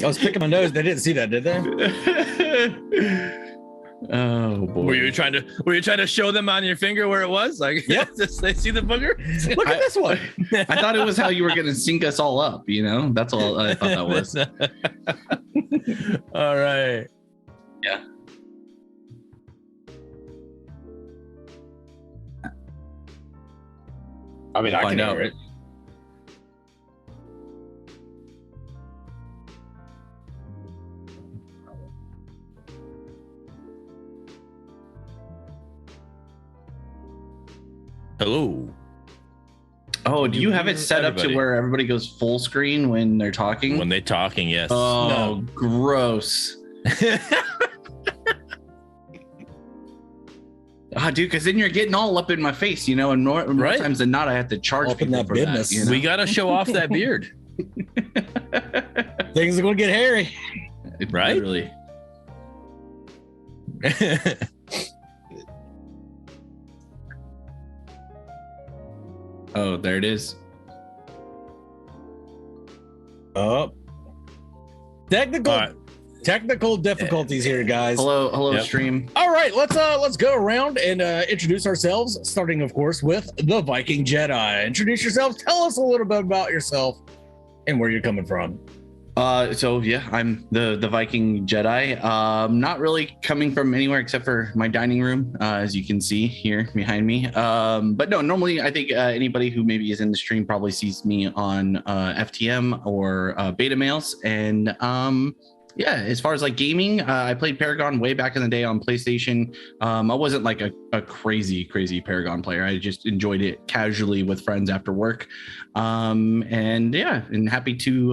I was picking my nose. They didn't see that, did they? Oh boy. Were you trying to show them on your finger where it was? Like, Yep. They see the booger. Look at this one. I thought it was how you were going to sync us all up. That's all I thought that was. All right. Yeah. I mean, I can know hear it. Hello. Oh, do you have it set up to where everybody goes full screen when they're talking? When they're talking, yes. Oh, No. gross. Dude, because then you're getting all up in my face, and more Right. times than not, I have to charge Up in people that for business. that. We got to show off that beard. Things are going to get hairy. Right? Literally. Oh, there it is. Oh. Technical All right. technical difficulties here, guys. Hello, Yep. stream. All right, let's go around and introduce ourselves, starting, of course, with the Viking Jedi. Introduce yourselves. Tell us a little bit about yourself and where you're coming from. So yeah, I'm the Viking Jedi. Not really coming from anywhere except for my dining room, as you can see here behind me. But no, normally I think anybody who maybe is in the stream probably sees me on FTM or Beta Males. And yeah, as far as like gaming, I played Paragon way back in the day on PlayStation. I wasn't like a crazy Paragon player. I just enjoyed it casually with friends after work. And yeah, and happy to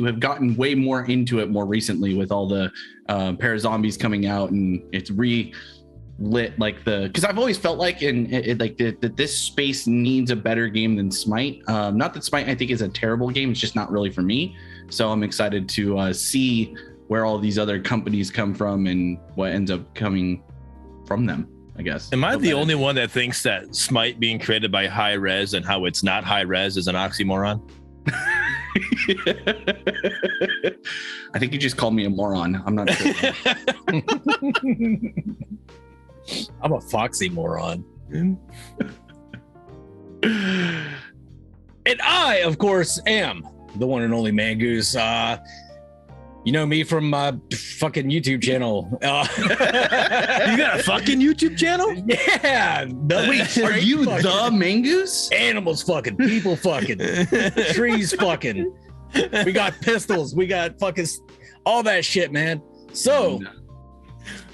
have gotten way more into it more recently with all the Parazombies coming out, and it's lit like because I've always felt like that this space needs a better game than Smite. Not that Smite I think is a terrible game, it's just not really for me. So I'm excited to see where all these other companies come from and what ends up coming from them, I guess. Am I the only one that thinks that Smite being created by high res and how it's not high res is an oxymoron? I think you just called me a moron. I'm not sure. I'm a foxy moron. And I, of course, am the one and only Mangoose. You know me from my fucking YouTube channel. You got a fucking YouTube channel? Yeah. Wait, are you the Mangoose? Animals fucking, people fucking, trees fucking. We got pistols. We got fucking all that shit, man. So,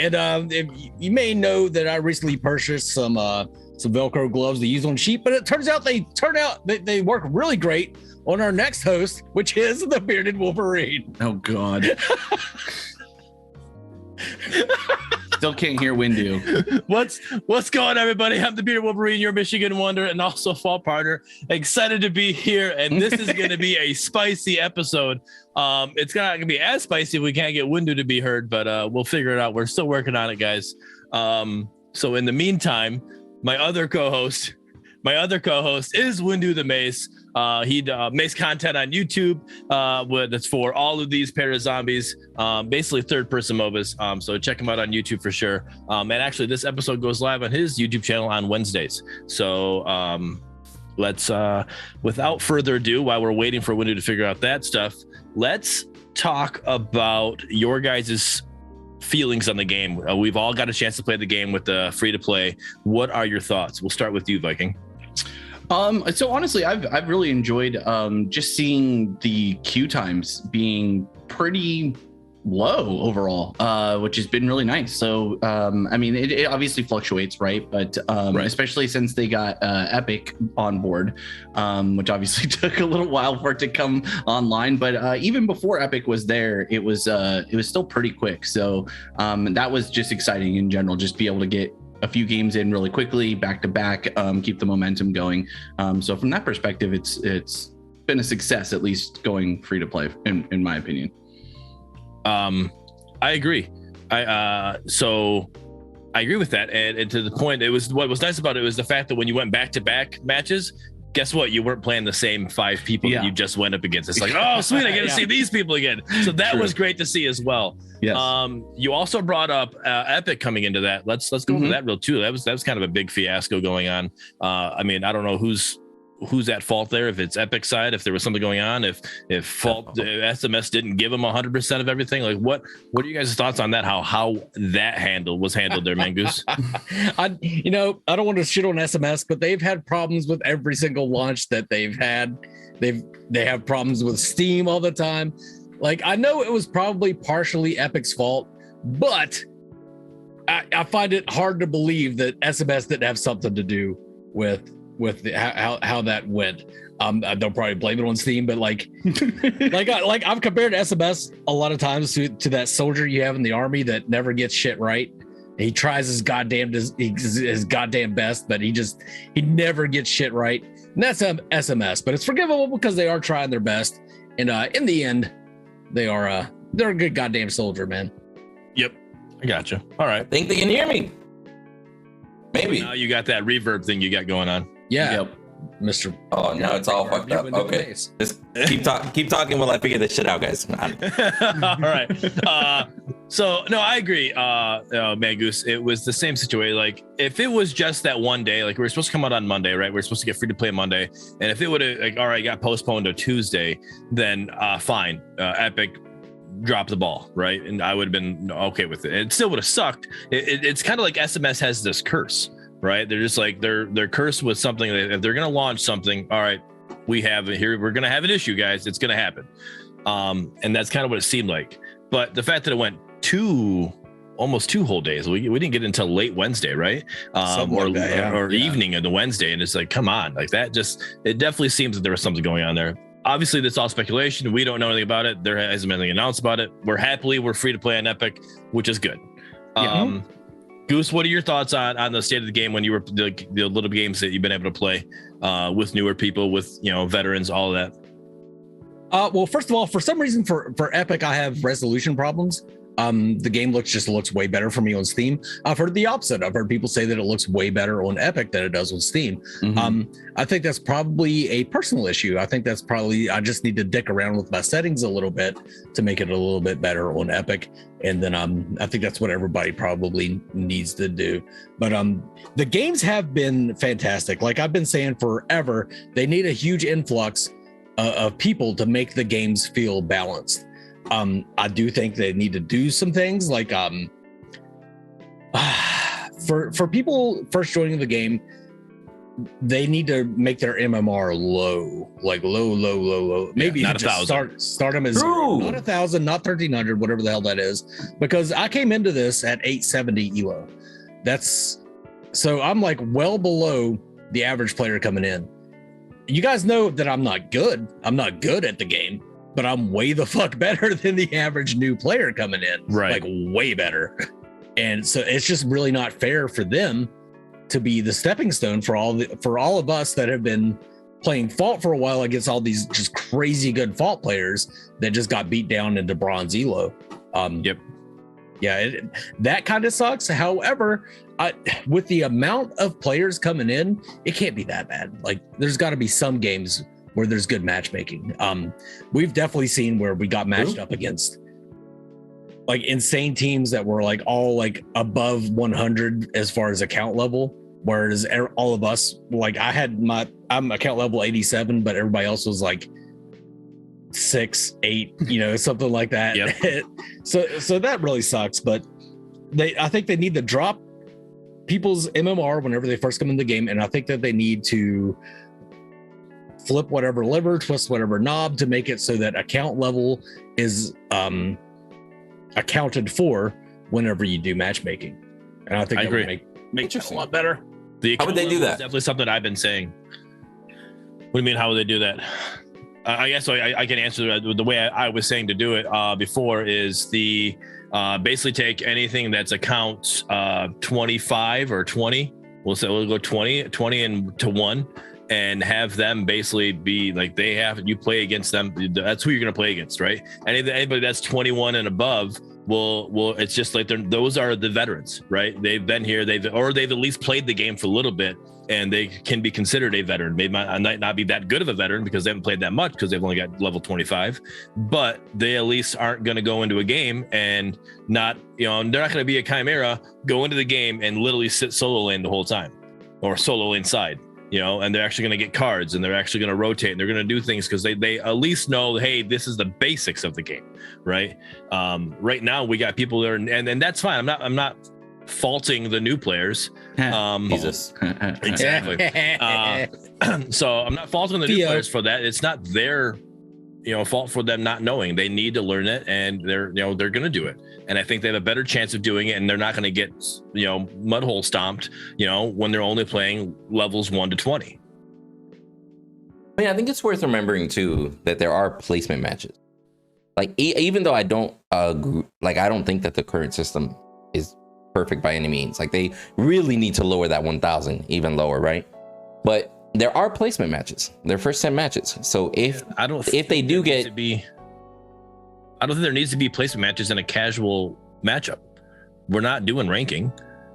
and you may know that I recently purchased some Velcro gloves to use on sheep, but it turns out they work really great on our next host, which is the Bearded Wolverine. Oh God. Still can't hear Windu. What's going on, everybody? I'm the Bearded Wolverine, your Michigan Wonder, and also fall partner. Excited to be here, and this is going to be a spicy episode. It's not going to be as spicy if we can't get Windu to be heard, but we'll figure it out. We're still working on it, guys. So in the meantime, my other co-host is WinduTheMace. He makes content on YouTube that's for all of these Parazombies, basically third-person MOBAs. So check him out on YouTube for sure. And actually, this episode goes live on his YouTube channel on Wednesdays. So let's, without further ado, while we're waiting for Windu to figure out that stuff, let's talk about your guys' feelings on the game. We've all got a chance to play the game with the free-to-play. What are your thoughts? We'll start with you, Viking. So honestly, I've really enjoyed just seeing the queue times being pretty low overall, which has been really nice. So I mean, it obviously fluctuates, right? But Right. Especially since they got Epic on board, which obviously took a little while for it to come online. But even before Epic was there, it was still pretty quick. So that was just exciting in general, just be able to get a few games in really quickly, back to back, keep the momentum going. So from that perspective, it's been a success, at least going free to play, in my opinion. I agree. So I agree with that. And to the point, what was nice about it was the fact that when you went back to back matches, guess what? You weren't playing the same 5 people that you just went up against. It's like, oh, sweet, I get to see these people again. So that was great to see as well. Yes. You also brought up Epic coming into that. Let's go over that real too. That was kind of a big fiasco going on. I mean, I don't know who's at fault there. If it's Epic side, if there was something going on, if SMS didn't give them 100% of everything. Like, what are you guys' thoughts on that? How that was handled there, Mangoose? I don't want to shit on SMS, but they've had problems with every single launch that they've had. They have problems with Steam all the time. Like, I know it was probably partially Epic's fault, but I find it hard to believe that SMS didn't have something to do with how that went. I don't probably blame it on Steam, but like I've compared SMS a lot of times to that soldier you have in the army that never gets shit right. He tries his goddamn best, but he never gets shit right. And that's SMS, but it's forgivable because they are trying their best. And in the end, they're a good goddamn soldier, man. Yep, I gotcha. All right, I think they can hear me. Maybe now you got that reverb thing you got going on. Yeah, yep. Mr. Oh, now it's all fucked up. Okay, just keep talking while I figure this shit out, guys. All right. So no, I agree, Mangoose. It was the same situation. Like, if it was just that one day, like we were supposed to come out on Monday, right? We are supposed to get free to play Monday, and if it would have like, all right, got postponed to Tuesday, then fine. Epic dropped the ball, right? And I would have been okay with it. It still would have sucked. It's kind of like SMS has this curse. Right, they're just like they're cursed with something. That if they're gonna launch something, all right, we have it here. We're gonna have an issue, guys. It's gonna happen, and that's kind of what it seemed like. But the fact that it went almost 2 whole days, we didn't get until late Wednesday, right? Or evening of the Wednesday, and it's like, come on, like that. It definitely seems that there was something going on there. Obviously, this is all speculation. We don't know anything about it. There hasn't been anything announced about it. We're free to play on Epic, which is good. Yeah. Goose, what are your thoughts on the state of the game when you were the little games that you've been able to play with newer people, with veterans, all of that? Well, first of all, for some reason for Epic, I have resolution problems. The game looks way better for me on Steam. I've heard the opposite. I've heard people say that it looks way better on Epic than it does on Steam. I think that's probably a personal issue. I think that's probably, I just need to dick around with my settings a little bit to make it a little bit better on Epic. And then I think that's what everybody probably needs to do. But the games have been fantastic. Like I've been saying forever, they need a huge influx of people to make the games feel balanced. I do think they need to do some things like for people first joining the game, they need to make their MMR low, like low. Maybe not 1,000. Start them as zero. Not 1,000, not 1,300, whatever the hell that is. Because I came into this at 870 ELO. So I'm like well below the average player coming in. You guys know that I'm not good. I'm not good at the game, but I'm way the fuck better than the average new player coming in. Right. Like way better. And so it's just really not fair for them to be the stepping stone for all of us that have been playing Fault for a while against all these just crazy good Fault players that just got beat down into bronze elo. Yep. Yeah, that kind of sucks. However, with the amount of players coming in, it can't be that bad. Like there's got to be some games where there's good matchmaking. We've definitely seen where we got matched up against like insane teams that were like all like above 100 as far as account level, whereas all of us, like I'm account level 87, but everybody else was like 6, 8, something like that. Yep. So that really sucks, but I think they need to drop people's MMR whenever they first come in the game, and I think that they need to flip whatever lever, twist whatever knob to make it so that account level is accounted for whenever you do matchmaking. And I think I that agree. would make it a lot better. How would they do that? Definitely something I've been saying. What do you mean? How would they do that? I guess I can answer the way I was saying to do it before is the basically take anything that's account 25 or 20. We'll go 20 and to 1. And have them basically be like you play against them. That's who you're going to play against, right? Anybody that's 21 and above, well, it's just like those are the veterans, right? They've been here, they've at least played the game for a little bit, and they can be considered a veteran. They might not be that good of a veteran because they haven't played that much because they've only got level 25, but they at least aren't going to go into a game and not, they're not going to be a chimera, go into the game and literally sit solo lane the whole time or solo lane side. And they're actually going to get cards and they're actually going to rotate and they're going to do things because they at least know, hey, this is the basics of the game, right? Right now we got people there and that's fine. I'm not faulting the new players. Jesus. Exactly. So I'm not faulting the new players for that. It's not their fault for them not knowing. They need to learn it and they're going to do it. And I think they have a better chance of doing it and they're not going to get, mud hole stomped, when they're only playing levels 1 to 20. I think it's worth remembering too that there are placement matches. Like even though I don't I don't think that the current system is perfect by any means. Like they really need to lower that 1,000 even lower, right? But there are placement matches. They're first 10 matches. So if they do get, I don't think there needs to be placement matches in a casual matchup. We're not doing ranking.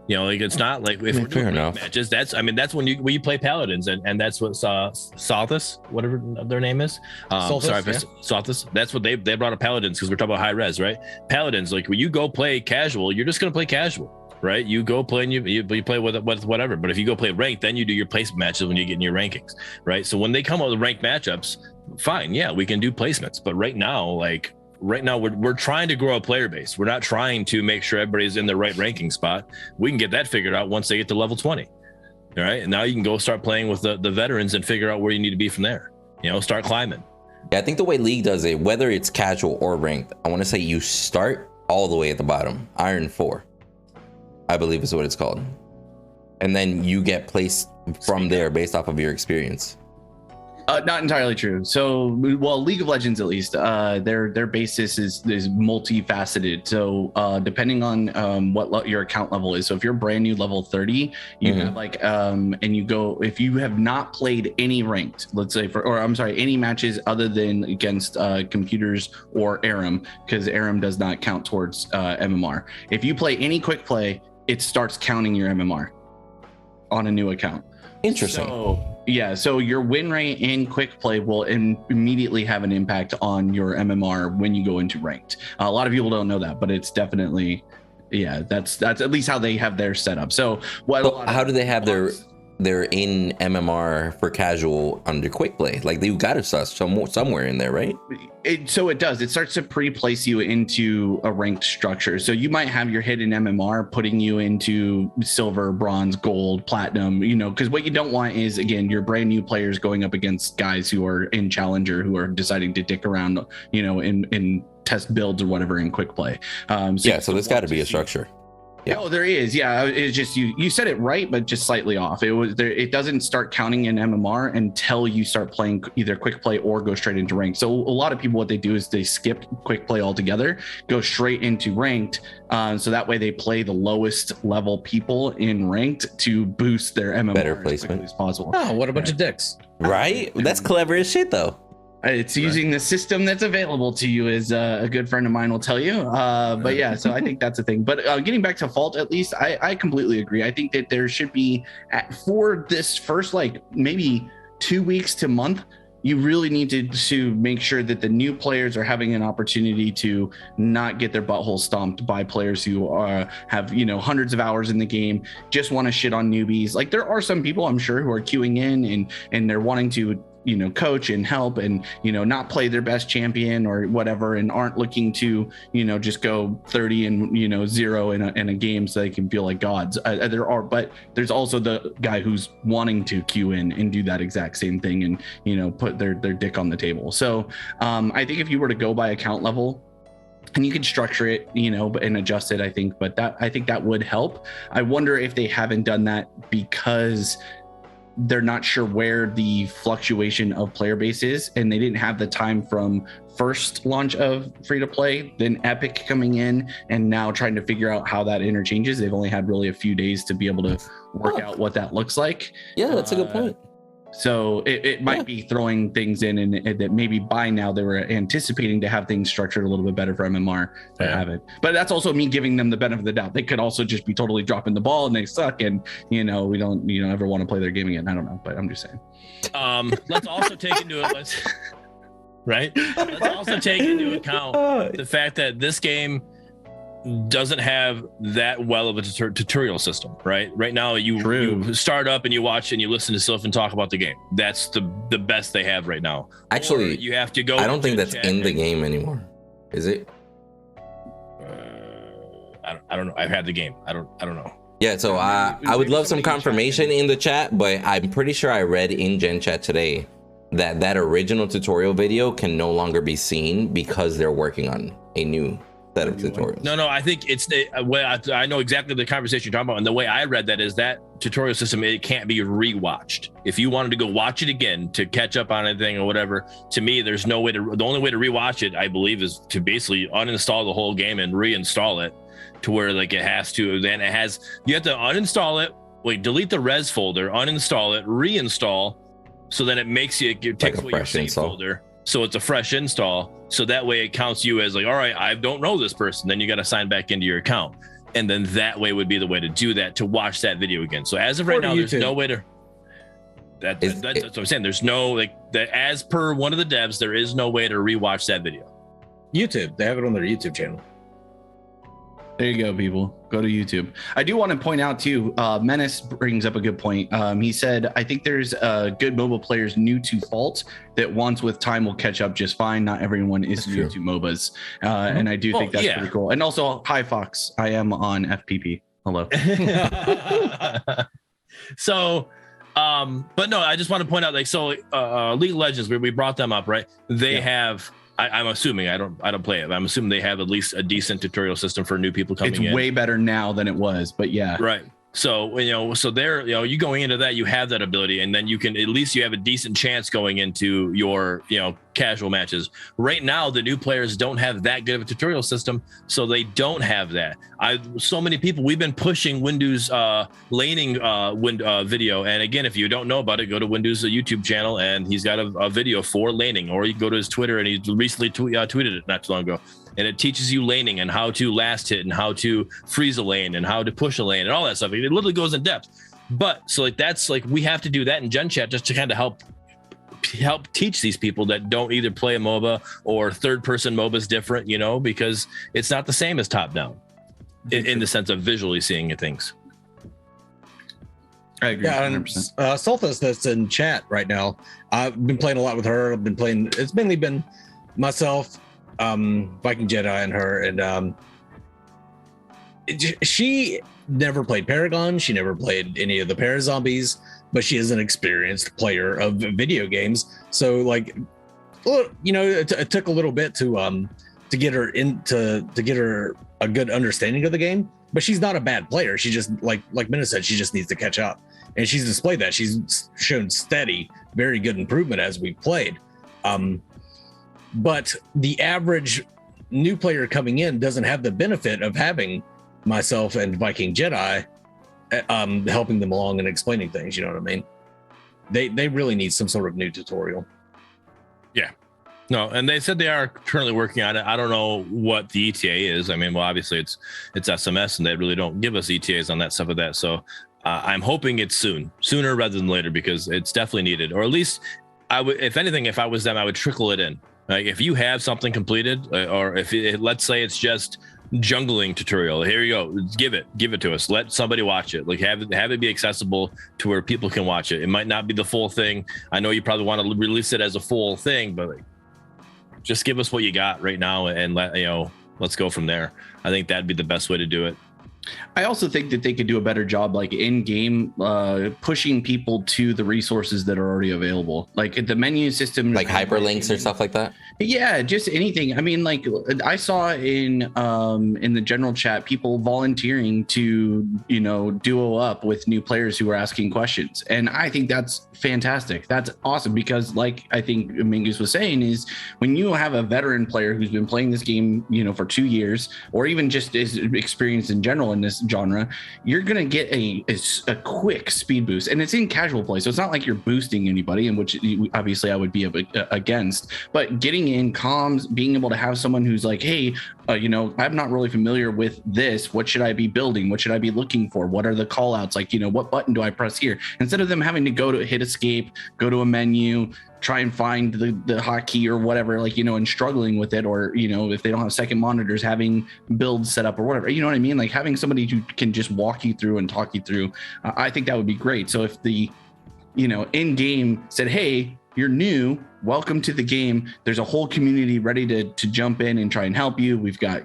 It's not like if we're doing matches. That's when you play paladins and that's what Sothis, whatever their name is. Sothis. That's what they brought up paladins because we're talking about high res, right? Paladins, like when you go play casual, you're just gonna play casual. Right, you go play and you play with whatever. But if you go play ranked, then you do your placement matches when you get in your rankings, right? So when they come up with ranked matchups, fine, yeah, we can do placements. But right now, we're trying to grow a player base. We're not trying to make sure everybody's in the right ranking spot. We can get that figured out once they get to level 20. All right, and now you can go start playing with the veterans and figure out where you need to be from there. Start climbing. Yeah, I think the way League does it, whether it's casual or ranked, I want to say you start all the way at the bottom, Iron 4. I believe is what it's called. And then you get placed from there based off of your experience. Not entirely true. So, League of Legends, at least, their basis is multifaceted. So, depending on what your account level is. So, if you're brand new level 30, you have and you go, if you have not played any ranked, let's say, any matches other than against computers or ARAM, because ARAM does not count towards MMR. If you play any quick play, it starts counting your MMR on a new account. Interesting. So your win rate in quick play will immediately have an impact on your MMR when you go into ranked. A lot of people don't know that, but it's definitely, that's at least how they have their setup. So how do they have their in MMR for casual under quick play? Like you got to somewhere in there, right? So it does. It starts to pre-place you into a ranked structure. So you might have your hidden MMR putting you into silver, bronze, gold, platinum, because what you don't want is, again, your brand new players going up against guys who are in challenger, who are deciding to dick around, in test builds or whatever in quick play. So there's got to be a structure. Yeah. Oh, there is. Yeah, it's just you said it right, but just slightly off. It doesn't start counting in MMR until you start playing either quick play or go straight into ranked. So a lot of people, what they do is they skip quick play altogether, go straight into ranked. So that way they play the lowest level people in ranked to boost their MMR better placement as possible. Oh, what a bunch of dicks! Right? That's clever as shit, though. It's using the system that's available to you, as a good friend of mine will tell you. But yeah, so I think that's a thing. But getting back to fault, at least I completely agree. I think that there should be, for this first maybe 2 weeks to month, you really need to make sure that the new players are having an opportunity to not get their butthole stomped by players who have hundreds of hours in the game, just want to shit on newbies. Like there are some people I'm sure who are queuing in and they're wanting to coach and help and not play their best champion or whatever, and aren't looking to just go 30 and 0 in a game so they can feel like gods. But there's also the guy who's wanting to queue in and do that exact same thing and put their dick on the table. So I think if you were to go by account level, and you can structure it, and adjust it, I think that would help. I wonder if they haven't done that because they're not sure where the fluctuation of player base is, and they didn't have the time from first launch of free to play, then Epic coming in, and now trying to figure out how that interchanges. They've only had really a few days to be able to work out what that looks like. Yeah, that's a good point. So it might be throwing things in and that maybe by now they were anticipating to have things structured a little bit better for MMR to have it. But that's also me giving them the benefit of the doubt. They could also just be totally dropping the ball and they suck, and we don't ever want to play their game again. I don't know, but I'm just saying. Let's also take into it. Let's also take into account the fact that this game doesn't have that well of a tutorial system, right? Right now, you start up and you watch and you listen to Sylph and talk about the game. That's the best they have right now. Actually, or you have to go. I don't think that's in the game anymore. Is it? I don't know. I've had the game. I don't know. Yeah, so I would love some confirmation in the chat, but I'm pretty sure I read in Gen Chat today that original tutorial video can no longer be seen because they're working on a new set of tutorials. No, I think it's I know exactly the conversation you're talking about, and the way I read that is that tutorial system, it can't be rewatched. If you wanted to go watch it again to catch up on anything or whatever, to me, there's no way to. The only way to rewatch it, I believe, is to basically uninstall the whole game and reinstall it to where like it has to. Then you have to uninstall it, delete the res folder, uninstall it, reinstall, so then it takes away your save folder. So it's a fresh install. So that way it counts you as like, all right, I don't know this person. Then you got to sign back into your account. And then that way would be the way to do that, to watch that video again. So as of right now, there's no way to. That's what I'm saying. There's no as per one of the devs, there is no way to rewatch that video. YouTube, they have it on their YouTube channel. There you go, people. Go to YouTube. I do want to point out too, Menace brings up a good point. He said, I think there's good mobile players new to Fault that once with time will catch up just fine. Not everyone is new to MOBAs. And I do think that's pretty cool. And also, hi, Fox. I am on FPP. Hello. So, but no, I just want to point out, League of Legends, we brought them up, right? They have... I'm assuming I don't play it, but I'm assuming they have at least a decent tutorial system for new people coming in. It's way better now than it was, but yeah. Right. So, so there, you going into that, you have that ability, and then you can, at least you have a decent chance going into your, casual matches. Right now, the new players don't have that good of a tutorial system, so they don't have that. So many people, we've been pushing Windu's laning video, and again, if you don't know about it, go to Windu's YouTube channel, and he's got a video for laning, or you can go to his Twitter, and he recently tweeted it not too long ago. And it teaches you laning and how to last hit and how to freeze a lane and how to push a lane and all that stuff. It literally goes in depth. But so that's we have to do that in Gen Chat just to kind of help teach these people that don't either play a MOBA or third person MOBA is different, because it's not the same as top down in the sense of visually seeing things. I agree. Yeah, 100%. Solthus that's in chat right now. I've been playing a lot with her. It's mainly been myself, Viking Jedi and her, and she never played Paragon. She never played any of the Parazombies, but she is an experienced player of video games. So it took a little bit to get her to get her a good understanding of the game. But she's not a bad player. She just like Minna said, she just needs to catch up, and she's displayed that. She's shown steady, very good improvement as we played. But the average new player coming in doesn't have the benefit of having myself and Viking Jedi helping them along and explaining things. You know what I mean? They really need some sort of new tutorial. Yeah. No, and they said they are currently working on it. I don't know what the ETA is. I mean, well, obviously it's SMS, and they really don't give us ETAs on that stuff of that. So I'm hoping it's sooner rather than later, because it's definitely needed. Or at least I would, if anything, if I was them, I would trickle it in. Like if you have something completed, or if let's say it's just jungling tutorial, here you go, give it to us. Let somebody watch it. Like have it be accessible to where people can watch it. It might not be the full thing. I know you probably want to release it as a full thing, but just give us what you got right now, and let's go from there. I think that'd be the best way to do it. I also think that they could do a better job, like in game, pushing people to the resources that are already available, like the menu system, like hyperlinks or stuff like that. Yeah, just anything. I mean, like I saw in the general chat, people volunteering to duo up with new players who are asking questions, and I think that's fantastic. That's awesome, because like I think Mingus was saying, is when you have a veteran player who's been playing this game for 2 years, or even just is experienced in general, channel in this genre, you're gonna get a quick speed boost, and it's in casual play, so it's not like you're boosting anybody, in which obviously I would be against. But getting in comms, being able to have someone who's like, hey, I'm not really familiar with this. What should I be building? What should I be looking for? What are the call outs? Like, what button do I press here? Instead of them having to go to hit escape, go to a menu, try and find the hotkey or whatever, like, and struggling with it, or, if they don't have second monitors, having builds set up or whatever, you know what I mean? Like having somebody who can just walk you through and talk you through, I think that would be great. So if the, in game said, hey, you're new, welcome to the game. There's a whole community ready to jump in and try and help you. We've got,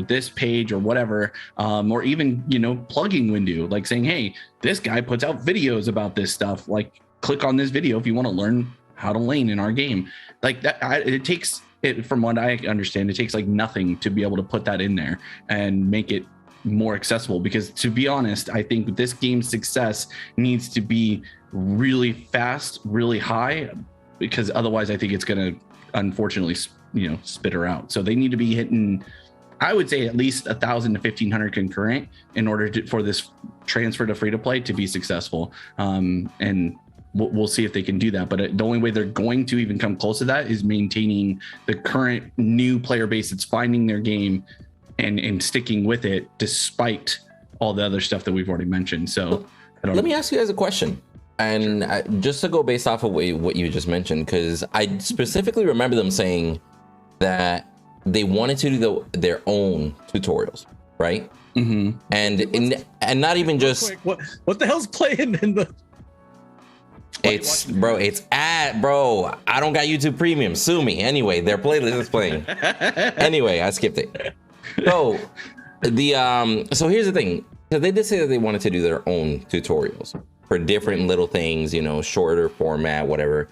this page or whatever, or even, plugging Windu, like saying, hey, this guy puts out videos about this stuff. Like click on this video if you want to learn how to lane in our game. Like that, it takes it, from what I understand, it takes like nothing to be able to put that in there and make it more accessible. Because to be honest, I think this game's success needs to be really fast, really high, because otherwise I think it's going to unfortunately, spit her out. So they need to be hitting, I would say, at least 1,000 to 1,500 concurrent in order for this transfer to free to play to be successful. And we'll see if they can do that. But the only way they're going to even come close to that is maintaining the current new player base that's finding their game and sticking with it despite all the other stuff that we've already mentioned. So let me ask you guys a question. And just to go based off of what you just mentioned, because I specifically remember them saying that they wanted to do their own tutorials, right? Mm-hmm. And not even just what the hell's playing in the. It's I don't got YouTube Premium. Sue me. Anyway, their playlist is playing. Anyway, I skipped it. So so here's the thing. So they did say that they wanted to do their own tutorials for different little things, shorter format, whatever.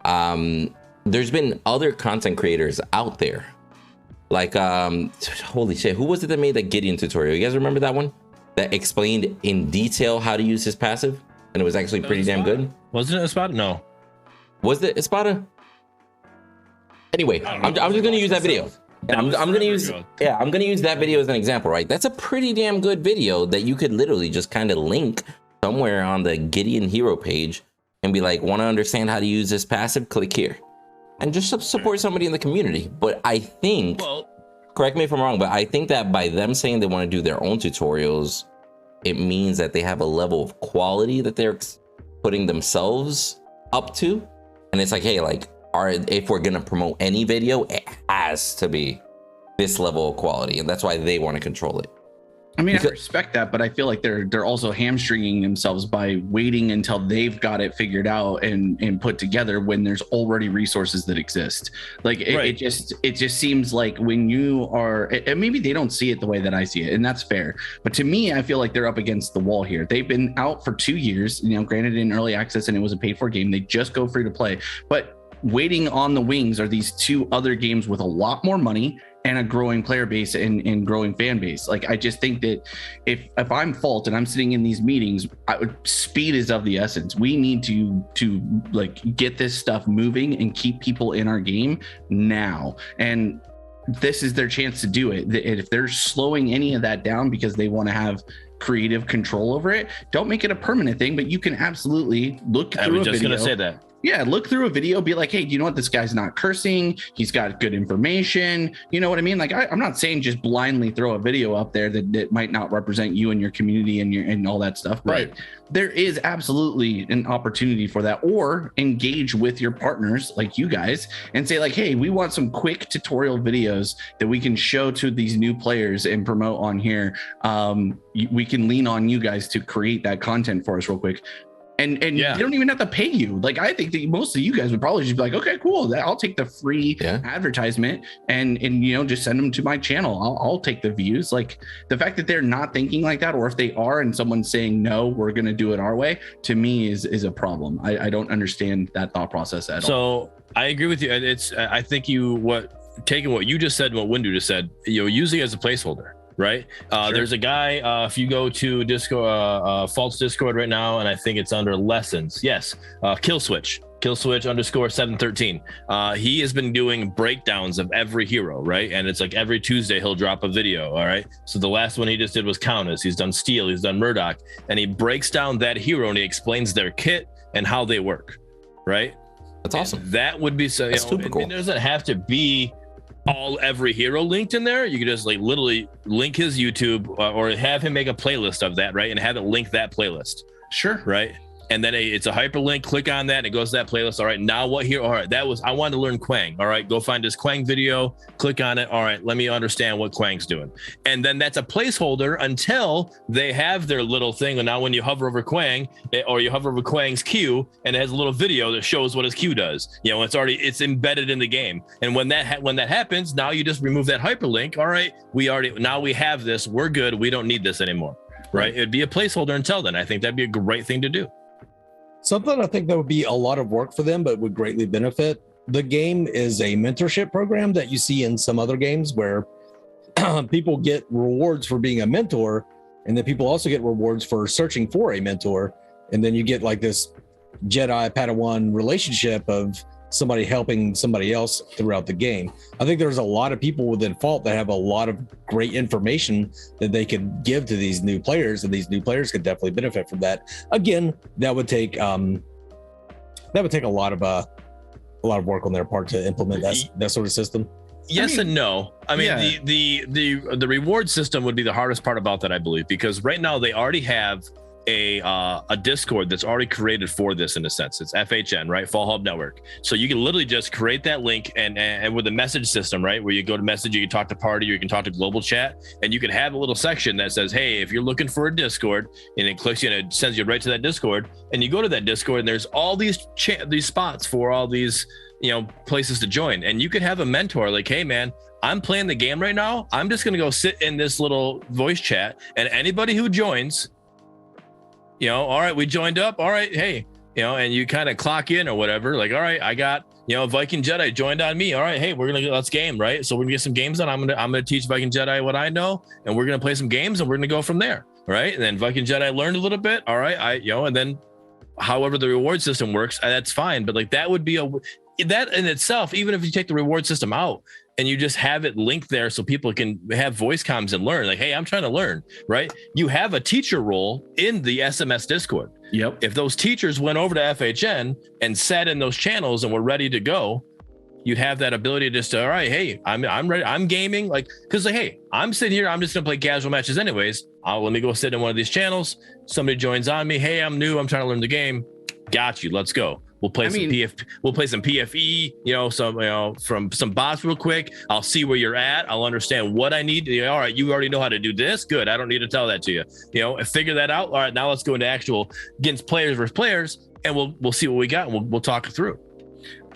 There's been other content creators out there. Like, holy shit, who was it that made that Gideon tutorial? You guys remember that one? That explained in detail how to use his passive? And it was actually pretty damn good. Wasn't it Espada? No. Was it Espada? Anyway, I'm just gonna use that video. I'm gonna use that video as an example, right? That's a pretty damn good video that you could literally just kind of link somewhere on the Gideon hero page and be like, want to understand how to use this passive? Click here. And just support somebody in the community. But I think, correct me if I'm wrong, but I think that by them saying they want to do their own tutorials, it means that they have a level of quality that they're putting themselves up to. And it's like, hey, like, if we're gonna promote any video, it has to be this level of quality. And that's why they want to control it. I mean, I respect that, but I feel like they're also hamstringing themselves by waiting until they've got it figured out and put together when there's already resources that exist. Like it just seems like when you are, and maybe they don't see it the way that I see it, and that's fair. But to me, I feel like they're up against the wall here. They've been out for 2 years, granted in early access, and it was a paid for game. They just go free to play, but waiting on the wings are these two other games with a lot more money and a growing player base and growing fan base. Like, I just think that if I'm Fault and I'm sitting in these meetings, speed is of the essence. We need to like get this stuff moving and keep people in our game now. And this is their chance to do it. If they're slowing any of that down because they want to have creative control over it, don't make it a permanent thing, but you can absolutely look through a video. I was just gonna say that. Yeah, look through a video, be like, hey, do you know what? This guy's not cursing. He's got good information. You know what I mean? Like, I'm not saying just blindly throw a video up there that might not represent you and your community and all that stuff. But right. There is absolutely an opportunity for that, or engage with your partners like you guys and say like, hey, we want some quick tutorial videos that we can show to these new players and promote on here. We can lean on you guys to create that content for us real quick. And yeah. They don't even have to pay you. Like, I think that most of you guys would probably just be like, okay, cool. I'll take the free advertisement and just send them to my channel. I'll take the views. Like, the fact that they're not thinking like that, or if they are and someone's saying, no, we're going to do it our way, to me is a problem. I don't understand that thought process at all. So I agree with you. I think taking what you just said and what Windu just said, using it as a placeholder. Right. Sure. There's a guy, if you go to Fault's Discord right now, and I think it's under lessons. Yes. Kill Switch Killswitch_713. He has been doing breakdowns of every hero, right? And it's like every Tuesday he'll drop a video. All right. So the last one he just did was Countess. He's done Steel. He's done Murdock, and he breaks down that hero and he explains their kit and how they work. Right. That's awesome. And that would be so. That's super cool. It doesn't have to be every hero linked in there. You could just like literally link his YouTube or have him make a playlist of that, right? And have it link that playlist. Sure. Right. And then it's a hyperlink. Click on that and it goes to that playlist. All right, now what here? All right, I wanted to learn Quang. All right, go find this Quang video, click on it. All right, let me understand what Quang's doing. And then that's a placeholder until they have their little thing. And now when you hover over Quang or you hover over Quang's Q, and it has a little video that shows what his Q does. It's embedded in the game. And when that happens, now you just remove that hyperlink. All right, we have this. We're good. We don't need this anymore. Right? It'd be a placeholder until then. I think that'd be a great thing to do. Something I think that would be a lot of work for them, but would greatly benefit the game is a mentorship program that you see in some other games where people get rewards for being a mentor, and then people also get rewards for searching for a mentor. And then you get like this Jedi Padawan relationship of somebody helping somebody else throughout the game. I think there's a lot of people within Fault that have a lot of great information that they could give to these new players, and these new players could definitely benefit from that. Again, that would take a lot of work on their part to implement that sort of system. Yes and no. I mean, yeah. the reward system would be the hardest part about that, I believe, because right now they already have a Discord that's already created for this. In a sense, it's FHN, right? Fall Hub Network. So you can literally just create that link and with a message system, right, where you go to message, you can talk to party, or you can talk to global chat, and you can have a little section that says, hey, if you're looking for a Discord, and it clicks you and it sends you right to that Discord, and you go to that Discord and there's all these spots for all these places to join, and you could have a mentor like, hey man, I'm playing the game right now, I'm just gonna go sit in this little voice chat, and anybody who joins, all right, we joined up. All right, hey, and you kind of clock in or whatever. Like, all right, I got, Viking Jedi joined on me. All right, hey, let's game, right? So we're gonna get some games on. I'm gonna teach Viking Jedi what I know, and we're gonna play some games, and we're gonna go from there, right? And then Viking Jedi learned a little bit. All right, and then however the reward system works, that's fine. But like that would be that in itself, even if you take the reward system out and you just have it linked there so people can have voice comms and learn, like, hey, I'm trying to learn, right? You have a teacher role in the SMS Discord. Yep. If those teachers went over to FHN and sat in those channels and were ready to go, you'd have that ability to just, all right, hey, I'm ready. I'm gaming. Like, cause like, hey, I'm sitting here. I'm just going to play casual matches anyways. Let me go sit in one of these channels. Somebody joins on me. Hey, I'm new. I'm trying to learn the game. Got you. Let's go. We'll play We'll play some PFE, from some bots real quick. I'll see where you're at. I'll understand what I need. All right, you already know how to do this. Good. I don't need to tell that to you. Figure that out. All right, now let's go into actual against players versus players, and we'll see what we got, and we'll talk it through.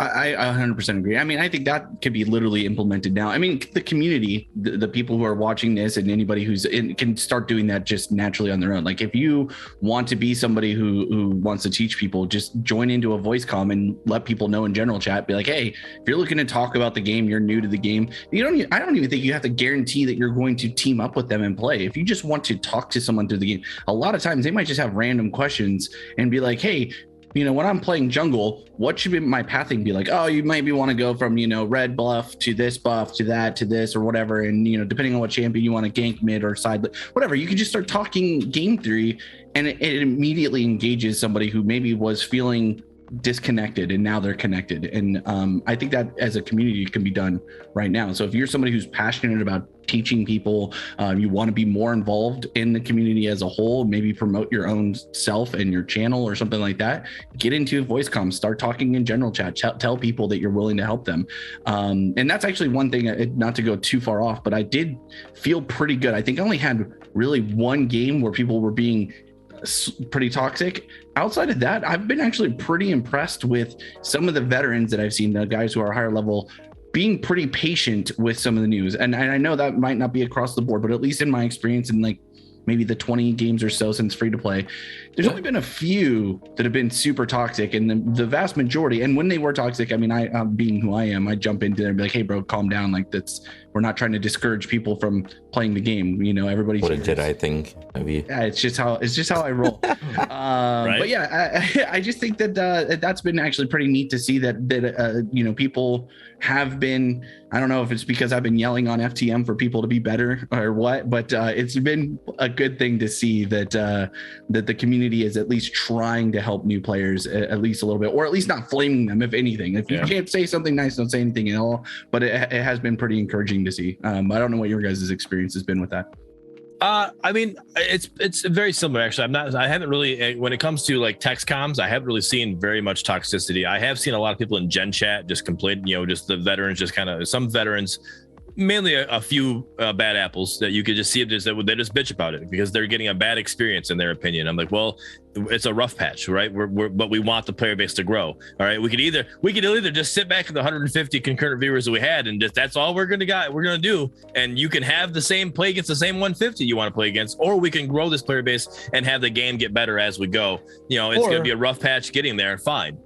I 100% agree. I mean, I think that could be literally implemented now. I mean, the community, the people who are watching this, and anybody who's in can start doing that just naturally on their own. Like, if you want to be somebody who wants to teach people, just join into a voice comm and let people know in general chat. Be like, hey, if you're looking to talk about the game, you're new to the game. I don't even think you have to guarantee that you're going to team up with them and play. If you just want to talk to someone through the game, a lot of times they might just have random questions and be like, hey, when I'm playing jungle, what should be my pathing be like? Oh, you maybe want to go from, red buff to this buff to that to this or whatever. And, depending on what champion you want to gank mid or side, whatever, you can just start talking game theory, and it immediately engages somebody who maybe was feeling disconnected and now they're connected. And I think that as a community can be done right now. So if you're somebody who's passionate about teaching people, you want to be more involved in the community as a whole, maybe promote your own self and your channel or something like that, get into voice comms, start talking in general chat, tell people that you're willing to help them. And that's actually one thing, not to go too far off, but I did feel pretty good. I think I only had really one game where people were being pretty toxic. Outside of that, I've been actually pretty impressed with some of the veterans that I've seen, the guys who are higher level, being pretty patient with some of the news. And I know that might not be across the board, but at least in my experience and like maybe the 20 games or so since free to play, there's only been a few that have been super toxic, and the vast majority. And when they were toxic, I mean, I being who I am, I jump into there and be like, "Hey, bro, calm down. Like we're not trying to discourage people from playing the game. You know, everybody's." What a Jedi thing of you. Yeah, it's just how I roll. Right? But yeah, I just think that that's been actually pretty neat to see that you know, people have been. I don't know if it's because I've been yelling on FTM for people to be better or what, but it's been a good thing to see that that the community is at least trying to help new players at least a little bit, or at least not flaming them, if anything. If you can't say something nice, don't say anything at all. But it has been pretty encouraging to see. I don't know what your guys' experience has been with that. I mean, it's very similar actually. I haven't really, when it comes to like text comms, I haven't really seen very much toxicity. I have seen a lot of people in Gen Chat just complain, you know, just the veterans, just kind of some veterans, mainly a few bad apples that you could just see it just that they just bitch about it because they're getting a bad experience in their opinion. I'm like, well, it's a rough patch, right? But we want the player base to grow. All right, we could either just sit back at the 150 concurrent viewers that we had, and just that's all we're gonna do, and you can have the same play against the same 150 you want to play against, or we can grow this player base and have the game get better as we go. You know, it's gonna be a rough patch getting there. Fine.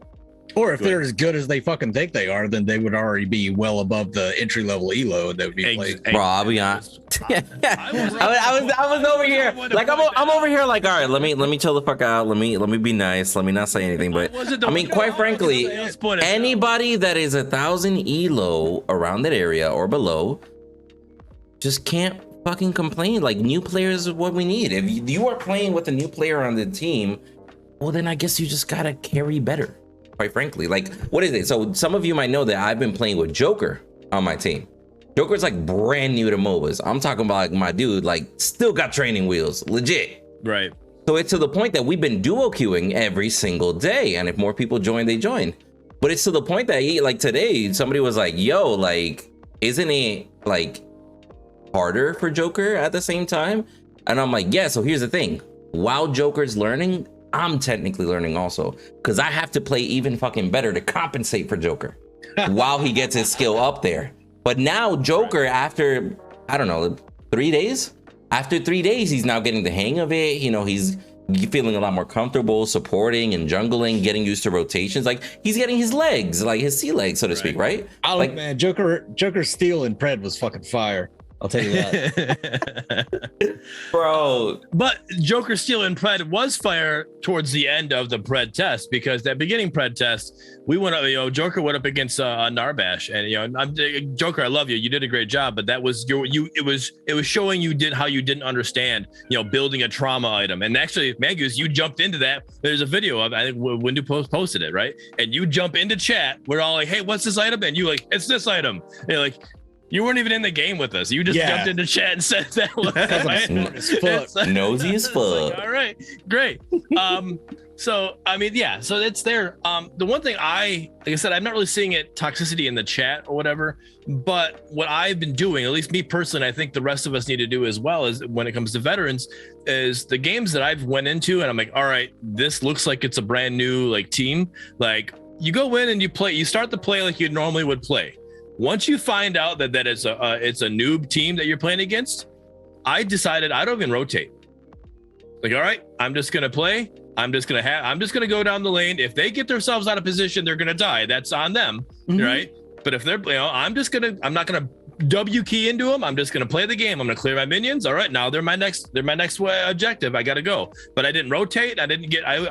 Or if they're as good as they fucking think they are, then they would already be well above the entry level elo that would be played. Bro, I'll be honest. I was over here like I'm over here like, all right, let me chill the fuck out. Let me be nice. Let me not say anything. But I mean, quite frankly, anybody that is 1,000 elo around that area or below just can't fucking complain. Like, new players is what we need. If you are playing with a new player on the team, well, then I guess you just gotta carry better. Quite frankly, like, what is it? So some of you might know that I've been playing with Joker on my team. Joker's like brand new to MOBAs. I'm talking about like my dude, like still got training wheels, legit. Right. So it's to the point that we've been duo queuing every single day. And if more people join, they join. But it's to the point that like today, somebody was like, yo, like, isn't it like harder for Joker at the same time? And I'm like, yeah, so here's the thing. While Joker's learning, I'm technically learning also, because I have to play even fucking better to compensate for Joker while he gets his skill up there. But now Joker, after, I don't know, 3 days? After 3 days, he's now getting the hang of it. You know, he's feeling a lot more comfortable supporting and jungling, getting used to rotations. Like, he's getting his legs, like his sea legs, so to speak, right? Oh, like, man, Joker's steal in Pred was fucking fire. I'll tell you that. Bro. But Joker Steel in Pred was fire towards the end of the Pred test, because that beginning Pred test, we went up, you know, Joker went up against Narbash, and you know, Joker, I love you. You did a great job, but that was it was showing you how you didn't understand, you know, building a trauma item. And actually, Magus, you jumped into that. There's a video of, I think Windu posted it, right? And you jump into chat. We're all like, hey, what's this item? And you like, it's this item. And you're like, you weren't even in the game with us. You just jumped into chat and said that was nosy as fuck. Like, all right, great. So I mean, yeah. So it's there. The one thing like I said, I'm not really seeing it toxicity in the chat or whatever. But what I've been doing, at least me personally, I think the rest of us need to do as well, is when it comes to veterans, is the games that I've went into, and I'm like, all right, this looks like it's a brand new like team. Like, you go in and you start the play like you normally would play. Once you find out that it's a noob team that you're playing against, I decided I don't even rotate. Like, all right, I'm just gonna play. I'm just gonna go down the lane. If they get themselves out of position, they're gonna die. That's on them, right? But if they're, you know, I'm not gonna W key into them. I'm just gonna play the game. I'm gonna clear my minions. All right, now they're my next objective. I gotta go. But I didn't rotate. I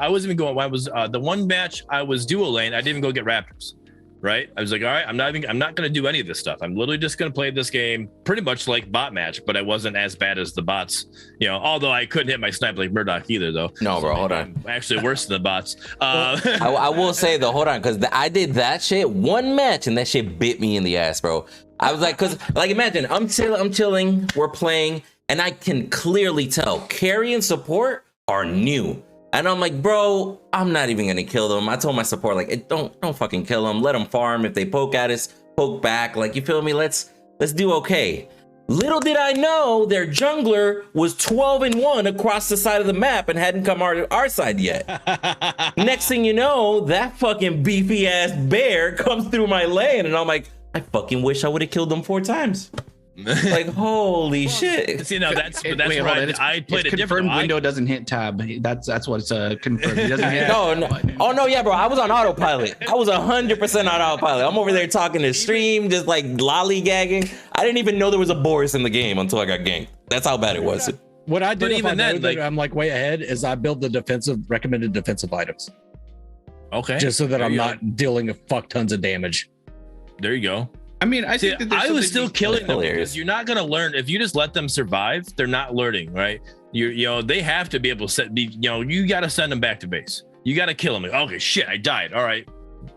wasn't even going. When I was the one match I was dual lane, I didn't even go get Raptors. Right? I was like, all right, I'm not going to do any of this stuff. I'm literally just going to play this game pretty much like bot match, but I wasn't as bad as the bots, you know, although I couldn't hit my snipe like Murdock either, though. No, bro, hold on. I'm actually worse than the bots. I will say though, hold on, because I did that shit one match and that shit bit me in the ass, bro. I was like, because like, imagine I'm chilling, we're playing, and I can clearly tell carry and support are new. And I'm like, bro, I'm not even gonna kill them. I told my support, like, don't fucking kill them. Let them farm. If they poke at us, poke back. Like, you feel me? Let's do okay. Little did I know their jungler was 12-1 across the side of the map and hadn't come our side yet. Next thing you know, that fucking beefy ass bear comes through my lane, and I'm like, I fucking wish I would have killed them 4 times. Like, holy shit. See, now that's Wait, where hold on. I played it confirmed. different. Window doesn't hit tab. That's what's confirmed. He doesn't hit. No. Oh no, yeah, bro. I was on autopilot. I was 100% on autopilot. I'm over there talking to stream, just like lollygagging. I didn't even know there was a Boris in the game until I got ganked. That's how bad it was. What I do, But if even I know then, that like- I'm like way ahead, is I build the recommended defensive items, Okay. just so that There I'm you go. not dealing a fuck tons of damage. There you go. I mean, I See, think that there's I was something still to- killing them Hilarious. because you're not gonna learn if you just let them survive. They're not learning, right? You know they have to be able to you got to send them back to base. You got to kill them. Okay, shit, I died. All right,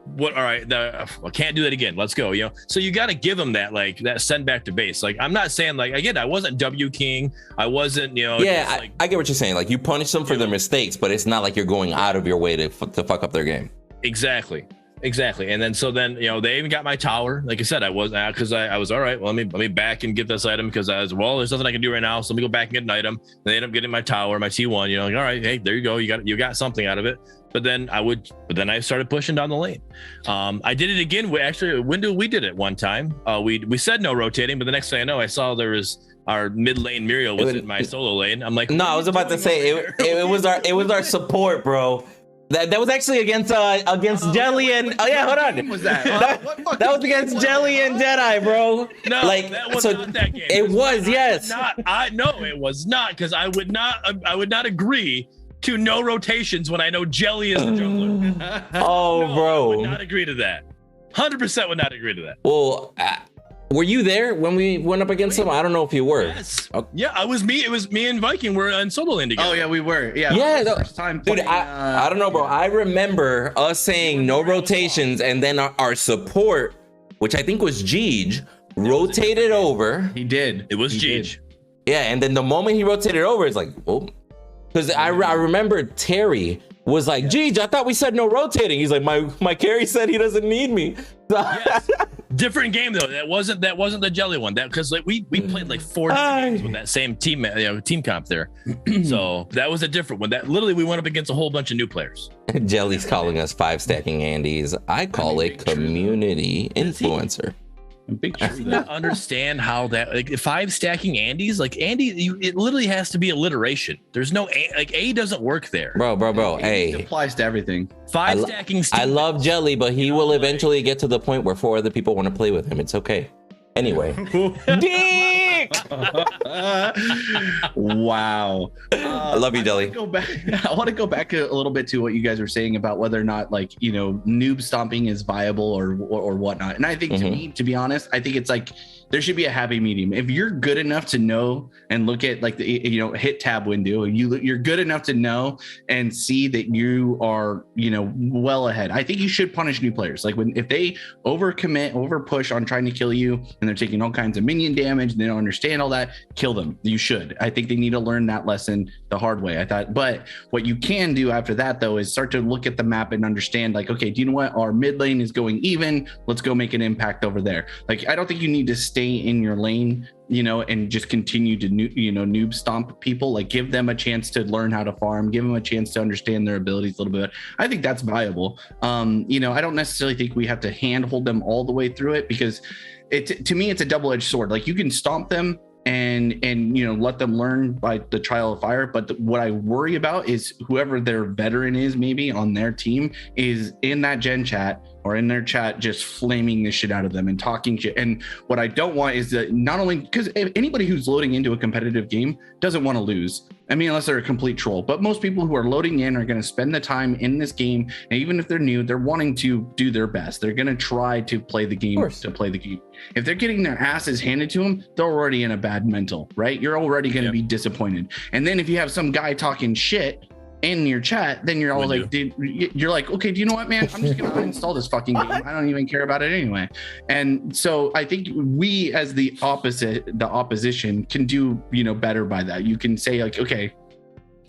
what? All right, I can't do that again. Let's go. So you got to give them that send back to base. Like I'm not saying again, I wasn't W King. I wasn't Yeah, I get what you're saying. Like you punish them for their mistakes, but it's not like you're going out of your way to fuck up their game. Exactly. And then they even got my tower. Like I said, I was because I was all right. Well, let me back and get this item because there's nothing I can do right now. So let me go back and get an item. And they end up getting my tower, my T1. Like all right, hey, there you go. You got something out of it. But then I started pushing down the lane. I did it again. Windu, we did it one time. We said no rotating, but the next thing I know, I saw there was our mid lane Muriel was in my solo lane. I'm like, No, I was about to say it was our support, bro. That was actually against Jelly and hold on. Was that? That was against Jelly and Jedi, bro. No, that was not that game. It was, yes. No, it was not because I would not agree to no rotations when I know Jelly is the jungler. Oh, No, bro. I would not agree to that. 100% would not agree to that. Well, were you there when we went up against them? I don't know if you were. Yes. Okay. Yeah, I was me. It was me and Viking were on solo lane together. Oh yeah, we were. Yeah. Yeah, First time dude, playing, I don't know, bro. I remember us saying no rotations, and then our support, which I think was Jeej, rotated over. He did. It was He Jeej. did. Yeah, and then the moment he rotated over, it's like, oh, because I remember Terry was like, Jeej, I thought we said no rotating. He's like, my carry said he doesn't need me. Yes. Different game though. That wasn't the Jelly one. That because we played like 4 games with that same team team comp there. So that was a different one. That literally we went up against a whole bunch of new players. Jelly's calling us 5 stacking Andes. I call it community influencer. Big I do not understand how that 5 stacking Andes it literally has to be alliteration. There's no A doesn't work there. Bro. It Hey, applies to everything. 5 stacking. I love Jelly, but he will eventually get to the point where 4 other people want to play with him. It's okay. Anyway. Dick! Wow. I love you, Jelly. I want to go back a little bit to what you guys were saying about whether or not noob stomping is viable or whatnot. And I think to me, to be honest, I think it's like there should be a happy medium. If you're good enough to know and look at like the hit tab window, you're good enough to know and see that you are well ahead. I think you should punish new players. Like if they over push on trying to kill you and they're taking all kinds of minion damage, and they don't understand all that, kill them. You should. I think they need to learn that lesson the hard way. I thought, but what you can do after that though is start to look at the map and understand like, okay, do you know what? Our mid lane is going even. Let's go make an impact over there. Like, I don't think you need to stay in your lane, and just continue to noob stomp people. Like, give them a chance to learn how to farm, give them a chance to understand their abilities a little bit. I think that's viable. I don't necessarily think we have to handhold them all the way through it, because to me it's a double-edged sword. Like, you can stomp them and let them learn by the trial of fire, but what I worry about is whoever their veteran is maybe on their team is in that gen chat or in their chat just flaming the shit out of them and talking shit. And what I don't want is that, not only because anybody who's loading into a competitive game doesn't want to lose, I mean, unless they're a complete troll, but most people who are loading in are going to spend the time in this game, and even if they're new, they're wanting to do their best. They're going to try to play the game If they're getting their asses handed to them, they're already in a bad mental, right? You're already going to be disappointed. And then if you have some guy talking shit in your chat, then you're all like, dude, you're like, okay, do you know what, man? I'm just going to uninstall this fucking game. I don't even care about it anyway. And so I think we, as the opposition, can do, better by that. You can say like, okay,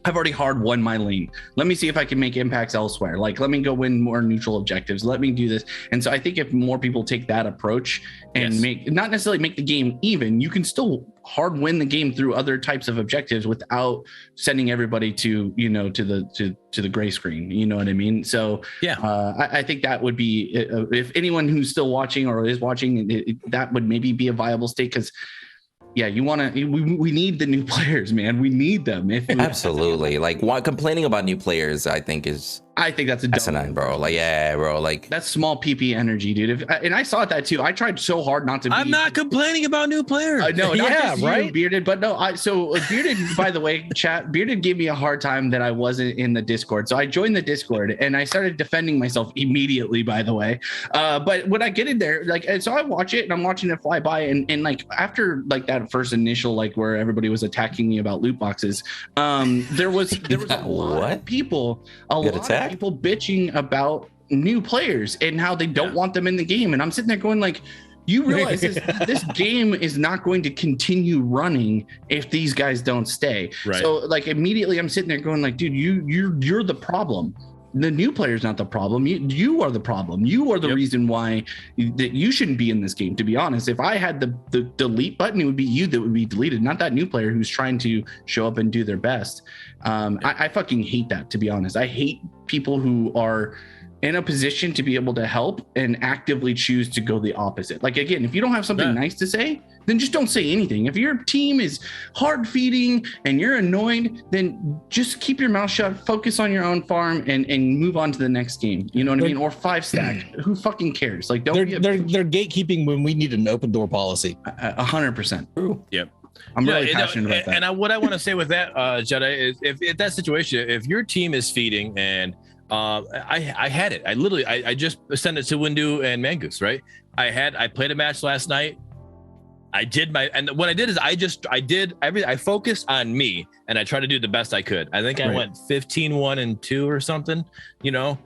I've already hard won my lane. Let me see if I can make impacts elsewhere. Like, let me go win more neutral objectives. Let me do this. And so I think if more people take that approach and not necessarily make the game even, you can still hard win the game through other types of objectives without sending everybody to the gray screen. You know what I mean? So I think that would be, if anyone who's still watching or is watching, that would maybe be a viable state, because yeah, you want to. We need the new players, man. We need them. Absolutely. Like complaining about new players, I think that's a asinine, bro. Like, yeah, bro. Like that's small PP energy, dude. And I saw that too. I tried so hard not to. I'm not complaining about new players. No, not just right, you, Bearded. But no, so Bearded. By the way, chat. Bearded gave me a hard time that I wasn't in the Discord, so I joined the Discord and I started defending myself immediately. By the way, but when I get in there, like, and so I watch it and I'm watching it fly by, and like after like that first initial like where everybody was attacking me about loot boxes, there was a lot of people, people bitching about new players and how they don't want them in the game, and I'm sitting there going like, you realize this game is not going to continue running if these guys don't stay. Right. So like immediately I'm sitting there going like, dude, you're the problem. The new player's not the problem. You are the problem. You are the reason why that you shouldn't be in this game. To be honest, if I had the delete button, it would be you that would be deleted, not that new player who's trying to show up and do their best. I fucking hate that, to be honest. I hate people who are in a position to be able to help and actively choose to go the opposite. Like, again, if you don't have something nice to say, then just don't say anything. If your team is hard feeding and you're annoyed, then just keep your mouth shut, focus on your own farm and move on to the next game. You know what I mean? Or 5-stack. Who fucking cares? Like, they're gatekeeping when we need an open door policy. 100%. True. Yep. I'm really passionate about that. And what I want to say with that, Jedi, is if that situation, if your team is feeding and I had it. I just sent it to Windu and Mangoose, right? I played a match last night. And what I did is I focused on me and I tried to do the best I could. I think I went 15-1-2 or something, you know?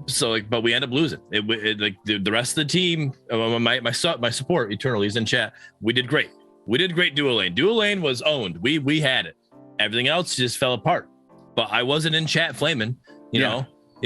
So like, but we end up losing it. Like the rest of the team, my support, Eternal, in chat. We did great. Dual lane. Dual lane was owned. We had it. Everything else just fell apart. But I wasn't in chat flaming. You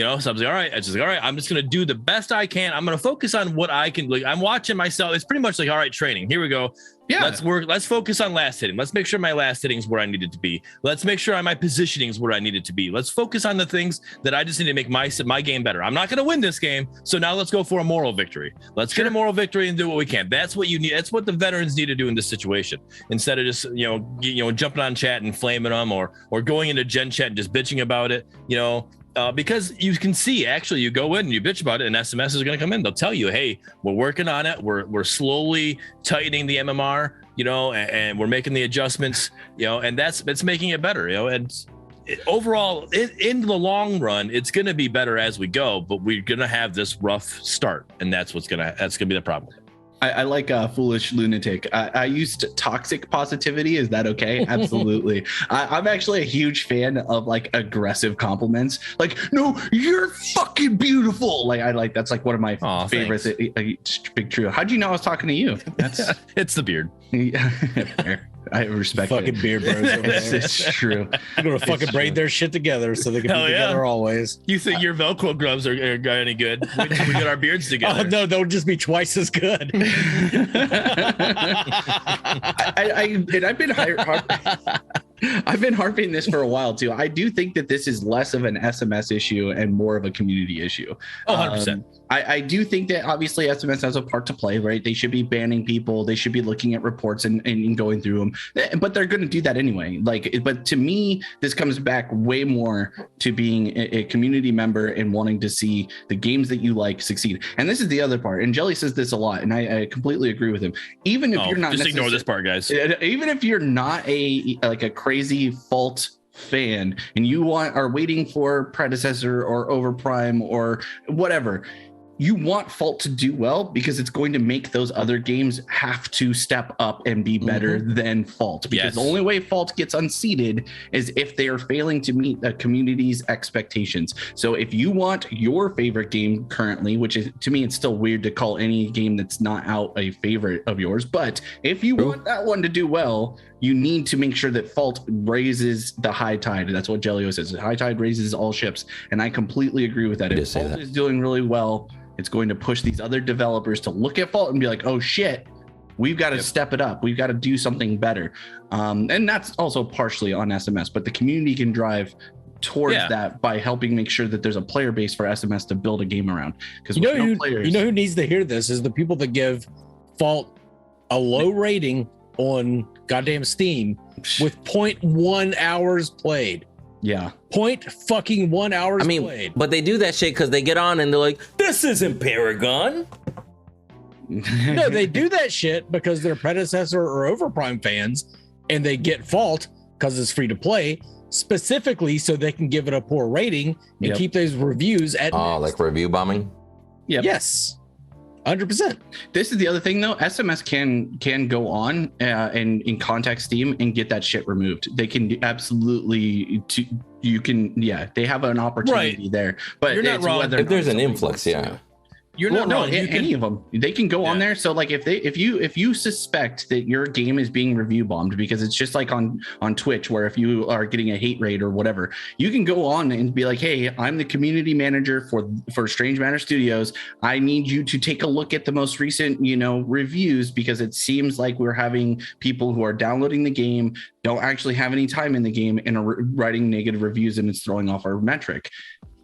know, so I was like, all right, I'm just going to do the best I can. I'm going to focus on what I can. Like, I'm watching myself. It's pretty much like, all right, training. Here we go. Yeah. Let's focus on last hitting. Let's make sure my last hitting is where I needed to be. Let's make sure my positioning is where I needed to be. Let's focus on the things that I just need to make my game better. I'm not going to win this game. So now let's go for a moral victory. Let's get a moral victory and do what we can. That's what you need. That's what the veterans need to do in this situation. Instead of just, jumping on chat and flaming them or going into Gen chat and just bitching about it, because you can see, actually, you go in and you bitch about it and SMS is going to come in. They'll tell you, hey, we're working on it. We're slowly tightening the MMR, and we're making the adjustments, and that's making it better, and overall, in the long run, it's going to be better as we go, but we're going to have this rough start, and that's going to be the problem. I like a foolish lunatic. I used toxic positivity. Is that okay? Absolutely. I'm actually a huge fan of like aggressive compliments. Like, no, you're fucking beautiful. That's like one of my favorites. Big True. How'd you know I was talking to you? It's the beard. I respect fucking it. Beard bros. It's true. I'm gonna fucking braid their shit together so they can be together always. You think your Velcro gloves are any good? We got our beards together. No, they'll just be twice as good. I've been harping this for a while too. I do think that this is less of an SMS issue and more of a community issue. 100%. I do think that obviously SMS has a part to play, right? They should be banning people. They should be looking at reports and going through them, but they're going to do that anyway. But to me, this comes back way more to being a community member and wanting to see the games that you like succeed. And this is the other part. And Jelly says this a lot, and I completely agree with him. Even if you're not, just ignore this part, guys. Even if you're not a crazy fault fan and you are waiting for Predecessor or OverPrime or whatever, you want Fault to do well because it's going to make those other games have to step up and be better than Fault. Because the only way Fault gets unseated is if they are failing to meet the community's expectations. So if you want your favorite game currently, which is, to me, it's still weird to call any game that's not out a favorite of yours, but if you want that one to do well, you need to make sure that Fault raises the high tide. That's what Jelio says. High tide raises all ships. And I completely agree with that. If Fault is doing really well, it's going to push these other developers to look at Fault and be like, oh shit, we've got to step it up. We've got to do something better. And that's also partially on SMS, but the community can drive towards that by helping make sure that there's a player base for SMS to build a game around. Because who needs to hear this is the people that give Fault a low rating on goddamn Steam with 0.1 hours played. Yeah. 0.1 hours played. But they do that shit because they get on and they're like, this isn't Paragon. No, they do that shit because they're Predecessor or OverPrime fans, and they get Fault because it's free to play, specifically so they can give it a poor rating and keep those reviews at like review bombing. Yeah. Yes. 100%. This is the other thing though. SMS can go on and contact Steam and get that shit removed. They can absolutely. They have an opportunity there. But you're not wrong. If there's an influx, You're not wrong. Any of them, they can go on there. So like if you suspect that your game is being review bombed, because it's just like on Twitch, where if you are getting a hate raid or whatever, you can go on and be like, hey, I'm the community manager for Strange Matter Studios. I need you to take a look at the most recent, reviews, because it seems like we're having people who are downloading the game, don't actually have any time in the game, and are writing negative reviews, and it's throwing off our metric.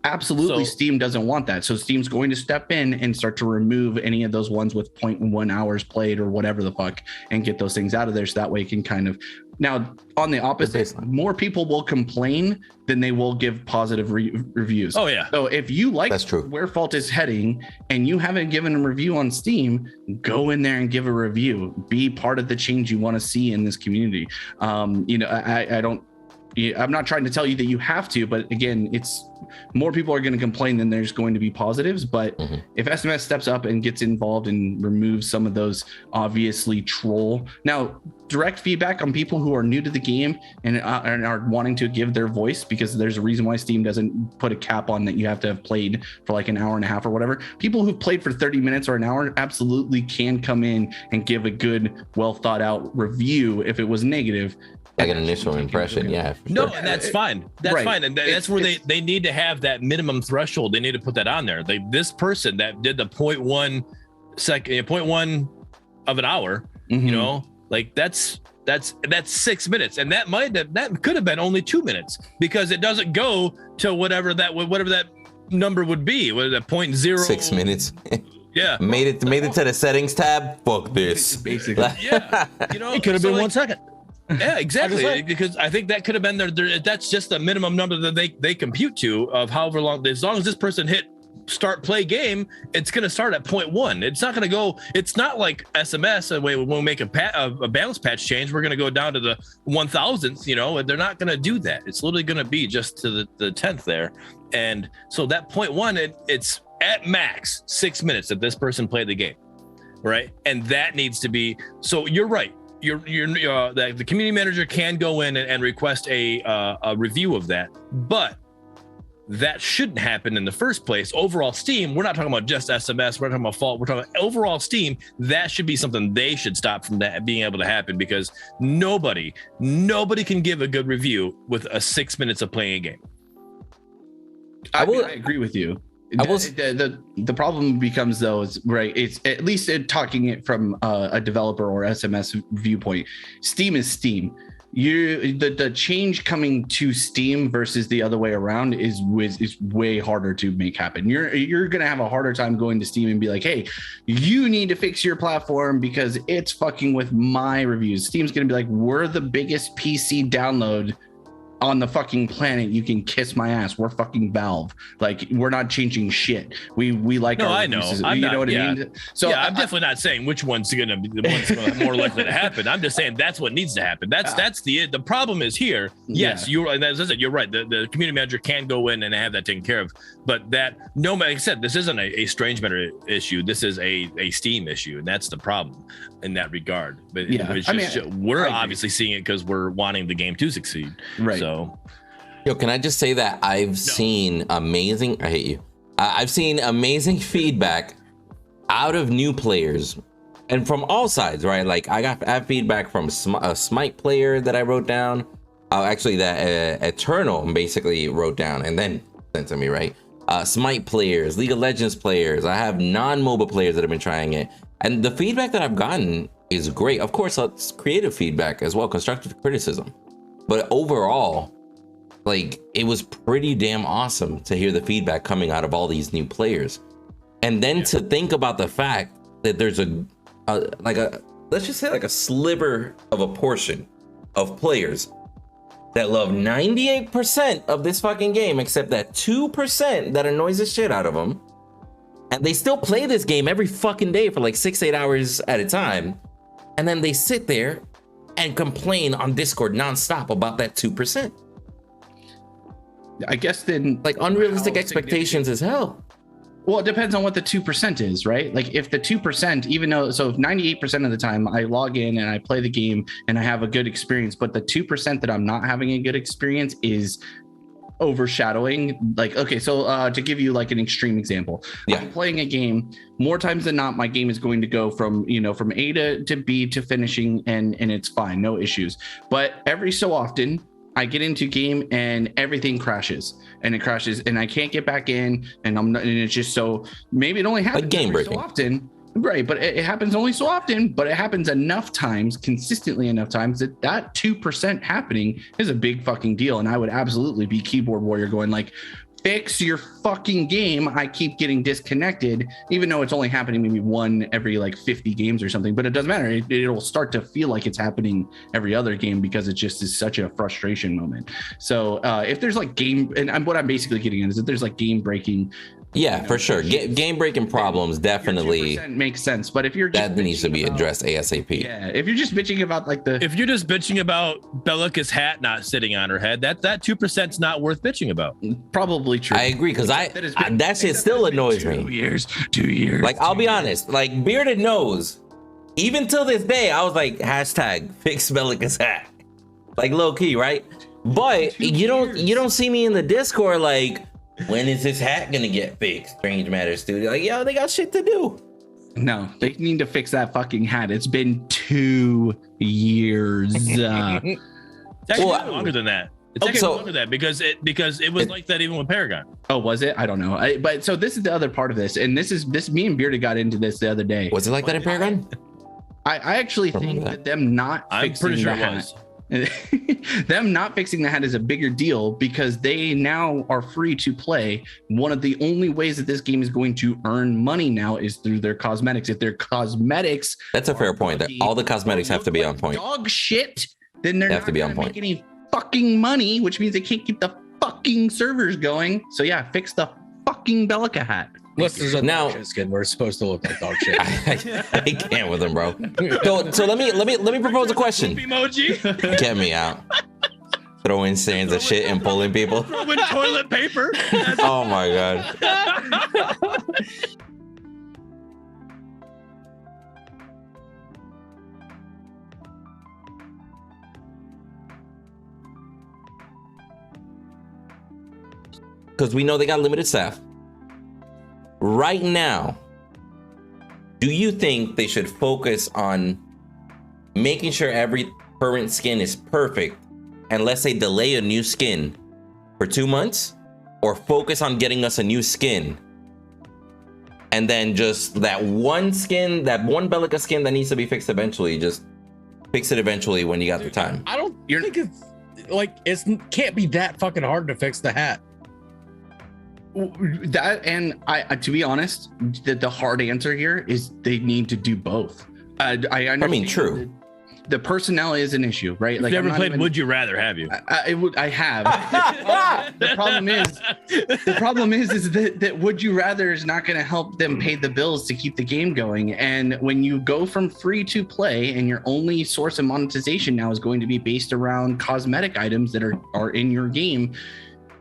Absolutely. So, Steam doesn't want that. So Steam's going to step in and start to remove any of those ones with 0.1 hours played or whatever the fuck, and get those things out of there. So that way it can kind of, now on the opposite, more people will complain than they will give positive reviews. Oh yeah. So if you like that's true. Where Fault is heading and you haven't given a review on Steam, go in there and give a review. Be part of the change you want to see in this community. I'm not trying to tell you that you have to, but again, it's more people are going to complain than there's going to be positives. But if SMS steps up and gets involved and removes some of those obviously troll, now direct feedback on people who are new to the game and are wanting to give their voice, because there's a reason why Steam doesn't put a cap on that you have to have played for like an hour and a half or whatever. People who've played for 30 minutes or an hour absolutely can come in and give a good, well thought out review if it was negative. Like an initial impression, yeah. No, and that's fine. That's fine, and that's where they need to have that minimum threshold. They need to put that on there. This person that did the 0.1 of an hour, like that's 6 minutes, and that could have been only 2 minutes, because it doesn't go to whatever that number would be. What is that 0.0? 6 minutes. Yeah, made it to the settings tab. Fuck this. Basically, yeah. It could have been 1 second. Yeah, exactly. Because I think that could have been that's just the minimum number that they compute to, of however long. As long as this person hit start play game, it's going to start at 0.1. It's not going to go. It's not like SMS. When we make a balance patch change, we're going to go down to the 1,000th. And they're not going to do that. It's literally going to be just to the 10th there. And so that 0.1, it's at max 6 minutes that this person played the game, right? And that needs to be. So you're right. The community manager can go in and request a review of that, but that shouldn't happen in the first place. Overall Steam, we're not talking about just SMS, we're not talking about Fault, we're talking about overall Steam. That should be something they should stop from that being able to happen, because nobody can give a good review with 6 minutes of playing a game. I agree with you. The problem becomes, though, is right. It's at least talking it from a developer or SMS viewpoint. Steam is Steam. The change coming to Steam versus the other way around is way harder to make happen. You're gonna have a harder time going to Steam and be like, hey, you need to fix your platform because it's fucking with my reviews. Steam's gonna be like, we're the biggest PC download on the fucking planet. You can kiss my ass. We're fucking Valve. Like, we're not changing shit. We like. No, I know. I mean? So yeah, I'm definitely not saying which one's gonna be the one's more likely to happen. I'm just saying that's what needs to happen. That's the problem is here. Yes, you're. As I said, you're right. The community manager can go in and have that taken care of. But like I said, this isn't a Strange Matter issue. This is a Steam issue, and that's the problem in that regard. But we're obviously seeing it because we're wanting the game to succeed. Right. So. Yo, can I just say that I've seen amazing. I hate you. I've seen amazing feedback out of new players, and from all sides, right? Like I have feedback from a Smite player that I wrote down. Actually, that Eternal basically wrote down and then sent to me, right? Smite players, League of Legends players. I have non-MOBA players that have been trying it, and the feedback that I've gotten is great. Of course, it's creative feedback as well, constructive criticism. But overall, like, it was pretty damn awesome to hear the feedback coming out of all these new players. And then to think about the fact that there's a let's just say like a sliver of a portion of players that love 98% of this fucking game, except that 2% that annoys the shit out of them, and they still play this game every fucking day for like 6-8 hours at a time, and then they sit there and complain on Discord nonstop about that 2%. I guess then, like, unrealistic expectations as hell. Well, it depends on what the 2% is, right? Like if the 2%, even though, so if 98% of the time I log in and I play the game and I have a good experience, but the 2% that I'm not having a good experience is overshadowing. Like, okay, so to give you like an extreme example, I'm playing a game, more times than not, my game is going to go from, you know, from A to B to finishing, and it's fine, no issues. But every so often, I get into game and everything crashes and I can't get back in, and it's just, so maybe it only happens game breaking so often, right? But it happens only so often, but it happens enough times, consistently enough times, that 2% happening is a big fucking deal. And I would absolutely be keyboard warrior going like, fix your fucking game. I keep getting disconnected, even though it's only happening maybe one every like 50 games or something, but it doesn't matter. It'll start to feel like it's happening every other game because it just is such a frustration moment. So if there's like game, and what I'm basically getting at is that there's like game breaking. Yeah, you know, for sure. Game breaking problems definitely makes sense. But if you're just that needs to be addressed ASAP. Yeah, if you're just bitching about like if you're just bitching about Bellica's hat not sitting on her head, that 2%'s not worth bitching about. Probably true. I agree, because that shit still annoys me. 2 years. Like, I'll be honest, like Bearded knows, even till this day, I was like, hashtag fix Bellica's hat, like low key, right? But you don't see me in the Discord like, when is this hat gonna get fixed? Strange Matter Studio, like, yo, they got shit to do. No, they need to fix that fucking hat. It's been 2 years. It's actually longer than that. It's actually longer than that because it was like that even with Paragon. Oh, was it? I don't know. But so this is the other part of this, and this me and Bearded got into this the other day. Was it like that in Paragon? I actually think that them not fixing the hat. Them not fixing the hat is a bigger deal because they now are free to play. One of the only ways that this game is going to earn money now is through their cosmetics. If their cosmetics, that's a fair point. That all the cosmetics have to be on point. Dog shit. Then they're not going to make any fucking money, which means they can't keep the fucking servers going. So yeah, fix the fucking Bellica hat. Listeners, now skin, we're supposed to look like dog shit. I can't with them, bro. So let me propose a question. Emoji. Get me out. Throwing sands of shit and pulling people. Throwing toilet paper. Oh my god. Because we know they got limited staff. Right now, do you think they should focus on making sure every current skin is perfect, and let's say delay a new skin for 2 months, or focus on getting us a new skin and then just that one skin, that one Bellica skin that needs to be fixed eventually, just fix it eventually when you got the time? I don't think it's like, can't be that fucking hard to fix the hat. That, and I to be honest, the hard answer here is they need to do both. I mean, true. The personnel is an issue, right? Like, you've never played Would You Rather, have you? I have. The problem is that Would You Rather is not going to help them pay the bills to keep the game going. And when you go from free to play, and your only source of monetization now is going to be based around cosmetic items that are in your game,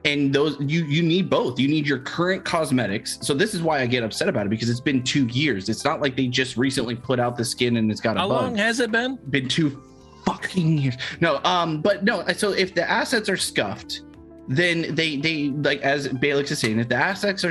and those you need both. You need your current cosmetics. So this is why I get upset about it, because it's been 2 years. It's not like they just recently put out the skin and it's got a bug. How long has it been? Been 2 fucking years. No, but no. So if the assets are scuffed, then they like, as Balix is saying, if the assets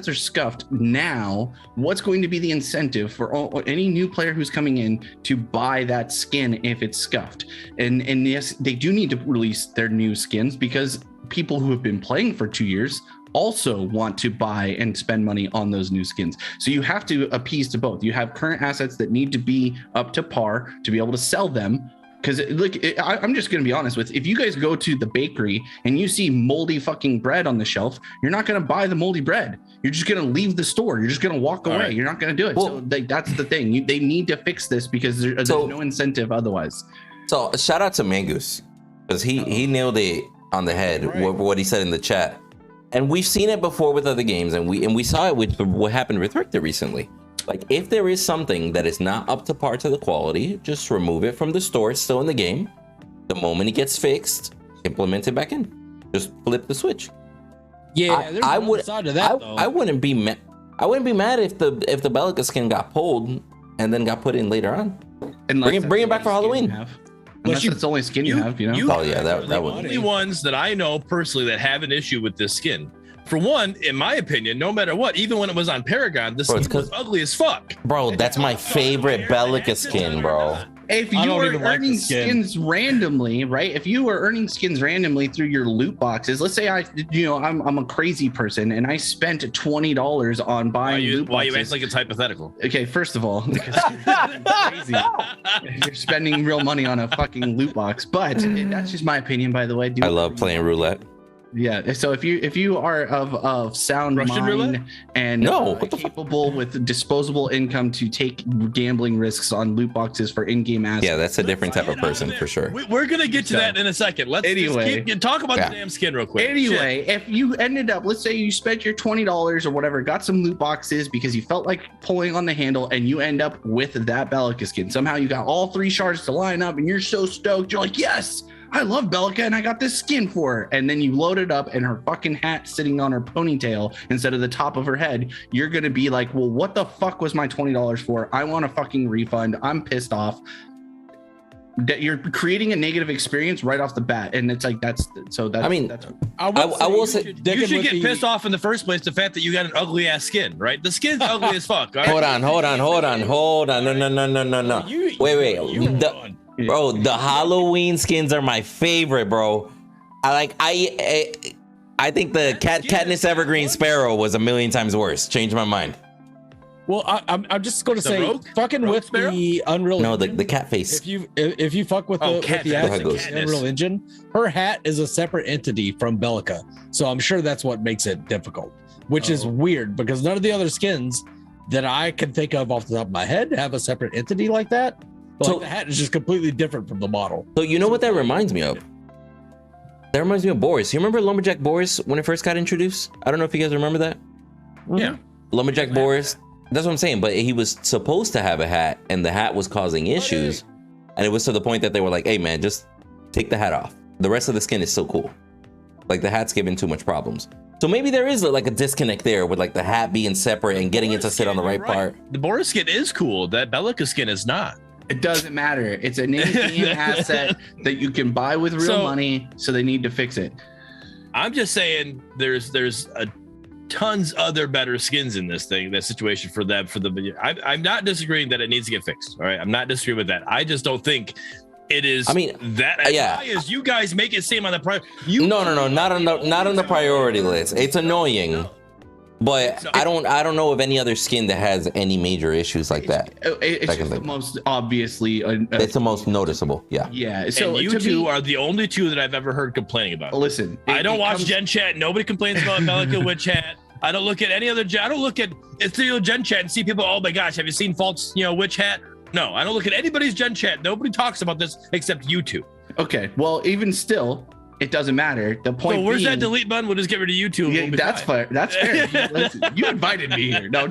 are scuffed now, what's going to be the incentive for any new player who's coming in to buy that skin if it's scuffed? And yes, they do need to release their new skins, because people who have been playing for 2 years also want to buy and spend money on those new skins. So you have to appease to both. You have current assets that need to be up to par to be able to sell them, Because look, I'm just going to be honest with, if you guys go to the bakery and you see moldy fucking bread on the shelf, you're not going to buy the moldy bread. You're just going to leave the store. You're just going to walk away. Right. You're not going to do it. Well, so that's the thing. They need to fix this because there's no incentive otherwise. So shout out to Mangoose, because he nailed it on the head, what he said in the chat. And we've seen it before with other games, and we saw it with what happened with Richter recently. Like, if there is something that is not up to par to the quality, just remove it from the store. It's still in the game. The moment it gets fixed, implement it back in. Just flip the switch. Yeah, there's another side to that, though. I wouldn't be mad. I wouldn't be mad if the Bellica skin got pulled and then got put in later on. Bring it back for Halloween. Unless it's the only skin you have, you know. Oh yeah, that the would only ones that I know personally that have an issue with this skin. For one, in my opinion, no matter what, even when it was on Paragon, the skin was ugly as fuck. Bro, that's my favorite Bellica skin, bro. If you are earning skins randomly, right? If you are earning skins randomly through your loot boxes, let's say I'm a crazy person and I spent $20 on buying loot boxes. Why you act like it's hypothetical? Okay, first of all, because you're crazy. You're spending real money on a fucking loot box, but that's just my opinion, by the way. I love playing roulette. Yeah, so if you are of sound Russian mind roulette? and capable with disposable income to take gambling risks on loot boxes for in-game assets, yeah, that's a different type of person for sure. We're gonna get to that in a second. Let's just talk about the damn skin real quick. Anyway, if you ended up, let's say you spent your $20 or whatever, got some loot boxes because you felt like pulling on the handle, and you end up with that Bellica skin. Somehow you got all 3 shards to line up, and you're so stoked. You're like, yes, I love Bellica and I got this skin for her. And then you load it up and her fucking hat sitting on her ponytail instead of the top of her head. You're going to be like, well, what the fuck was my $20 for? I want a fucking refund. I'm pissed off. That you're creating a negative experience right off the bat. And it's like, I will say you should get pissed off in the first place. The fact that you got an ugly ass skin, right? The skin's ugly as fuck. Right? Hold on. No. Wait. Bro, the Halloween skins are my favorite, bro. I think the Katniss Evergreen Sparrow was a million times worse. Changed my mind. Well, I'm just going to say, fucking with Sparrow? The Unreal. No, the cat face. If you fuck with the Unreal Engine, her hat is a separate entity from Bellica, so I'm sure that's what makes it difficult. Which is weird because none of the other skins that I can think of off the top of my head have a separate entity like that. So the hat is just completely different from the model. So you know what that reminds me of? That reminds me of Boris. You remember Lumberjack Boris when it first got introduced? I don't know if you guys remember that. Yeah. Lumberjack Boris. That's what I'm saying. But he was supposed to have a hat, and the hat was causing issues. And it was to the point that they were like, hey, man, just take the hat off. The rest of the skin is so cool. Like, the hat's giving too much problems. So maybe there is like a disconnect there with like the hat being separate and getting it to sit on the right part. The Boris skin is cool. That Bellica skin is not. It doesn't matter. It's an in-game asset that you can buy with real money, so they need to fix it. I'm just saying there's tons other better skins in this situation for them. I'm not disagreeing that it needs to get fixed. All right, I'm not disagreeing with that. I just don't think it is. I mean, that as high as you guys make it seem on the priority. No, not on the priority list. It's annoying. But I don't know of any other skin that has any major issues like that. It's just the most obviously. It's the most noticeable. Yeah. Yeah. So and you two are the only two that I've ever heard complaining about. Listen, I don't watch Gen Chat. Nobody complains about Bellica with chat. I don't look at any other. I don't look at Ethereal Gen Chat and see people. Oh my gosh, have you seen False? Witch hat? No, I don't look at anybody's Gen Chat. Nobody talks about this except you two. Okay. Well, even still. It doesn't matter. The point. So where's that delete button? We'll just get rid of YouTube. Yeah, that's fair. That's fair. Listen, you invited me here. No.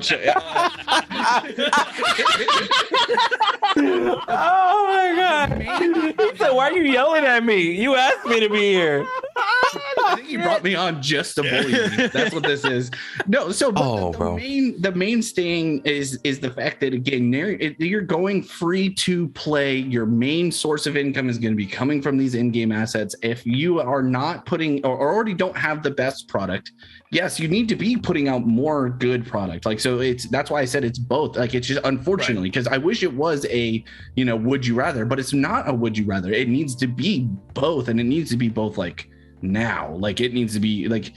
Oh my god! He said, "Why are you yelling at me? You asked me to be here." I think you brought me on just to bully me. That's what this is. No, so the main sting is the fact that again, you're going free to play. Your main source of income is going to be coming from these in-game assets. If you are not putting or already don't have the best product, yes, you need to be putting out more good product. Like, so that's why I said it's both. Like, it's just unfortunately because I wish it was a would you rather, but it's not a would you rather. It needs to be both, and it needs to be both like now. Like, it needs to be like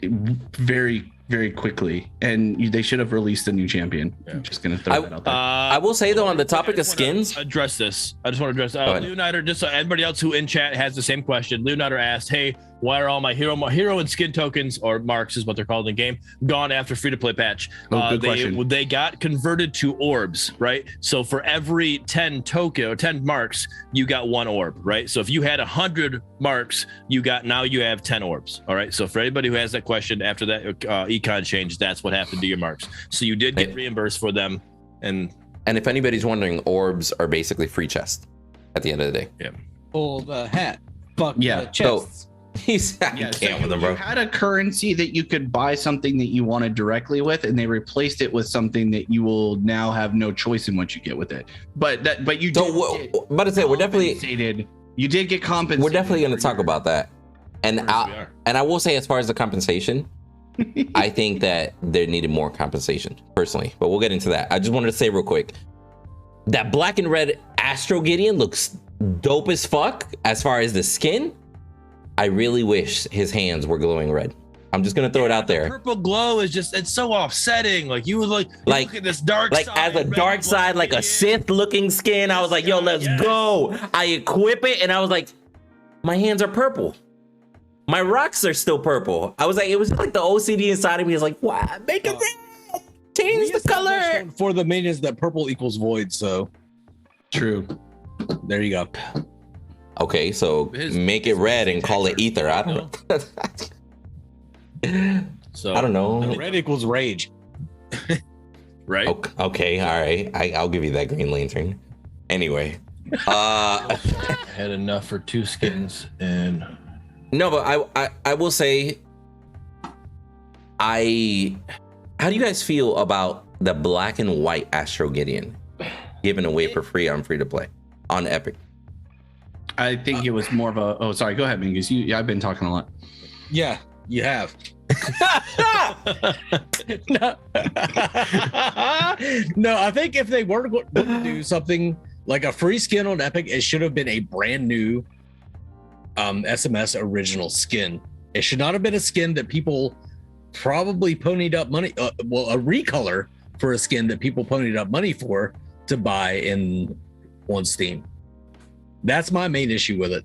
very very quickly, and they should have released a new champion. Yeah. I'm just gonna throw that out there. I will say though, on the topic of skins, address this. I just want to address ahead. Leonider. Just so everybody else who in chat has the same question. Leonider asked, "Hey, why are all my hero and skin tokens, or marks is what they're called in the game, gone after free to play patch?" Good question. They got converted to orbs, right? So for every 10 token or 10 marks, you got 1 orb, right? So if you had 100 marks, you have 10 orbs. All right. So for anybody who has that question after that econ change, that's what happened to your marks. So you did get reimbursed for them. And if anybody's wondering, orbs are basically free chests at the end of the day. Yeah. Pull the hat. Fuck Yeah. the chests. He's Yeah, can't so with them, you bro. had a currency that you could buy something that you wanted directly with, and they replaced it with something that you will now have no choice in what you get with it. But you So, but it's we're definitely compensated. You did get compensated. we're definitely going to talk about that, and I will say, as far as the compensation, I think that there needed more compensation personally, but we'll get into that. I just wanted to say real quick that black and red Astro Gideon looks dope as fuck. As far as the skin, I really wish his hands were glowing red. I'm just gonna throw it out there. Purple glow is it's so offsetting. Like you would look at this dark like side, as a dark side, like a Sith looking skin. I was like, yo, let's go. I equip it and I was like, my hands are purple. My rocks are still purple. I was like, it was like the OCD inside of me is like, wow, make it red. Change the color. For the minions that purple equals void, so True. there you go. Okay, so make it red and call it ether. I don't know. So I don't know. Red equals rage. right? Okay, all right. I'll give you that Green Lantern. Anyway, I had enough for 2 skins and no, but I will say, how do you guys feel about the black and white Astro Gideon given away for free on free to play on Epic? I think it was more of a. Oh, sorry. Go ahead, Mingus. I've been talking a lot. Yeah, you have. No. No, I think if they were going to do something like a free skin on Epic, it should have been a brand new SMS original skin. It should not have been a skin that people probably ponied up money. A recolor for a skin that people ponied up money for to buy on Steam. That's my main issue with it.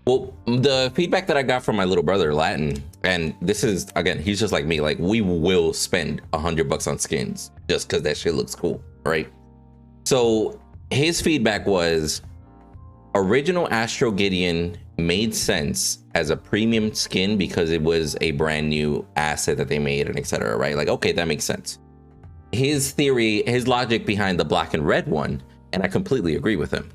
Well, the feedback that I got from my little brother, Latin, and this is, again, he's just like me, like we will spend $100 on skins just because that shit looks cool, right? So his feedback was original Astro Gideon made sense as a premium skin because it was a brand new asset that they made and etc. Right? Like, okay, that makes sense. His theory, his logic behind the black and red one, and I completely agree with him,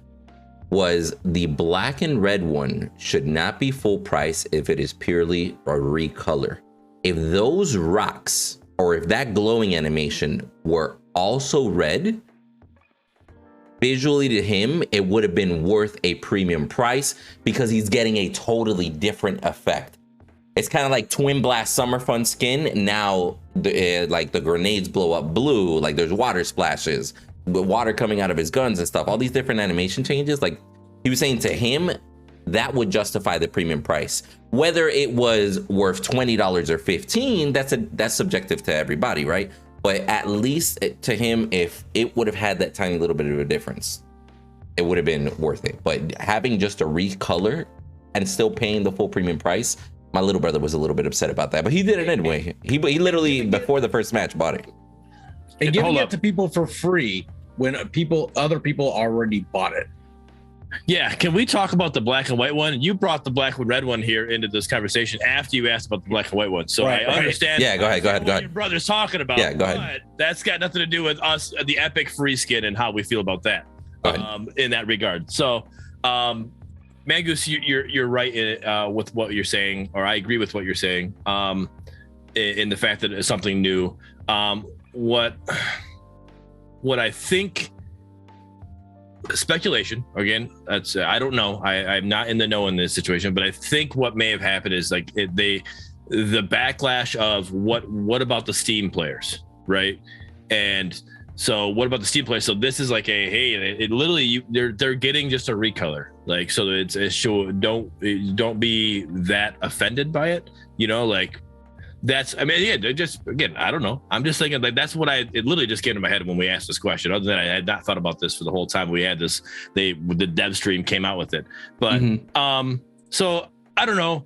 was the black and red one should not be full price if it is purely a recolor. If those rocks or if that glowing animation were also red, visually to him, it would have been worth a premium price because he's getting a totally different effect. It's kind of like Twin Blast Summer Fun skin. Now, like the grenades blow up blue, like there's water splashes, with water coming out of his guns and stuff. All these different animation changes. Like he was saying to him, that would justify the premium price. Whether it was worth $20 or $15, that's subjective to everybody, right? But at least to him, if it would have had that tiny little bit of a difference, it would have been worth it. But having just a recolor and still paying the full premium price, my little brother was a little bit upset about that. But he did it anyway. He literally, before the first match, bought it. And giving it to people for free when other people already bought it. Yeah, can we talk about the black and white one? You brought the black and red one here into this conversation after you asked about the black and white one. So I understand. Yeah, go ahead. What your brother's talking about. Yeah, go ahead. But that's got nothing to do with us, the Epic free skin, and how we feel about that in that regard. So, Mangoose, you're right with what you're saying, or I agree with what you're saying in the fact that it's something new. What I think, speculation again, that's I don't know, I'm not in the know in this situation, but I think what may have happened is like the backlash of what about the Steam players, right? And so what about the Steam players? So this is like it literally they're getting just a recolor, like, so it's show, don't be that offended by it, like I mean, yeah, just again, I don't know. I'm just thinking like that's what it literally just came to my head when we asked this question. Other than I had not thought about this for the whole time we had this. The dev stream came out with it, but so I don't know.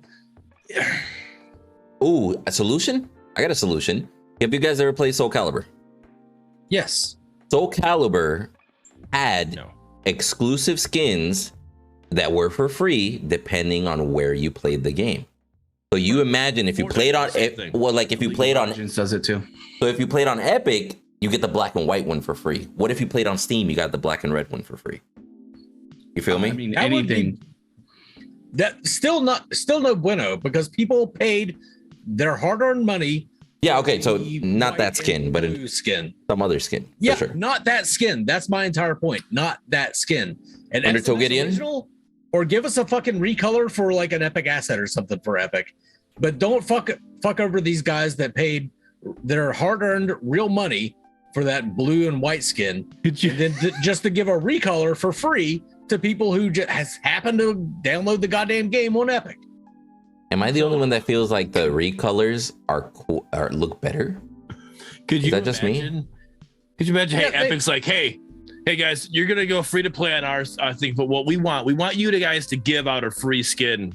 Ooh, a solution? I got a solution. Have you guys ever played Soul Calibur? Yes. Soul Calibur had exclusive skins that were for free depending on where you played the game. So you imagine if you played on if you played on does it too. So if you played on Epic, you get the black and white one for free. What if you played on Steam, you got the black and red one for free? You feel me? I mean, anything. That still no bueno, because people paid their hard-earned money. Yeah, okay, so not that skin, but skin, some other skin. Yeah, for sure. Not that skin. That's my entire point. Not that skin. And Undertow Gideon, or give us a fucking recolor for like an Epic asset or something for Epic, but don't fuck over these guys that paid their hard-earned real money for that blue and white skin, and then just to give a recolor for free to people who just has happened to download the goddamn game on Epic. Am I the only one that feels like the recolors are cool or look better? Is that just me? Could you imagine? Hey, Epic's like, hey guys, you're gonna go free to play on our thing, but what we want you guys to give out a free skin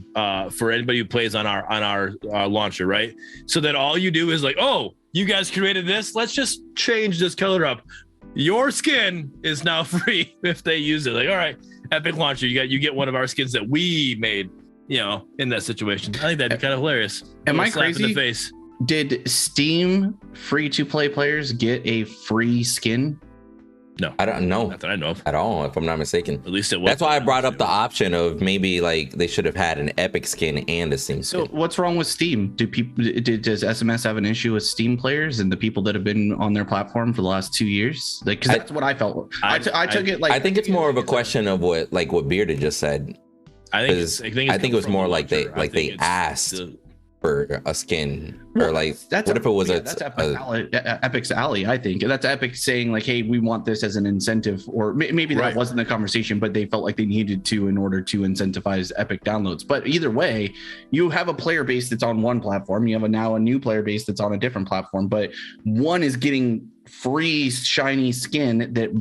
for anybody who plays on our launcher, right? So that all you do is like, oh, you guys created this, let's just change this color up. Your skin is now free if they use it. Like, all right, Epic Launcher, you get one of our skins that we made, in that situation. I think that'd be kind of hilarious. Am I crazy? In the face. Did Steam free-to-play players get a free skin? No, I don't know. Not that I know of at all, if I'm not mistaken. At least it was. That's why I brought up the option of maybe like they should have had an Epic skin and a Steam skin. So what's wrong with Steam? Does SMS have an issue with Steam players and the people that have been on their platform for the last 2 years? Like, because that's what I felt. I took it like. I think it's more of a question of what Bearded just said. I think it was more like they asked for a skin, or like what if it was that's Epic's alley. I think that's Epic saying like, hey, we want this as an incentive, or maybe that wasn't the conversation, but they felt like they needed to in order to incentivize Epic downloads. But either way, you have a player base that's on one platform, you have now a new player base that's on a different platform, but one is getting free shiny skin that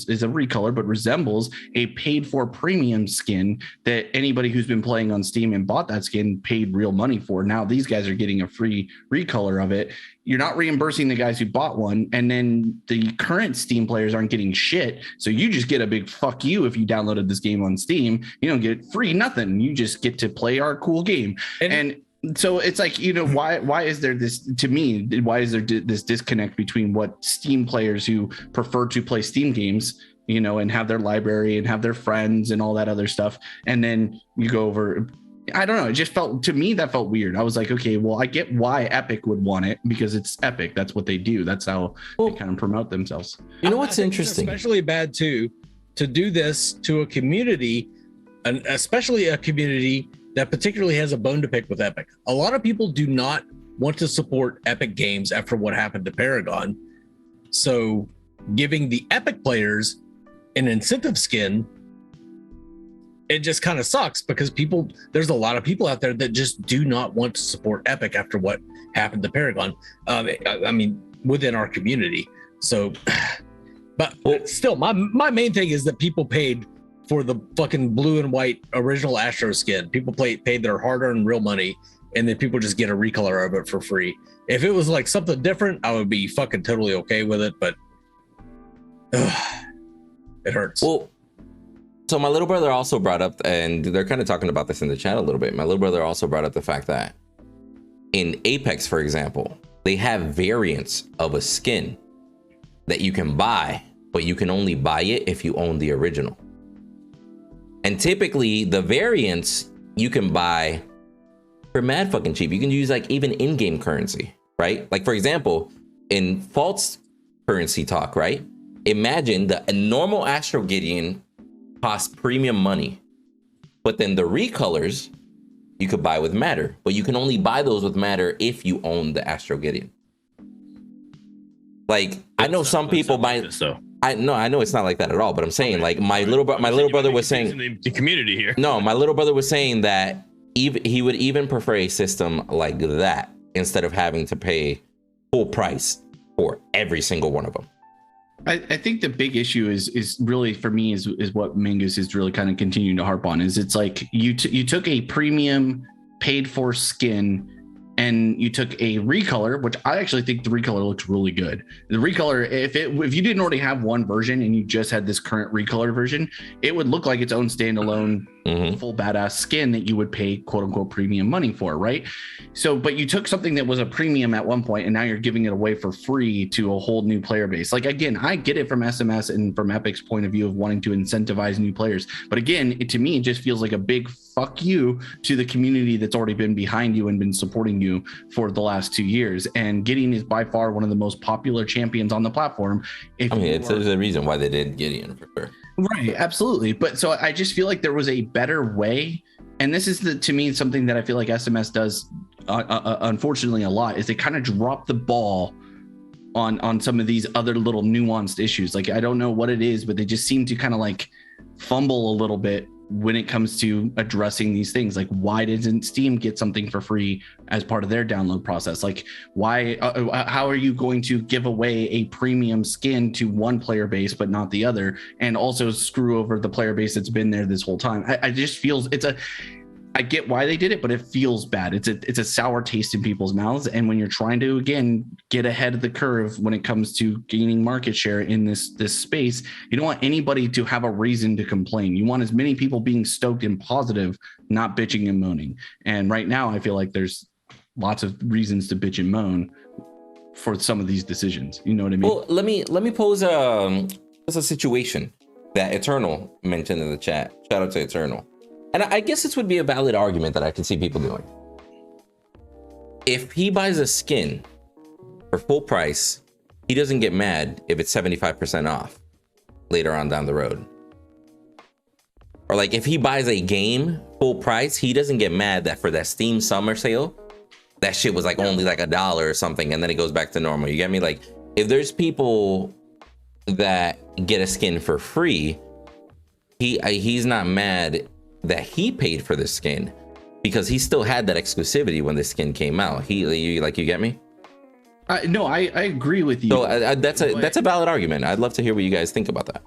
is a recolor, but resembles a paid for premium skin that anybody who's been playing on Steam and bought that skin paid real money for. Now these guys are getting a free recolor of it. You're not reimbursing the guys who bought one, and then the current Steam players aren't getting shit. So you just get a big fuck you if you downloaded this game on Steam. You don't get free nothing. You just get to play our cool game. And so it's like, why is there this, to me, why is there this disconnect between what Steam players who prefer to play Steam games, and have their library and have their friends and all that other stuff, and then you go over, I don't know, it just to me that felt weird. I was like, okay, well, I get why Epic would want it, because it's Epic. That's what they do. That's how they kind of promote themselves. You know what's interesting? It's especially bad too, to do this to a community, and especially a community that particularly has a bone to pick with Epic. A lot of people do not want to support Epic Games after what happened to Paragon. So giving the Epic players an incentive skin, it just kind of sucks, because there's a lot of people out there that just do not want to support Epic after what happened to Paragon. I mean, within our community. So, but still, my main thing is that people paid for the fucking blue and white original Astro skin. People paid their hard-earned real money, and then people just get a recolor of it for free. If it was like something different, I would be fucking totally okay with it, but it hurts. Well, so my little brother also brought up, and they're kind of talking about this in the chat a little bit, my little brother also brought up the fact that in Apex, for example, they have variants of a skin that you can buy, but you can only buy it if you own the original. And typically the variants you can buy for mad fucking cheap. You can use like even in-game currency, right? Like for example, in false currency talk, right? Imagine a normal Astro Gideon costs premium money, but then the recolors you could buy with matter, but you can only buy those with matter if you own the Astro Gideon. Like, I know some people buy this though. I know it's not like that at all, but I'm saying like my little brother was saying the community here. No, my little brother was saying that he would even prefer a system like that, instead of having to pay full price for every single one of them. I think the big issue is really for me is what Mingus is really kind of continuing to harp on is it's like you took a premium paid for skin and you took a recolor, which I actually think the recolor looks really good. The recolor, if you didn't already have one version and you just had this current recolor version, it would look like its own standalone full badass skin that you would pay quote unquote premium money for, right? So, but you took something that was a premium at one point and now you're giving it away for free to a whole new player base. Like, again, I get it from SMS and from Epic's point of view of wanting to incentivize new players. But again, to me, it just feels like a big fuck you to the community that's already been behind you and been supporting you for the last 2 years. And Gideon is by far one of the most popular champions on the platform. There's a reason why they did Gideon for sure. Right, absolutely. But so I just feel like there was a better way. And this is to me something that I feel like SMS does unfortunately a lot is they kind of drop the ball on some of these other little nuanced issues. Like, I don't know what it is, but they just seem to kind of like fumble a little bit when it comes to addressing these things. Like, why doesn't Steam get something for free as part of their download process? Like, why how are you going to give away a premium skin to one player base but not the other, and also screw over the player base that's been there this whole time? I just feels I get why they did it, but it feels bad. It's a sour taste in people's mouths. And when you're trying to, again, get ahead of the curve when it comes to gaining market share in this space, you don't want anybody to have a reason to complain. You want as many people being stoked and positive, not bitching and moaning. And right now, I feel like there's lots of reasons to bitch and moan for some of these decisions. You know what I mean? Well, let me pose a situation that Eternal mentioned in the chat. Shout out to Eternal. And I guess this would be a valid argument that I can see people doing. If he buys a skin for full price, he doesn't get mad if it's 75% off later on down the road. Or like if he buys a game full price, he doesn't get mad that for that Steam summer sale, that shit was like only like $1 or something, and then it goes back to normal. You get me? Like, if there's people that get a skin for free, he's not mad that he paid for the skin because he still had that exclusivity when the skin came out. You get me? No, I agree with you. So that's a valid argument. I'd love to hear what you guys think about that.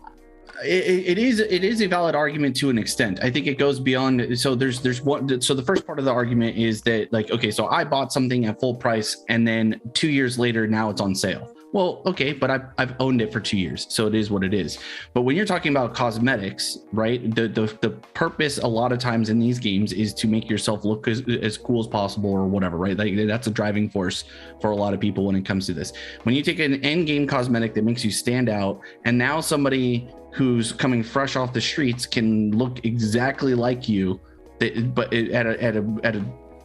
It is a valid argument to an extent. I think it goes beyond. So there's one. So the first part of the argument is that, like, okay, so I bought something at full price and then 2 years later now it's on sale. Well, okay, but I've owned it for 2 years, so it is what it is. But when you're talking about cosmetics, right, the purpose a lot of times in these games is to make yourself look as cool as possible or whatever, right? Like, that's a driving force for a lot of people when it comes to this. When you take an end-game cosmetic that makes you stand out, and now somebody who's coming fresh off the streets can look exactly like you, but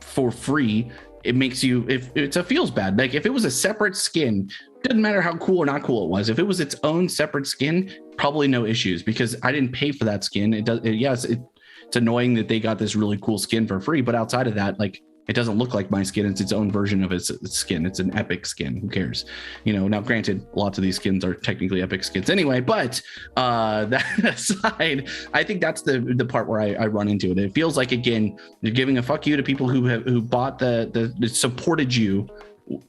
for free, it makes you, if it feels bad. Like, if it was a separate skin, doesn't matter how cool or not cool it was. If it was its own separate skin, probably no issues because I didn't pay for that skin. It's annoying that they got this really cool skin for free, but outside of that, like, it doesn't look like my skin. It's its own version of its skin. It's an epic skin. Who cares? You know, now granted, lots of these skins are technically epic skins anyway, but that aside, I think that's the part where I run into it. It feels like, again, you're giving a fuck you to people who bought the supported you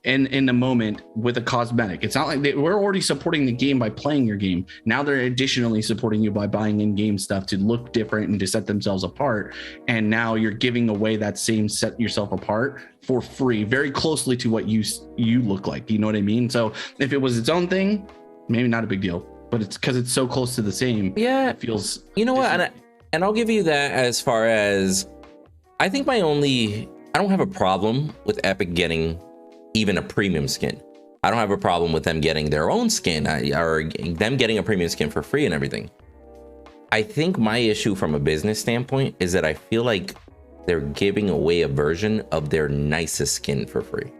in the moment with a cosmetic. It's not like we're already supporting the game by playing your game. Now they're additionally supporting you by buying in-game stuff to look different and to set themselves apart. And now you're giving away that same set yourself apart for free, very closely to what you look like. You know what I mean? So if it was its own thing, maybe not a big deal, but it's because it's so close to the same. Yeah, it feels. You know different. What? And I'll give you that as far as I think I don't have a problem with Epic getting even a premium skin. I don't have a problem with them getting their own skin or them getting a premium skin for free and everything. I think my issue from a business standpoint is that I feel like they're giving away a version of their nicest skin for free.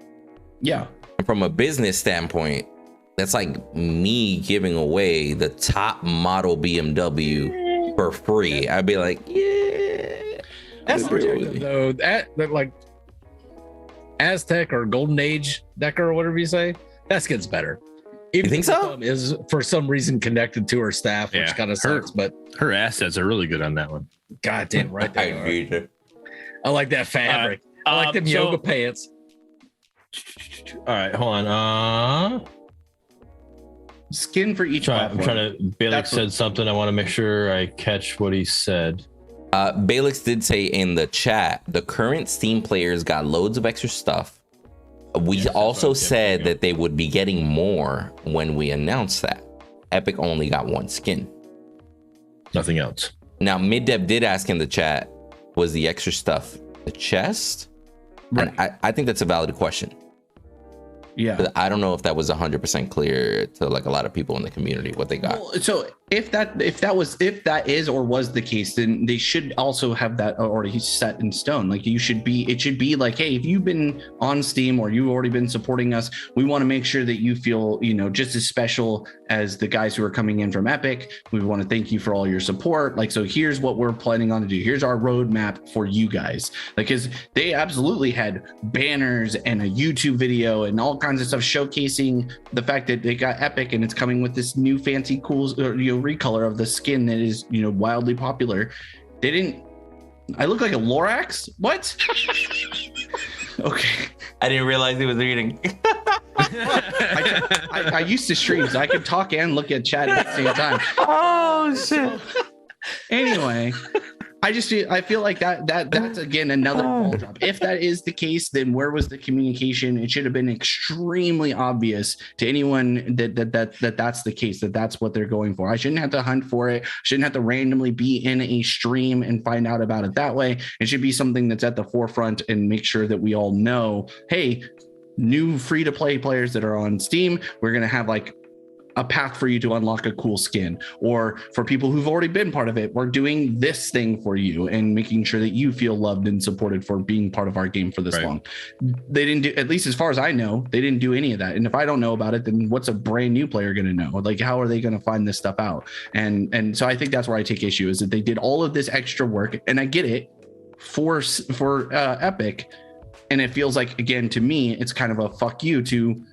Yeah. And from a business standpoint, that's like me giving away the top model BMW for free. I'd be like, yeah. That's subjective though. That like Aztec or Golden Age Decker or whatever you say, that skin's better. Even you think so? Is for some reason connected to her staff, which kind of sucks. But her assets are really good on that one. God damn right they are. I like that fabric. I like them yoga pants. All right, hold on. Skin for each I'm platform. trying to. Balix said something. I want to make sure I catch what he said. Balix did say in the chat, the current Steam players got loads of extra stuff. We also said that they would be getting more when we announced that. Epic only got one skin. Nothing else. Now, MidDev did ask in the chat, was the extra stuff the chest? Right. And I think that's a valid question. Yeah. But I don't know if that was 100% clear to like a lot of people in the community what they got. Well, so if that is or was the case, then they should also have that already set in stone. Like it should be like, hey, if you've been on Steam or you've already been supporting us, we want to make sure that you feel, just as special as the guys who are coming in from Epic. We want to thank you for all your support. Like, so here's what we're planning on to do. Here's our roadmap for you guys. Like, because they absolutely had banners and a YouTube video and all kinds of stuff showcasing the fact that they got Epic and it's coming with this new fancy cool recolor of the skin that is wildly popular. They didn't. I look like a Lorax. What? Okay. I didn't realize he was reading. I used to stream, so I could talk and look at chat at the same time. Oh shit. Anyway, I feel like that's again another ball drop. If that is the case, then where was the communication? It should have been extremely obvious to anyone that's the case, that's what they're going for. I shouldn't have to hunt for it. Shouldn't have to randomly be in a stream and find out about it that way. It should be something that's at the forefront and make sure that we all know, hey, new free-to-play players that are on Steam, we're going to have like a path for you to unlock a cool skin, or for people who've already been part of it, we're doing this thing for you and making sure that you feel loved and supported for being part of our game for this long. They didn't do, at least as far as I know, they didn't do any of that. And if I don't know about it, then what's a brand new player going to know? Like, how are they going to find this stuff out? And so I think that's where I take issue, is that they did all of this extra work, and I get it for Epic. And it feels like, again, to me, it's kind of a fuck you to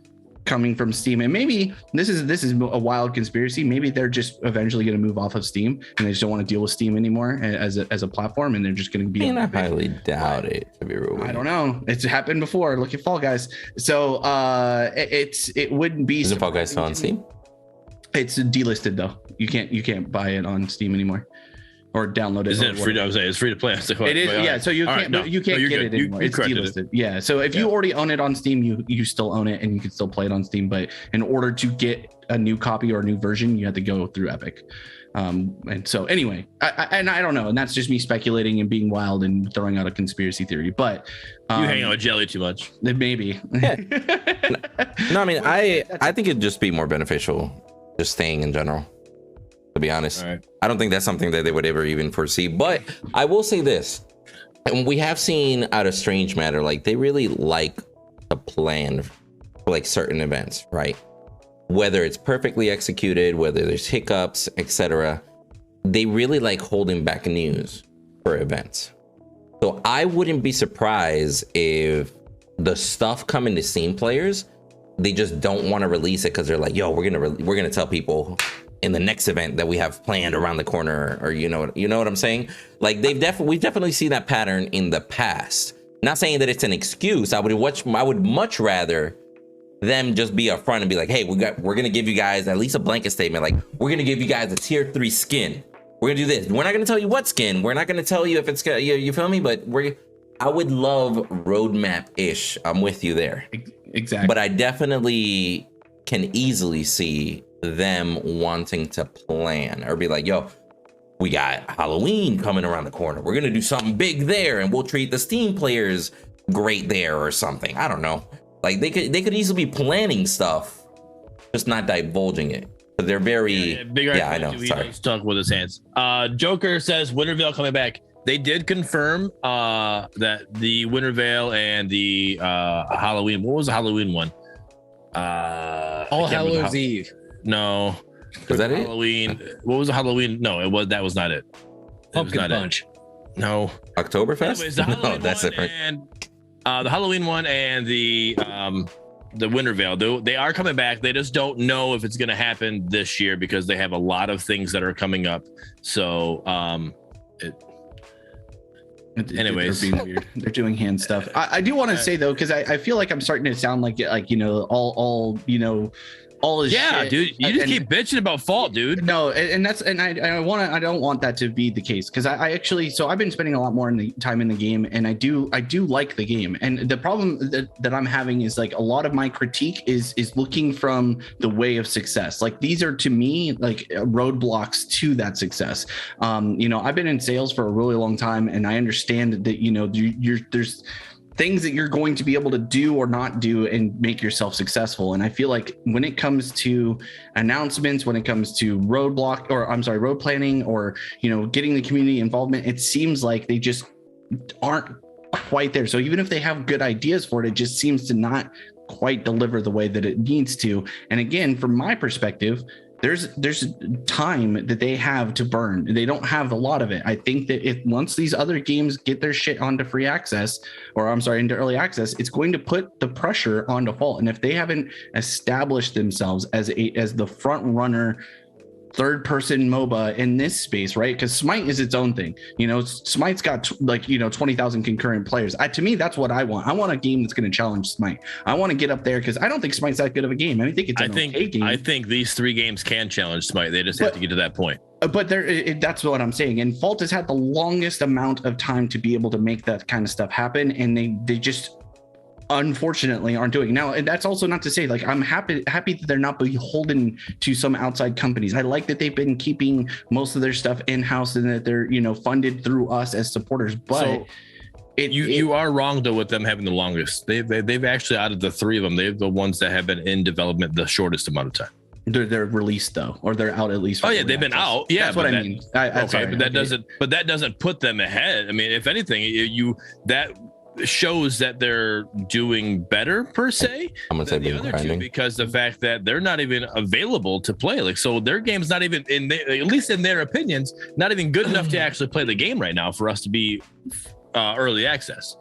coming from Steam. And maybe this is a wild conspiracy. Maybe they're just eventually going to move off of Steam and they just don't want to deal with Steam anymore as a platform, and they're just going to be. I highly doubt it, to be real. I don't know. It's happened before. Look at Fall Guys. So it wouldn't be. Is Fall Guys still on Steam? It's delisted though. You can't buy it on Steam anymore. Or download it. Isn't it free? I was saying it's free to play. It is, yeah. So you can't get it anymore. It's delisted. Yeah. So if you already own it on Steam, you still own it and you can still play it on Steam. But in order to get a new copy or a new version, you have to go through Epic. And so anyway, I don't know, and that's just me speculating and being wild and throwing out a conspiracy theory. But you hang out with Jelly too much. Maybe. Yeah. No, I mean, I think it'd just be more beneficial just staying in general. To be honest, right. I don't think that's something that they would ever even foresee. But I will say this, and we have seen out of Strange Matter, like they really like to plan for like certain events, right? Whether it's perfectly executed, whether there's hiccups, etc. They really like holding back news for events. So I wouldn't be surprised if the stuff coming to Steam players, they just don't want to release it because they're like, yo, we're gonna tell people in the next event that we have planned around the corner, or you know what I'm saying? Like we've definitely seen that pattern in the past. Not saying that it's an excuse. I would much rather them just be upfront and be like, hey, we're gonna give you guys at least a blanket statement. Like, we're gonna give you guys a tier 3 skin. We're gonna do this. We're not gonna tell you what skin. We're not gonna tell you if it's you feel me? But I would love roadmap-ish. I'm with you there. Exactly. But I definitely can easily see them wanting to plan or be like, yo, we got Halloween coming around the corner. We're gonna do something big there, and we'll treat the Steam players great there or something. I don't know. Like they could easily be planning stuff, just not divulging it. But they're very I know. Sorry. He's stuck with his hands. Joker says Winter Veil coming back. They did confirm that the Winter Veil and the Halloween. What was the Halloween one? All Hallows Eve. No. Was that Halloween? What was the Halloween? No, that was not it. Pumpkin Punch. No. Oktoberfest? Anyways, the Halloween no, that's different. And, the Halloween one and the Winter Veil, they are coming back. They just don't know if it's going to happen this year because they have a lot of things that are coming up. So Anyways, they're being weird. They're doing hand stuff. I do want to say though, because I feel like I'm starting to sound like all is shit. Dude, you just keep bitching about Fault, dude. No, and I don't want that to be the case, because I actually, so I've been spending a lot more time in the game, and I do like the game. And the problem that I'm having is like a lot of my critique is looking from the way of success. Like these are to me like roadblocks to that success. I've been in sales for a really long time, and I understand that there's things that you're going to be able to do or not do and make yourself successful. And I feel like when it comes to announcements, when it comes to road planning, or, getting the community involvement, it seems like they just aren't quite there. So even if they have good ideas for it, it just seems to not quite deliver the way that it needs to. And again, from my perspective, there's time that they have to burn. They don't have a lot of it. I think that if once these other games get their shit onto free access, into early access, it's going to put the pressure on default. And if they haven't established themselves as the front runner third person MOBA in this space, right? Because Smite is its own thing. Smite's got 20,000 concurrent players. To me, that's what I want. I want a game that's going to challenge Smite. I want to get up there, because I don't think Smite's that good of a game. I think it's an okay game. I think these 3 games can challenge Smite. They just have to get to that point. But that's what I'm saying. And Fault has had the longest amount of time to be able to make that kind of stuff happen, and they just unfortunately aren't doing it now. And that's also not to say, like, I'm happy that they're not beholden to some outside companies. I like that they've been keeping most of their stuff in-house, and that they're funded through us as supporters. But you are wrong though with them having the longest. They've actually, out of the 3 of them, they're the ones that have been in development the shortest amount of time. They're released though, or they're out at least. They've been out. Yeah, that's what I mean. But that doesn't put them ahead. I mean, if anything, that shows that they're doing better per se. I'm gonna say the other two, because the fact that they're not even available to play, like, so their game's not even at least in their opinions, not even good enough to actually play the game right now for us to be early access.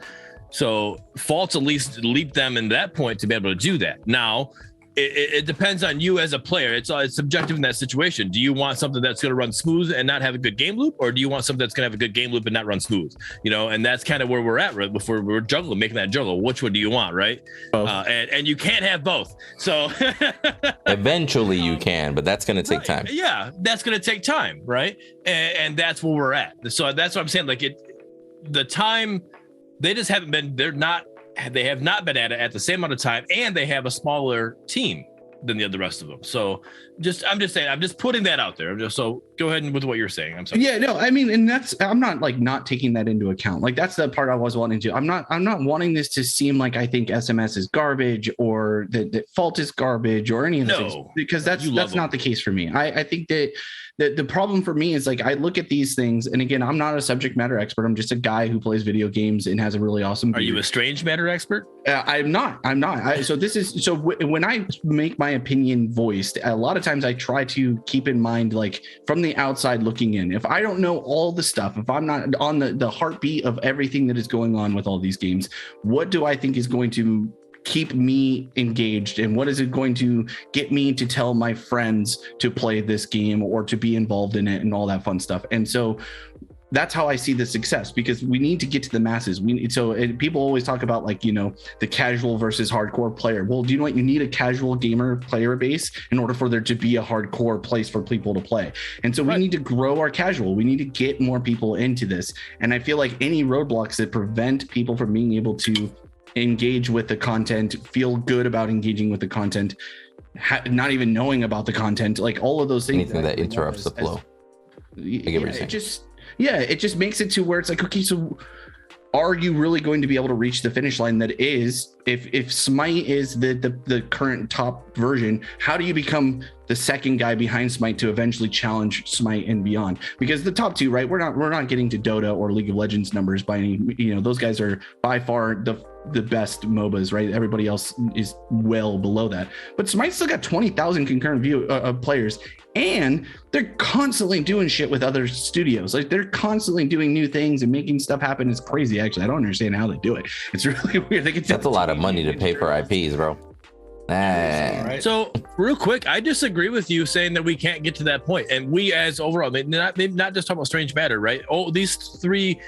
So Fault's at least leaped them in that point to be able to do that. Now it depends on you as a player. It's subjective in that situation. Do you want something that's going to run smooth and not have a good game loop, or do you want something that's going to have a good game loop and not run smooth? And that's kind of where we're at right before we're making that juggle. Which one do you want, right? And you can't have both. So eventually you can, but that's going to take time. Yeah, that's going to take time, right? And that's where we're at. So that's what I'm saying. Like the time, they just haven't been. They have not been at it at the same amount of time, and they have a smaller team than the rest of them. So I'm just saying, I'm just putting that out there. So go ahead with what you're saying. I'm sorry. Yeah, no, I mean, and I'm not like not taking that into account. Like that's the part I was wanting to. I'm not wanting this to seem like I think SMS is garbage, or that Fault is garbage, or any of those things, because that's not the case for me. I think that the problem for me is, like, I look at these things, and again, I'm not a subject matter expert. I'm just a guy who plays video games and has a really awesome. Are you a strange matter expert? I'm not. So when I make my opinion voiced, a lot of times I try to keep in mind, like, from the outside looking in, if I don't know all the stuff, if I'm not on the heartbeat of everything that is going on with all these games, what do I think is going to keep me engaged, and what is it going to get me to tell my friends to play this game or to be involved in it and all that fun stuff? And so that's how I see the success, because we need to get to the masses. People always talk about, like, the casual versus hardcore player. Well, do you know what? You need a casual gamer player base in order for there to be a hardcore place for people to play. And so we need to grow our casual. We need to get more people into this. And I feel like any roadblocks that prevent people from being able to engage with the content, feel good about engaging with the content, not even knowing about the content, like all of those things, anything that interrupts the flow. It just makes it to where it's like, okay, so are you really going to be able to reach the finish line? That is, if Smite is the current top version, how do you become the second guy behind Smite to eventually challenge Smite and beyond? Because the top 2, right, we're not getting to Dota or League of Legends numbers by any, those guys are by far the best MOBAs, right? Everybody else is well below that, but Smite still got 20,000 concurrent players, and they're constantly doing shit with other studios. Like, they're constantly doing new things and making stuff happen. It's crazy, actually. I don't understand how they do it. It's really weird. That's a lot of money to pay for IPs, bro. Right. So real quick, I disagree with you saying that we can't get to that point. And we, as overall, maybe not just talking about Strange Matter, right? Oh, these 3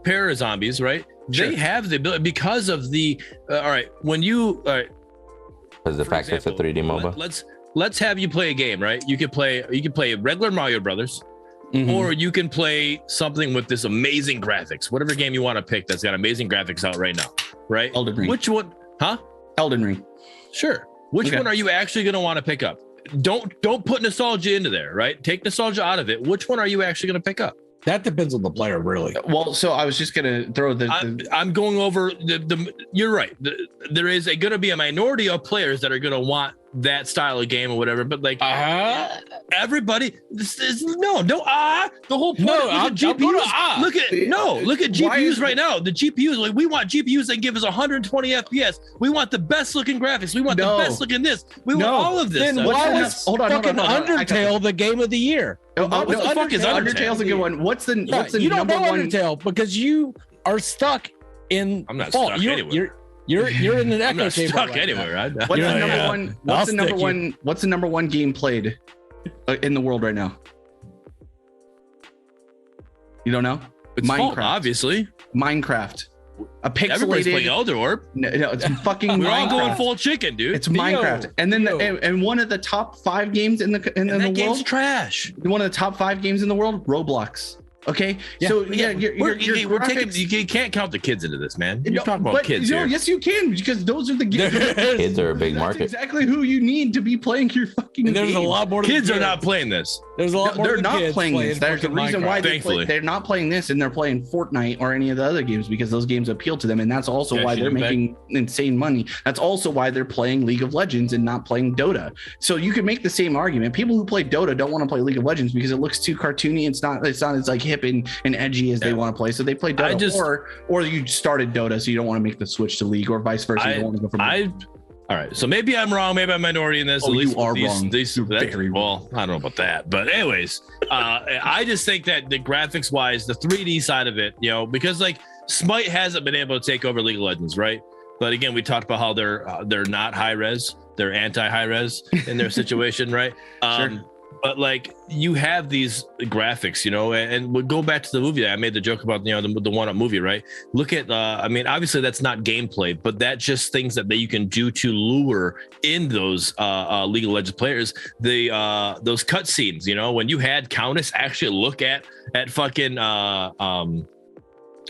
para zombies, right? Sure. They have the ability because of the all right. When you Because the for fact it's a example, 3D MOBA. Let's have you play a game, right? You could play regular Mario Brothers, Mhm. or you can play something with this amazing graphics. Whatever game you want to pick that's got amazing graphics out right now, right? Elden Ring. Which one? Huh? Elden Ring. Sure. Which Okay. one are you actually going to want to pick up? Don't put nostalgia into there, right? Take nostalgia out of it. Which one are you actually going to pick up? That depends on the player, really. Well, so I was just gonna throw I'm going over the you're right. There is going to be a minority of players that are going to want that style of game or whatever, but like everybody, this is the whole point. No, Look I'm at GPUs. going to Look at GPUs right now. The GPUs, like we want GPUs that give us 120 FPS. We want the best looking graphics. We want the best looking this. We want all of this. Then stuff. why was fucking Undertale the game of the year? What the fuck is Undertale? Undertale's a good one. What's the You don't number know one? Undertale because you are stuck in. I'm not stuck anywhere. You're in an I'm echo not chamber. stuck right anywhere. now. What's Yeah, the number yeah. one? I'll What's the number stick you. one? What's the number one game played in the world right now? You don't know? It's Minecraft. Minecraft, obviously. Minecraft. A Everybody's playing pixelated. Elder Orb. No, it's fucking We're all going Minecraft. full chicken, dude. It's Minecraft, and then and one of the top 5 games in the and that the game's world. trash. One of the top 5 games in the world, Roblox. Okay, Yeah, so We're taking, you can't count the kids into this, man. You're talking about kids here. Yes, you can, because those are the games. Kids are a big That's market. exactly who you need to be playing your fucking And there's a game. lot more. Kids are not playing this. There's a lot more. They're than not kids playing this. There's a fucking reason why Minecraft. Thankfully. they're not playing this, and they're playing Fortnite or any of the other games because those games appeal to them, and that's also why Genshin they're Impact. making insane money. That's also why they're playing League of Legends and not playing Dota. So you could make the same argument. People who play Dota don't want to play League of Legends because it looks too cartoony. It's not as like hip and edgy as they want to play. So they play Dota. Or you started Dota, so you don't want to make the switch to League, or vice versa. You don't want to go from All right, so maybe I'm wrong. Maybe I'm minority in this. Oh, At least you are these, wrong. These, You're that- very well, I don't know about that, but anyways, I just think that the graphics wise, the 3D side of it, because like Smite hasn't been able to take over League of Legends, right? But again, we talked about how they're not high res, they're anti high res in their situation, right? Sure. But like you have these graphics, and we'll go back to the movie. I made the joke about the one-up movie, right? Look at, I mean, obviously that's not gameplay, but that's just things that you can do to lure in those League of Legends players. Those cutscenes, when you had Countess actually look at fucking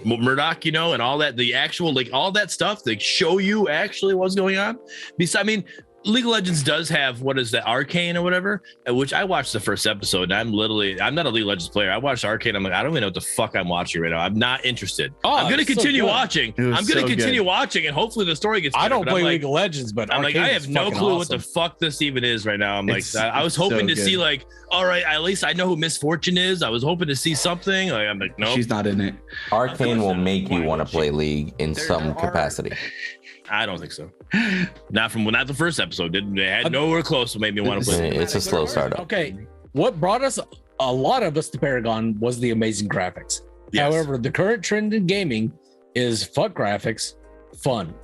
Murdock, and all that, the actual like all that stuff, they show you actually what's going on. Besides, I mean, League of Legends does have what is the Arcane or whatever, which I watched the first episode. And I'm not a League of Legends player. I watched Arcane. I'm like, I don't even know what the fuck I'm watching right now. I'm not interested. I'm going to continue watching. I'm going to continue watching, and hopefully the story gets better. I don't play League of Legends, but I'm like, I have no clue what the fuck this even is right now. I'm like, I was hoping to see like, all right, at least I know who Miss Fortune is. I was hoping to see something. Like, I'm like, no, she's not in it. Arcane will make you want to play League in some capacity. I don't think so. Not the first episode. They had nowhere close to make me want to play. It's a slow startup. Okay, what brought a lot of us to Paragon was the amazing graphics. Yes. However, the current trend in gaming is fuck graphics, fun.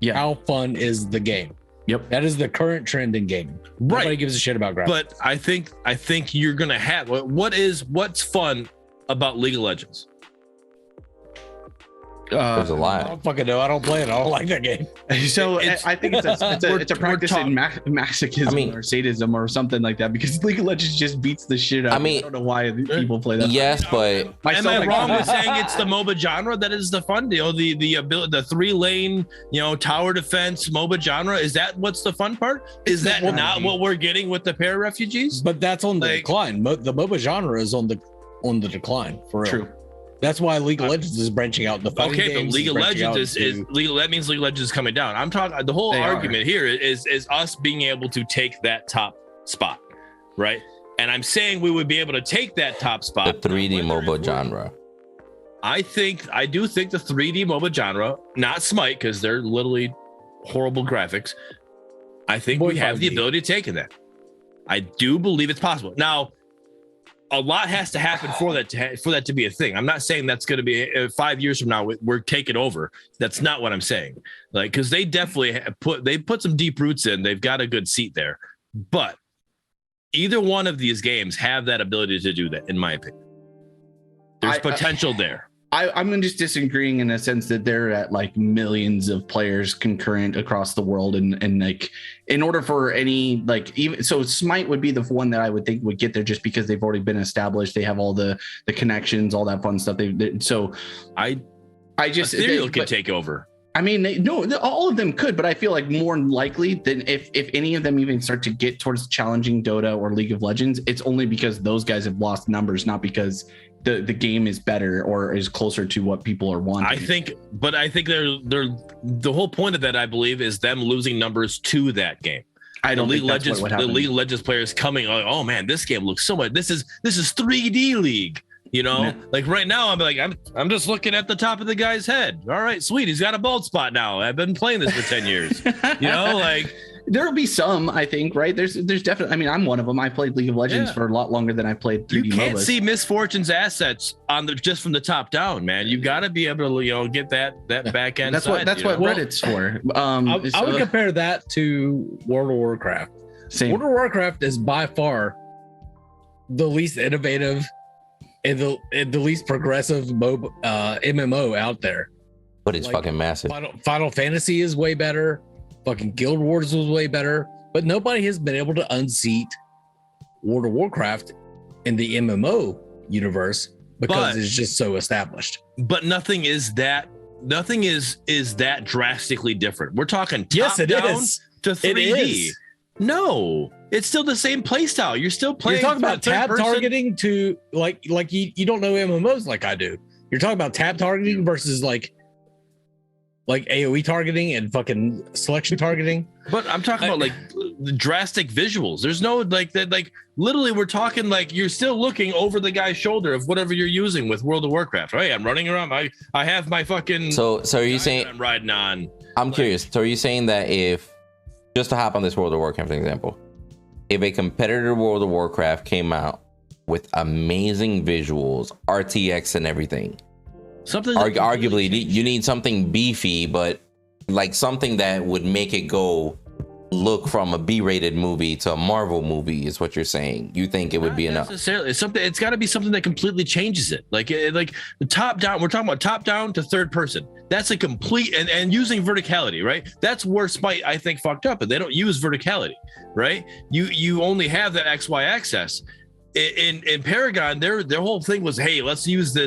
Yeah. How fun is the game? Yep. That is the current trend in gaming. Right. Nobody gives a shit about graphics. But I think you're gonna have what's fun about League of Legends. There's a I lot. don't fucking know. I don't play it. I don't like that game. So I think it's a practice in masochism, I mean- or sadism or something like that, because League of Legends just beats the shit out. I mean- I don't know why people play that. Yes, but Am I wrong with saying it's the MOBA genre that is the fun? The ability, the 3-lane, tower defense MOBA genre. Is that what's the fun part? Is that not what we're getting with the para refugees? But that's on the decline. The MOBA genre is on the decline for real. True. That's why League of Legends is branching out. The fighting Okay, but games League of branching out Legends is into- legal. That means League of Legends is coming down. I'm talking. The whole argument here is us being able to take that top spot, right? And I'm saying we would be able to take that top the spot. 3D MOBA genre. I do think the 3D MOBA genre, not Smite, because they're literally horrible graphics. I think we have the ability to take in that. I do believe it's possible. Now, a lot has to happen for that to be a thing. I'm not saying that's going to be 5 years from now we're taking over. That's not what I'm saying. Like, because they definitely put some deep roots in. They've got a good seat there. But either one of these games have that ability to do that, in my opinion. There's potential there. I'm just disagreeing in a sense that they're at like millions of players concurrent across the world, and like in order for any like even so Smite would be the one that I would think would get there just because they've already been established. They have all the connections, all that fun stuff. So I just Ethereal could take over. I mean, all of them could, but I feel like more likely than if any of them even start to get towards challenging Dota or League of Legends, it's only because those guys have lost numbers, not because the game is better or is closer to what people are wanting. I think they're the whole point of that, I believe, is them losing numbers to that game. I don't think that's what would happen. The League of Legends players coming, like, oh man, this game looks so much. This is 3D League. You know, Yeah. like right now, I'm just looking at the top of the guy's head. All right, sweet. He's got a bald spot now. I've been playing this for 10 years. You know, like there'll be some, I think, right? There's definitely, I mean, I'm one of them. I played League of Legends for a lot longer than I played 3D you can't MOBAs. see Misfortune's assets on just from the top down, man. You got to be able to, get that back end. That's what Reddit's for. I would compare that to World of Warcraft. Same. World of Warcraft is by far the least innovative and the least progressive MMO out there. But it's Like, fucking massive. Final Fantasy is way better. Fucking Guild Wars was way better. But nobody has been able to unseat World of Warcraft in the MMO universe because it's just so established. But nothing is that drastically different. We're talking top down to 3D. It is. No, it's still the same play style. You're still playing. You're talking about tab person. targeting to like you don't know MMOs like I do. You're talking about tab targeting versus like AoE targeting and fucking selection targeting. But I'm talking about like the drastic visuals. There's no like that. Like literally, we're talking like you're still looking over the guy's shoulder of whatever you're using with World of Warcraft. Hey, I'm running around. I have my fucking. So are you saying I'm riding on? I'm curious. So are you saying that if, just to hop on this World of Warcraft example, if a competitor World of Warcraft came out with amazing visuals, RTX and everything, Something arguably you need something beefy, but like something that would make it go look from a B-rated movie to a Marvel movie is what you're saying. You think it would be enough? Necessarily, it's got to be something that completely changes it. Like the top down. We're talking about top down to third person. That's a complete and using verticality, right? That's where Smite I think fucked up, and they don't use verticality, right? You only have that XY axis. In Paragon, their whole thing was, hey, let's use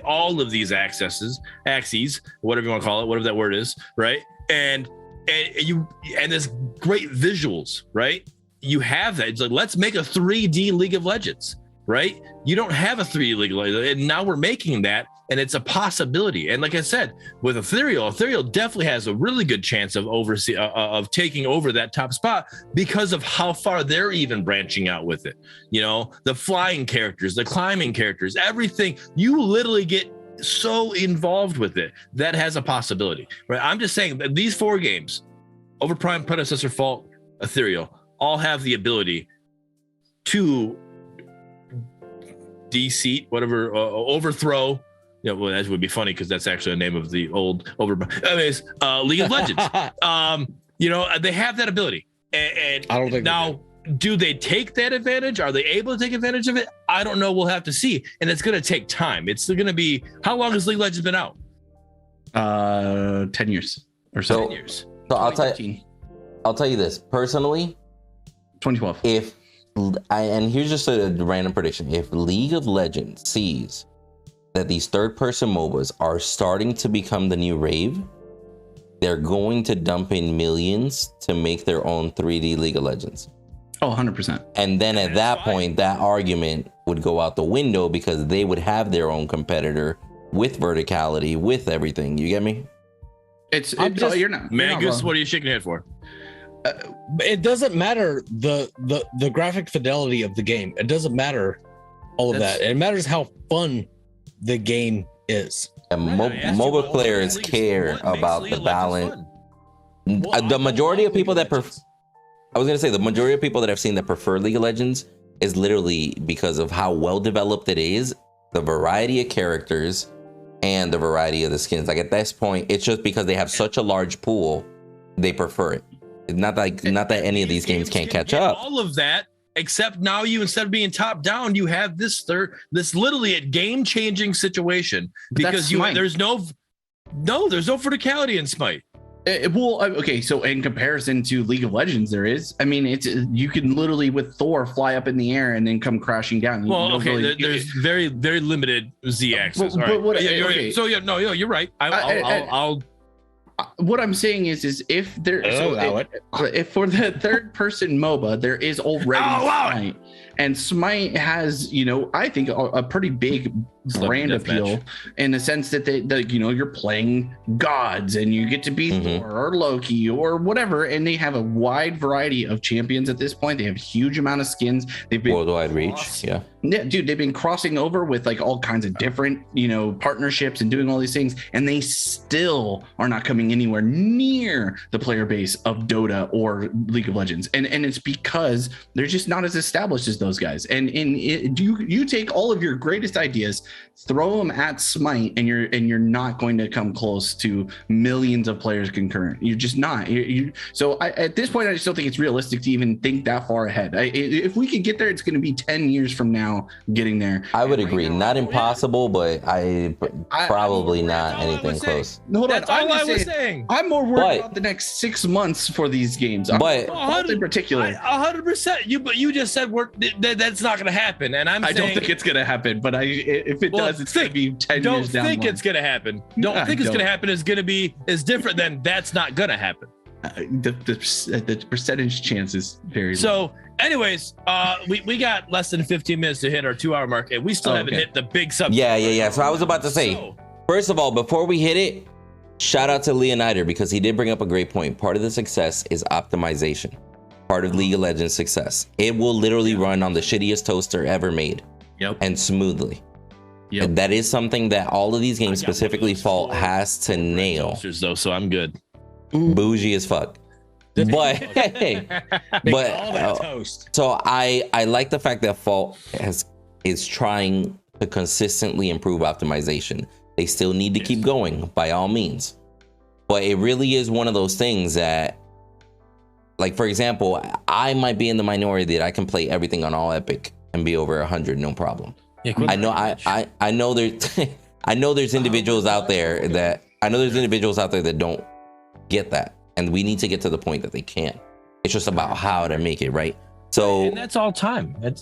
all of these axes, whatever you want to call it, whatever that word is, right? And this great visuals, right? You have that. It's like, let's make a 3D League of Legends, right? You don't have a 3D League of Legends, and now we're making that, and it's a possibility. And like I said, with Ethereal definitely has a really good chance of taking over that top spot because of how far they're even branching out with it. You know, the flying characters, the climbing characters, everything. You literally get so involved with it that has a possibility, right? I'm just saying that these 4 games, OverPrime, Predecessor, Fault, Ethereal, all have the ability to de-seat, overthrow. Yeah, well, that would be funny because that's actually the name of the old anyways, League of Legends. They have that ability. And I don't think now, do they take that advantage? Are they able to take advantage of it? I don't know. We'll have to see. And it's going to take time. It's going to be, how long has League of Legends been out? 10 years or so. 10 years. So I'll tell you this personally. 2012. And here's just a random prediction. If League of Legends sees that these third-person MOBAs are starting to become the new rave, they're going to dump in millions to make their own 3D League of Legends. Oh, 100%. And then at that point, that argument would go out the window because they would have their own competitor with verticality, with everything. You get me? You're not. Magus, what are you shaking your head for? It doesn't matter the graphic fidelity of the game. It doesn't matter all of that. It matters how fun the game is. And MOBA players care about the balance. The majority of people that the majority of people that I've seen that prefer League of Legends is literally because of how well developed it is, the variety of characters, and the variety of the skins. Like at this point, it's just because they have such a large pool, they prefer it. It's not that any of these games can't catch up. All of that except now you, instead of being top down, you have this literally a game-changing situation because there's no verticality in Smite. Okay, so in comparison to League of Legends, there is. I mean, you can literally with Thor fly up in the air and then come crashing down. There's very, very limited Z axis. So you're right. I'll what I'm saying is if there, if for the third person MOBA, there is already Smite, and Smite has, I think a pretty big brand appeal in the sense that you're playing gods and you get to be Thor or Loki or whatever, and they have a wide variety of champions at this point. They have a huge amount of skins. They've been worldwide reach. Yeah, dude, they've been crossing over with like all kinds of different partnerships and doing all these things, and they still are not coming anywhere near the player base of Dota or League of Legends, and it's because they're just not as established as those guys. And you take all of your greatest ideas, throw them at Smite, and you're not going to come close to millions of players concurrent. You're just not. So at this point, I just don't think it's realistic to even think that far ahead. If we could get there, it's going to be 10 years from now getting there. I would agree. Not impossible, but probably not anything close. That's all I was saying. I'm more worried about the next 6 months for these games. But in particular, 100%. But you just said that's not going to happen, and I don't think it's going to happen. But if it does, it's going to be 10 years down. Don't think it's going to happen. Don't think it's going to happen is different than that's not going to happen. The percentage chance is very low. Anyways, we got less than 15 minutes to hit our 2-hour mark, and we still haven't hit the big subject. Yeah. So I was about to say, first of all, before we hit it, shout out to Leonider, because he did bring up a great point. Part of the success is optimization. Part of League of Legends success. It will literally run on the shittiest toaster ever made. And smoothly. And that is something that all of these games, specifically Fault, has to nail. Toasters, though, so I'm good. Bougie as fuck. But so I like the fact that Fault is trying to consistently improve optimization. They still need to keep going by all means, but it really is one of those things that, like, for example, I might be in the minority that I can play everything on all epic and be over 100 no problem. I know there's individuals out there that don't get that, and we need to get to the point that they can. It's just about how to make it right. So and that's all time. It's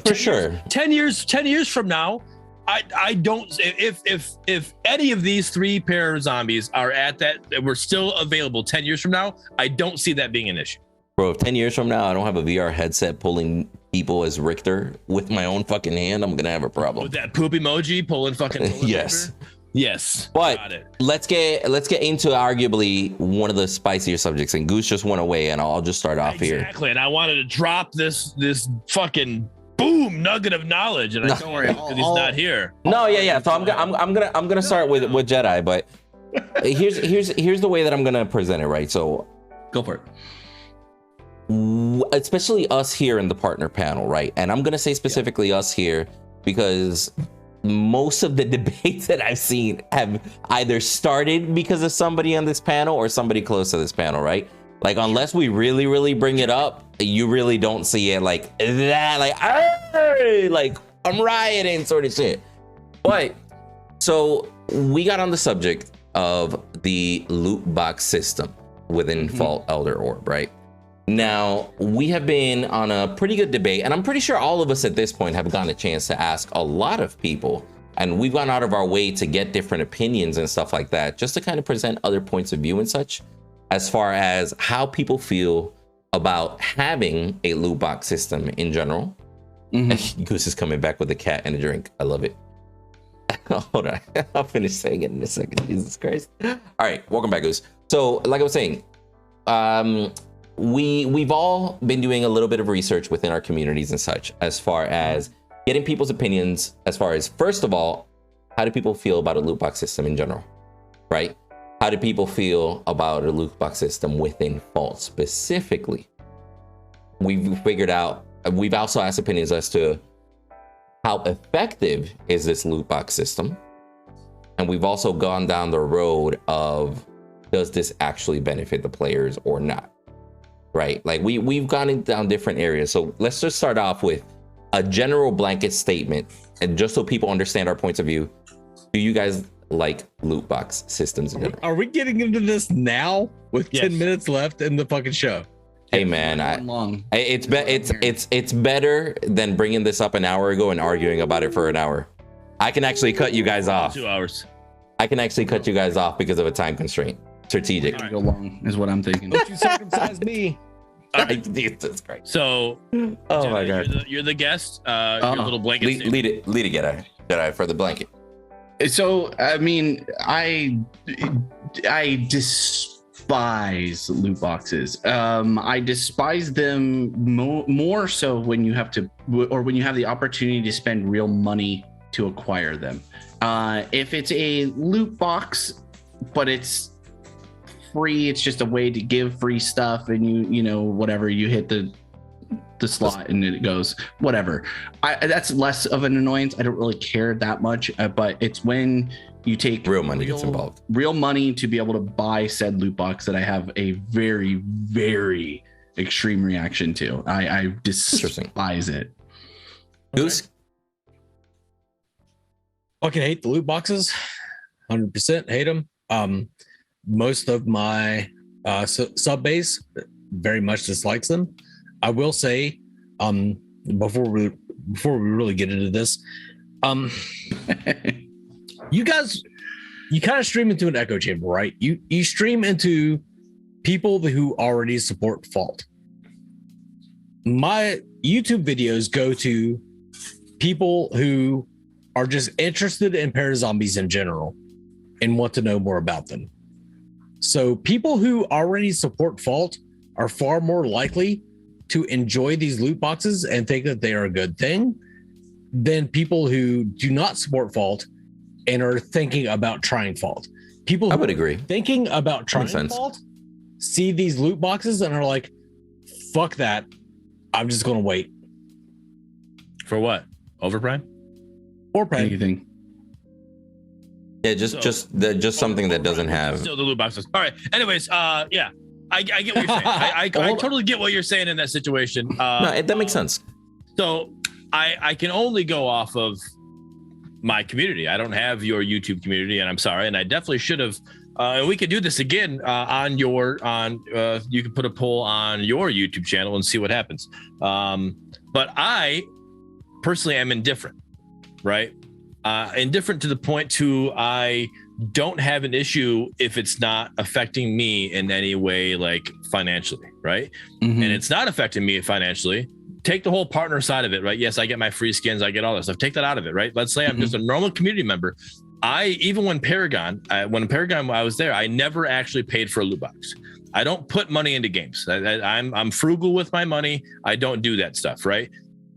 for sure. 10 years from now, I don't, if any of these 3 pair of zombies are at that, we're still available 10 years from now, I don't see that being an issue. Bro, if 10 years from now I don't have a VR headset pulling people as Richter with my own fucking hand, I'm gonna have a problem. With that poop emoji pulling fucking yes. Richter? Yes. But let's get into arguably one of the spicier subjects, and Goose just went away, and I'll just start off here. Exactly. And I wanted to drop this fucking boom nugget of knowledge, and don't worry, he's not here. No, yeah. So I'm gonna start with Jedi, but here's the way that I'm gonna present it, right? So go for it. Especially us here in the partner panel, right? And I'm gonna say specifically us here because most of the debates that I've seen have either started because of somebody on this panel or somebody close to this panel, right? Like, unless we really, really bring it up, you really don't see it like that, like I'm rioting sort of shit. But so we got on the subject of the loot box system within Fault Elder Orb, right? Now, we have been on a pretty good debate, and I'm pretty sure all of us at this point have gotten a chance to ask a lot of people, and we've gone out of our way to get different opinions and stuff like that, just to kind of present other points of view and such, as far as how people feel about having a loot box system in general. Goose is coming back with a cat and a drink. I love it. Hold on, I'll finish saying it in a second. Jesus Christ. All right, welcome back, Goose. So, like I was saying, we've all been doing a little bit of research within our communities and such, as far as getting people's opinions, as far as, first of all, how do people feel about a loot box system in general, right? How do people feel about a loot box system within Fault specifically? We've figured out, we've also asked opinions as to how effective is this loot box system? And we've also gone down the road of, does this actually benefit the players or not? right? Like we've gone down different areas. So let's just start off with a general blanket statement, and just so people understand our points of view. Do you guys like loot box systems in general? Are we getting into this now with 10 minutes left in the fucking show? Hey man, it's better than bringing this up an hour ago and arguing about it for an hour. I can actually cut you guys off. 2 hours. I can actually cut you guys off because of a time constraint. Strategic. Right. Go long is what I'm thinking. Don't you circumcise me. Jesus Christ. So, oh my God, you're the guest. Your little blanket. Lead it, Jedi for the blanket. So I mean, I despise loot boxes. I despise them more so when you have to, or when you have the opportunity to spend real money to acquire them. If it's a loot box, but it's free, it's just a way to give free stuff, and you know whatever, you hit the slot and it goes whatever. That's less of an annoyance. I don't really care that much, but it's when you take real money gets involved, real money to be able to buy said loot box that I have a very, very extreme reaction to. I despise it. Goose? Fucking hate the loot boxes. 100% hate them. Most of my sub base very much dislikes them. I will say, before we really get into this, you guys, you kind of stream into an echo chamber, right? You stream into people who already support Fault. My YouTube videos go to people who are just interested in parazombies in general and want to know more about them. So people who already support Fault are far more likely to enjoy these loot boxes and think that they are a good thing than people who do not support Fault and are thinking about trying Fault. People who I would agree. Thinking about trying Fault see these loot boxes and are like, fuck that. I'm just going to wait. For what? Overprime? Or Prime. Anything. Yeah, just something that doesn't have. Still the loot boxes. All right. Anyways, yeah. I get what you're saying. I totally get what you're saying in that situation. No, that makes sense. So I can only go off of my community. I don't have your YouTube community, and I'm sorry. And I definitely should have. We could do this again you can put a poll on your YouTube channel and see what happens. But I personally am indifferent, right? Indifferent to the point to I don't have an issue if it's not affecting me in any way, like financially, right? Mm-hmm. And it's not affecting me financially. Take the whole partner side of it, right? Yes, I get my free skins, I get all that stuff. Take that out of it, right? Let's say I'm just a normal community member. Even when Paragon I was there, I never actually paid for a loot box. I don't put money into games. I'm frugal with my money. I don't do that stuff, right?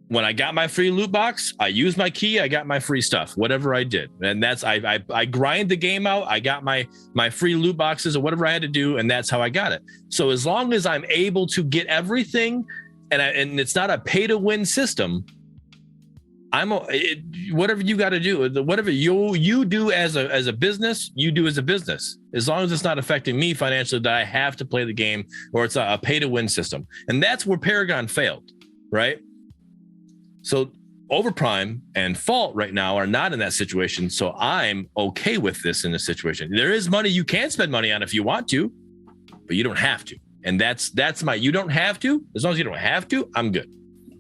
When I got my free loot box, I used my key. I got my free stuff, whatever I did. And that's, I grind the game out. I got my free loot boxes or whatever I had to do. And that's how I got it. So as long as I'm able to get everything and it's not a pay to win system, whatever you got to do, whatever you do as a business, you do as a business, as long as it's not affecting me financially that I have to play the game or it's a pay to win system. And that's where Paragon failed, right? So OverPrime and Fault right now are not in that situation. So I'm okay with this in this situation. There is money you can spend money on if you want to, but you don't have to. And that's you don't have to. As long as you don't have to, I'm good.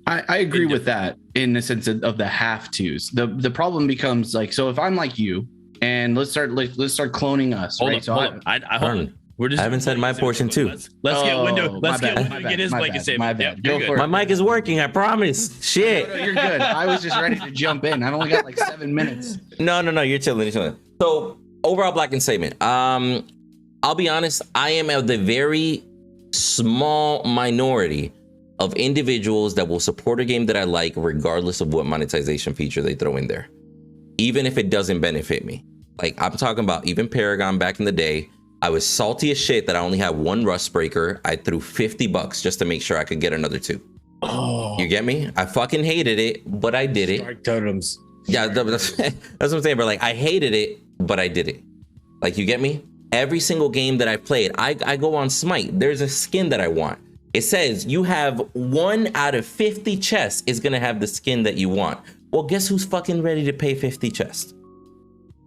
I agree with that in the sense of the have tos. The problem becomes like, so if I'm like you and let's start cloning us. Hold right? on. Hold on. I haven't said my portion too. Let's get Windu. Let's get Windu. Get his blanket statement. My bad. Yep, Go for it. My mic is working. I promise. Shit. No, you're good. I was just ready to jump in. I've only got like 7 minutes. No. You're chilling. So overall blanket statement. I'll be honest. I am of the very small minority of individuals that will support a game that I like, regardless of what monetization feature they throw in there, even if it doesn't benefit me. Like I'm talking about even Paragon back in the day. I was salty as shit that I only had one Rust Breaker. I threw $50 just to make sure I could get another 2. Oh, you get me? I fucking hated it, but I did it. Strike totems. Yeah, that's what I'm saying. But like, I hated it, but I did it. Like, you get me? Every single game that I played, I go on Smite. There's a skin that I want. It says you have 1 out of 50 chests is gonna have the skin that you want. Well, guess who's fucking ready to pay 50 chests?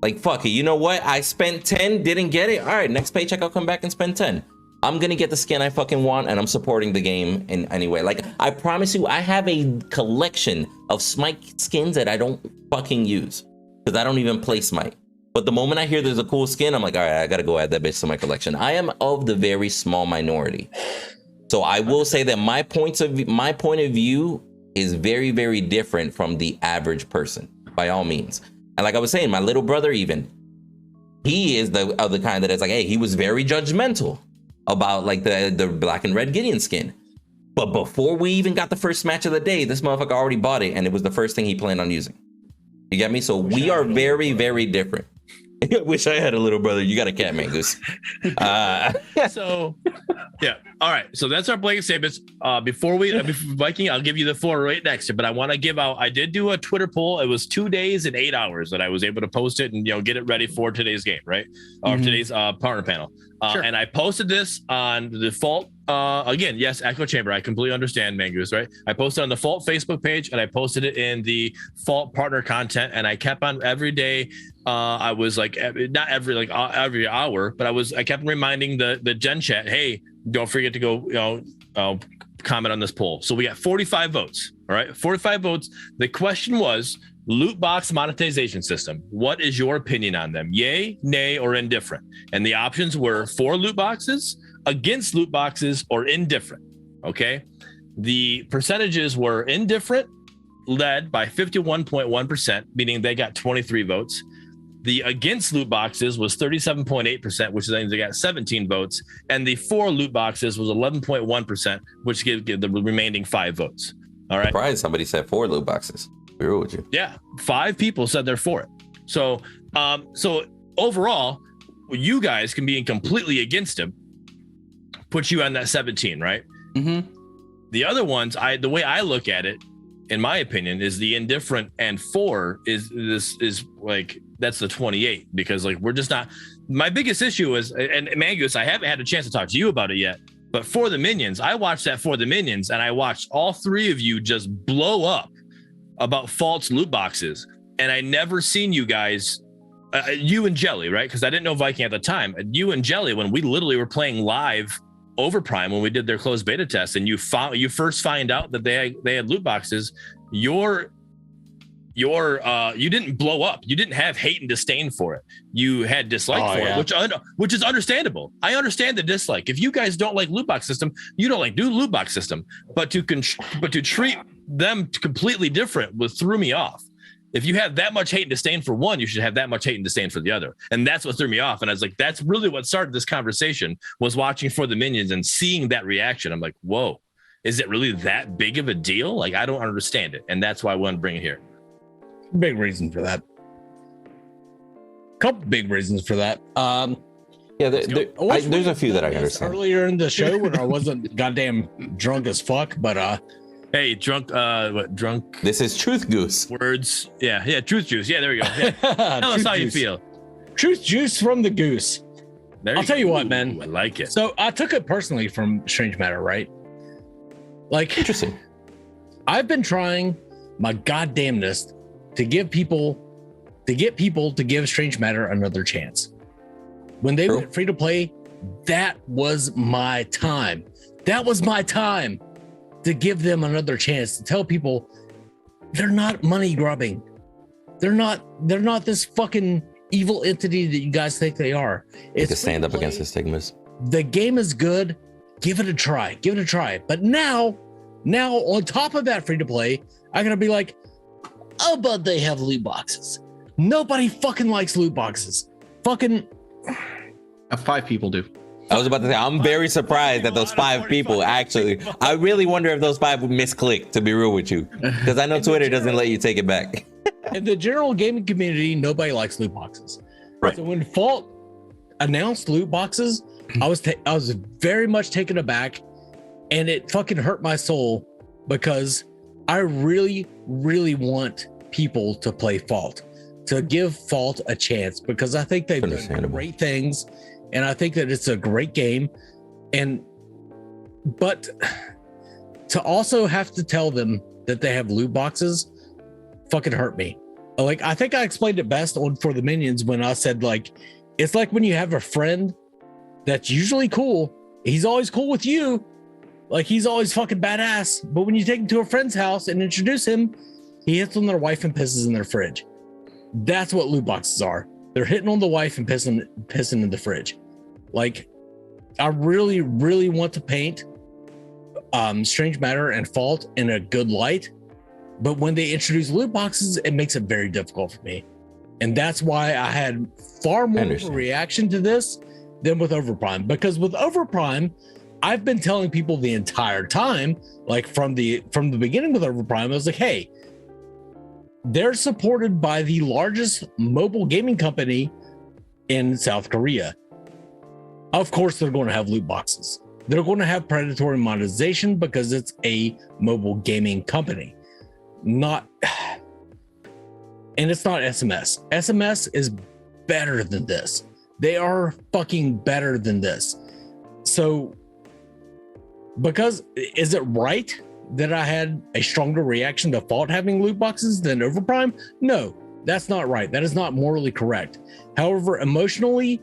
Like, fuck it, you know what? I spent 10, didn't get it. All right, next paycheck, I'll come back and spend 10. I'm gonna get the skin I fucking want, and I'm supporting the game in any way. Like, I promise you, I have a collection of Smite skins that I don't fucking use, because I don't even play Smite. But the moment I hear there's a cool skin, I'm like, all right, I gotta go add that bitch to my collection. I am of the very small minority. So I will say that my point of view is very, very different from the average person, by all means. And like I was saying, my little brother even, he is the kind that is like, hey, he was very judgmental about like the black and red Gideon skin. But before we even got the first match of the day, this motherfucker already bought it, and it was the first thing he planned on using. You get me? So we are very, very different. I wish I had a little brother. You got a cat, man, Goose. So, yeah. All right. So that's our blanket statements. Before Viking, I'll give you the floor right next to. But I want to give out. I did do a Twitter poll. It was 2 days and 8 hours that I was able to post it and get it ready for today's game, right? Or today's partner panel. Sure. And I posted this on the default. Again, yes, Echo Chamber. I completely understand, Mangoose, right? I posted on the Fault Facebook page, and I posted it in the Fault partner content, and I kept on every day. I was like, not every hour, but I kept reminding the Gen chat, hey, don't forget to go, comment on this poll. So we got 45 votes. All right, 45 votes. The question was loot box monetization system. What is your opinion on them? Yay, nay, or indifferent? And the options were for loot boxes, against loot boxes, or indifferent. Okay. The percentages were indifferent, led by 51.1%, meaning they got 23 votes. The against loot boxes was 37.8%, which means they got 17 votes. And the for loot boxes was 11.1%, which gave the remaining 5 votes. All right. Surprised somebody said for loot boxes. Be real with you. Yeah. 5 people said they're for it. So, so overall, you guys can be completely against him. Put you on that 17, right? Mm-hmm. The other ones, the way I look at it, in my opinion, is the indifferent and for is like that's the 28, because like we're just not. My biggest issue is, and Mangus, I haven't had a chance to talk to you about it yet, but For the Minions, I watched that For the Minions, and I watched all 3 of you just blow up about false loot boxes, and I never seen you guys. You and Jelly, right? Because I didn't know Viking at the time. You and Jelly, when we literally were playing live OverPrime when we did their closed beta test, and you first find out that they had loot boxes, you didn't blow up. You didn't have hate and disdain for it. You had dislike for it, which is understandable. I understand the dislike. If you guys don't like loot box system, you don't like loot box system. But to treat them completely different threw me off. If you have that much hate and disdain for one, you should have that much hate and disdain for the other. And that's what threw me off. And I was like, that's really what started this conversation, was watching For the Minions and seeing that reaction. I'm like, whoa, is it really that big of a deal? Like, I don't understand it. And that's why I wanted to bring it here. Big reason for that. Couple big reasons for that. Yeah, there's a few that I understand. Earlier in the show when I wasn't goddamn drunk as fuck, but hey, drunk. Drunk. This is Truth Goose. Words. Yeah. Truth juice. Yeah, there we go. Yeah. Tell us how you feel. Truth juice from the goose. I'll tell you what, man. I like it. So I took it personally from Strange Matter, right? Like, interesting. I've been trying my goddamnedest to get people to give Strange Matter another chance. When they went free to play, that was my time. That was my time to give them another chance, to tell people they're not money grubbing. They're not this fucking evil entity that you guys think they are. It's to stand up against the stigmas. The game is good. Give it a try. Give it a try. But now on top of that free to play, I'm gonna be like, oh, but they have loot boxes. Nobody fucking likes loot boxes. Fucking 5 people do. I was about to say, I'm very surprised that those 5 people actually. I really wonder if those 5 would misclick, to be real with you, because I know Twitter doesn't let you take it back. In the general gaming community, nobody likes loot boxes. Right. So when Fault announced loot boxes, I was very much taken aback, and it fucking hurt my soul, because I really, really want people to play Fault, to give Fault a chance, because I think they've done great things. And I think that it's a great game. And But to also have to tell them that they have loot boxes fucking hurt me. Like, I think I explained it best on For the Minions when I said, like, it's like when you have a friend that's usually cool. He's always cool with you. Like, he's always fucking badass. But when you take him to a friend's house and introduce him, he hits on their wife and pisses in their fridge. That's what loot boxes are. They're hitting on the wife and pissing in the fridge. Like, I really, really want to paint Strange Matter and Fault in a good light. But when they introduce loot boxes, it makes it very difficult for me. And that's why I had far more of a reaction to this than with OverPrime. Because with OverPrime, I've been telling people the entire time, like from the beginning with OverPrime, I was like, hey, they're supported by the largest mobile gaming company in South Korea. Of course, they're going to have loot boxes. They're going to have predatory monetization because it's a mobile gaming company. And it's not SMS. SMS is better than this. They are fucking better than this. So, because is it right that I had a stronger reaction to Fault having loot boxes than OverPrime? No, that's not right. That is not morally correct. However, emotionally,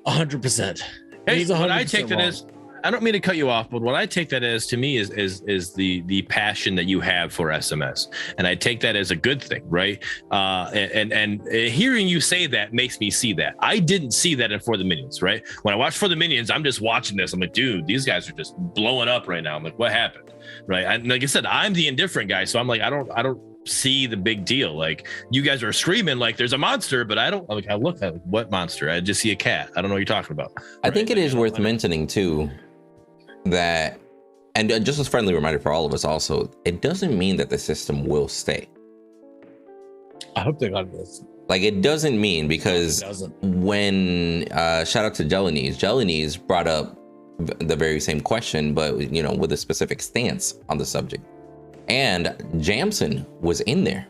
100%. Hey, what I take that is, I don't mean to cut you off, but what I take that as to me is the passion that you have for SMS, and I take that as a good thing, right? And hearing you say that makes me see that. I didn't see that in For the Minions, right? When I watch For the Minions, I'm just watching this. I'm like, dude, these guys are just blowing up right now. I'm like, what happened, right? And like I said, I'm the indifferent guy, so I'm like, I don't see the big deal. Like, you guys are screaming like there's a monster, but I don't. Like, I look at what monster? I just see a cat. I don't know what you're talking about. I think it is worth mentioning too that, and just a friendly reminder for all of us also, it doesn't mean that the system will stay. I hope they got this. Like, it doesn't mean, because when shout out to Jellies brought up the very same question, but with a specific stance on the subject, and Jamson was in there,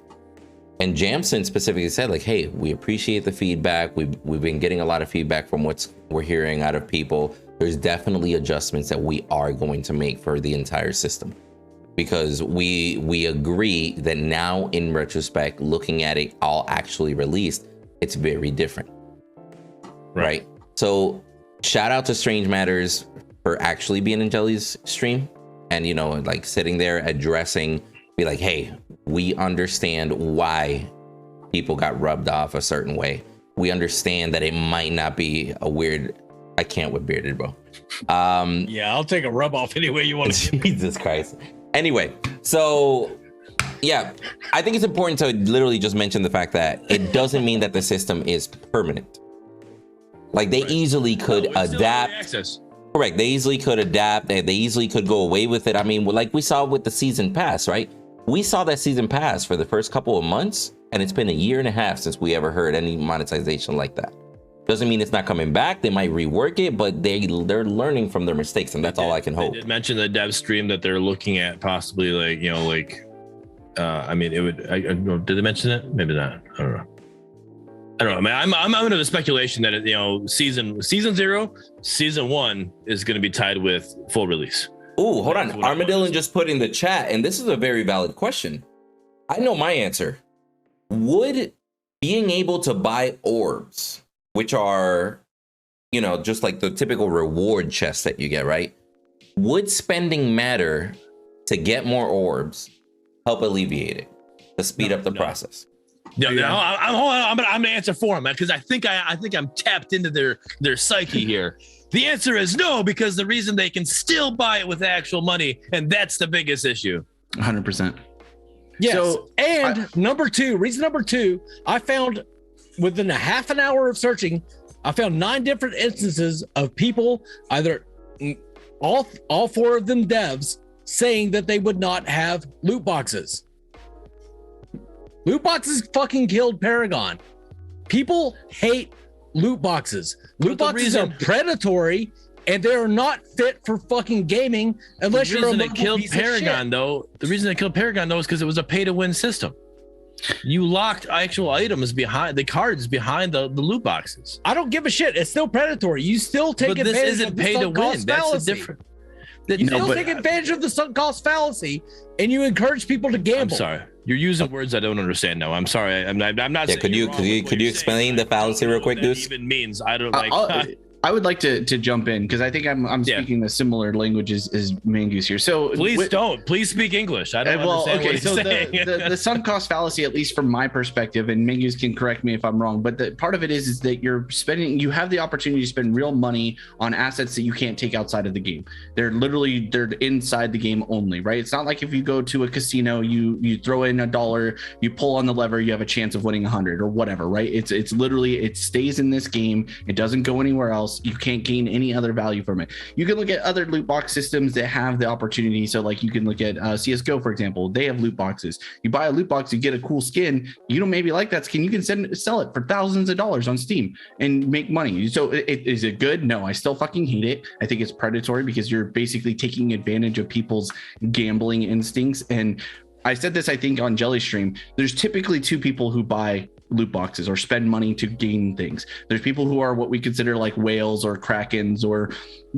and Jamson specifically said, like, hey, we appreciate the feedback. We've been getting a lot of feedback from what we're hearing out of people. There's definitely adjustments that we are going to make for the entire system, because we agree that now, in retrospect, looking at it all actually released, it's very different, right? So shout out to Strange Matters for actually being in Jelly's stream and like sitting there addressing, be like, hey, we understand why people got rubbed off a certain way. We understand that it might not be a weird, I can't with bearded, bro. Yeah, I'll take a rub off any way you want to. Jesus Christ. Anyway, so yeah, I think it's important to literally just mention the fact that it doesn't mean that the system is permanent. Like, they easily could adapt. Correct. They easily could adapt, and they easily could go away with it. I mean, like we saw with the season pass, right? We saw that season pass for the first couple of months, and it's been 1.5 years since we ever heard any monetization like that. Doesn't mean it's not coming back. They might rework it, but they're learning from their mistakes, and that's all I can hope. They did mention the dev stream that they're looking at possibly, like, I mean, it would. I did they mention it? Maybe not. I don't know. I mean, I'm under the speculation that season 0, season 1 is going to be tied with full release. Ooh, hold on. Armadillo just put in the chat, and this is a very valid question. I know my answer. Would being able to buy orbs, which are, just like the typical reward chests that you get, right? Would spending matter to get more orbs help alleviate it, to speed up the process? No, I'm gonna answer for him, because I think I'm tapped into their psyche here. The answer is no, because the reason they can still buy it with actual money, and that's the biggest issue. 100%. Yes. So, reason number two, I found within a half an hour of searching, I found 9 different instances of people, either all 4 of them devs, saying that they would not have loot boxes. Loot boxes fucking killed Paragon. People hate loot boxes. Loot boxes are predatory, and they are not fit for fucking gaming unless you're a mobile piece of shit. The reason they killed Paragon, though, is because it was a pay-to-win system. You locked actual items behind the cards behind the loot boxes. I don't give a shit. It's still predatory. You still take advantage. This isn't pay to win. That's the difference. that still take advantage of the sunk cost fallacy, and you encourage people to gamble. I'm sorry, you're using words I don't understand now. I'm sorry. I'm not. Yeah, could you explain the fallacy real quick, Deuce? Even means I don't like. I would like to jump in because I think I'm speaking the similar language as Mangoose here. So please speak English. I don't understand what he's saying. the sunk cost fallacy, at least from my perspective, and Mangoose can correct me if I'm wrong, but the part of it is that you have the opportunity to spend real money on assets that you can't take outside of the game. They're inside the game only, right? It's not like if you go to a casino, you throw in $1, you pull on the lever, you have a chance of winning 100 or whatever, right? It's literally, it stays in this game. It doesn't go anywhere else. You can't gain any other value from it. You can look at other loot box systems that have the opportunity. So like you can look at CSGO, for example. They have loot boxes. You buy a loot box, you get a cool skin. You don't maybe like that skin. You can sell it for thousands of dollars on Steam and make money. So is it good? No, I still fucking hate it. I think it's predatory because you're basically taking advantage of people's gambling instincts. And I said this, I think, on Jelly Stream. There's typically two people who buy loot boxes or spend money to gain things. There's people who are what we consider like whales or krakens or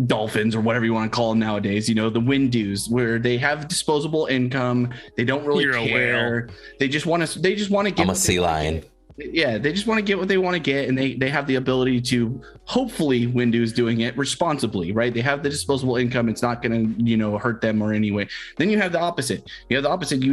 dolphins or whatever you want to call them nowadays, the Windus, where they have disposable income. They don't really care. They just want to get. I'm a sea lion. Yeah, they just want to get what they want to get, and they have the ability to, hopefully Windu's doing it responsibly, right? They have the disposable income. It's not going to hurt them or any way. Then you have the opposite. You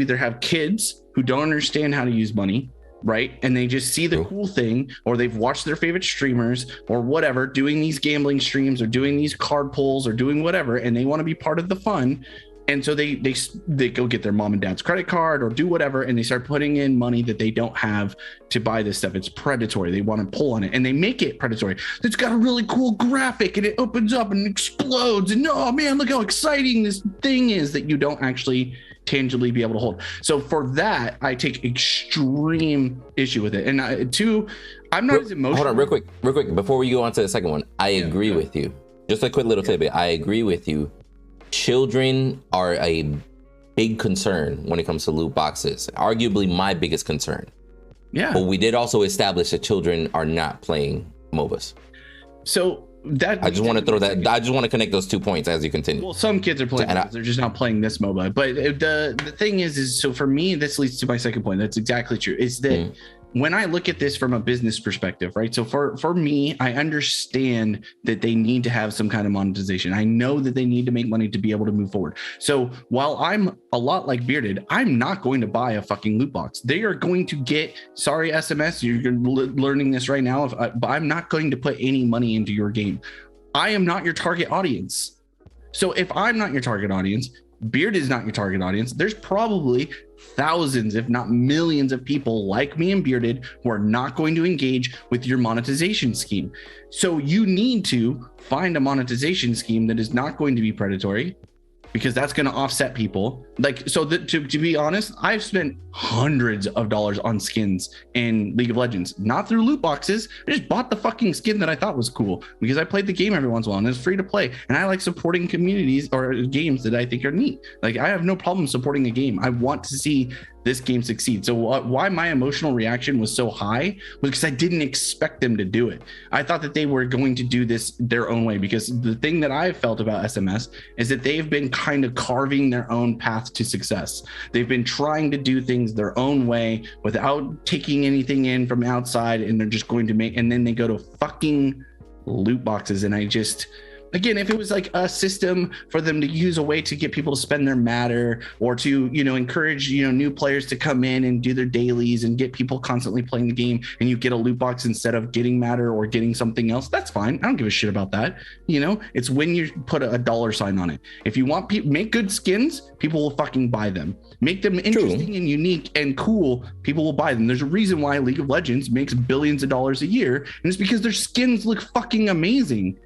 either have kids who don't understand how to use money, right? And they just see the cool thing, or they've watched their favorite streamers or whatever doing these gambling streams or doing these card pulls or doing whatever, and they want to be part of the fun. And so they go get their mom and dad's credit card or do whatever, and they start putting in money that they don't have to buy this stuff. It's predatory. They want to pull on it, and they make it predatory. It's got a really cool graphic, and it opens up and explodes. And oh man, look how exciting this thing is that you don't actually tangibly be able to hold. So for that, I take extreme issue with it. And I'm not as emotional. Hold on, real quick, before we go on to the second one, I agree with you. Just a quick little tidbit. I agree with you. Children are a big concern when it comes to loot boxes. Arguably my biggest concern. Yeah. But we did also establish that children are not playing MOBAs. So that I just want to throw that. I just want to connect those 2 points as you continue. Well, some kids are playing, they're just not playing this MOBA. But the thing is so for me, this leads to my second point. That's exactly true. Is that when I look at this from a business perspective, right? So for me, I understand that they need to have some kind of monetization. I know that they need to make money to be able to move forward. So while I'm a lot like Bearded, I'm not going to buy a fucking loot box. They are going to get, sorry, SMS, you're learning this right now, but I'm not going to put any money into your game. I am not your target audience. So if I'm not your target audience, Beard is not your target audience, there's probably thousands, if not millions of people like me and Bearded who are not going to engage with your monetization scheme. So you need to find a monetization scheme that is not going to be predatory, because that's going to offset people. Like, so to be honest, I've spent hundreds of dollars on skins in League of Legends, not through loot boxes. I just bought the fucking skin that I thought was cool because I played the game every once in a while and it's free to play. And I like supporting communities or games that I think are neat. Like, I have no problem supporting a game. I want to see this game succeed. So why my emotional reaction was so high was because I didn't expect them to do it. I thought that they were going to do this their own way, because the thing that I felt about SMS is that they've been kind of carving their own path to success. They've been trying to do things their own way without taking anything in from outside, and they're just going to make, and then they go to fucking loot boxes. And I just, again, if it was like a system for them to use a way to get people to spend their matter, or to, encourage, new players to come in and do their dailies and get people constantly playing the game, and you get a loot box instead of getting matter or getting something else, that's fine. I don't give a shit about that. It's when you put a dollar sign on it. If you want people, make good skins, people will fucking buy them. Make them interesting and unique and cool, people will buy them. There's a reason why League of Legends makes billions of dollars a year, and it's because their skins look fucking amazing.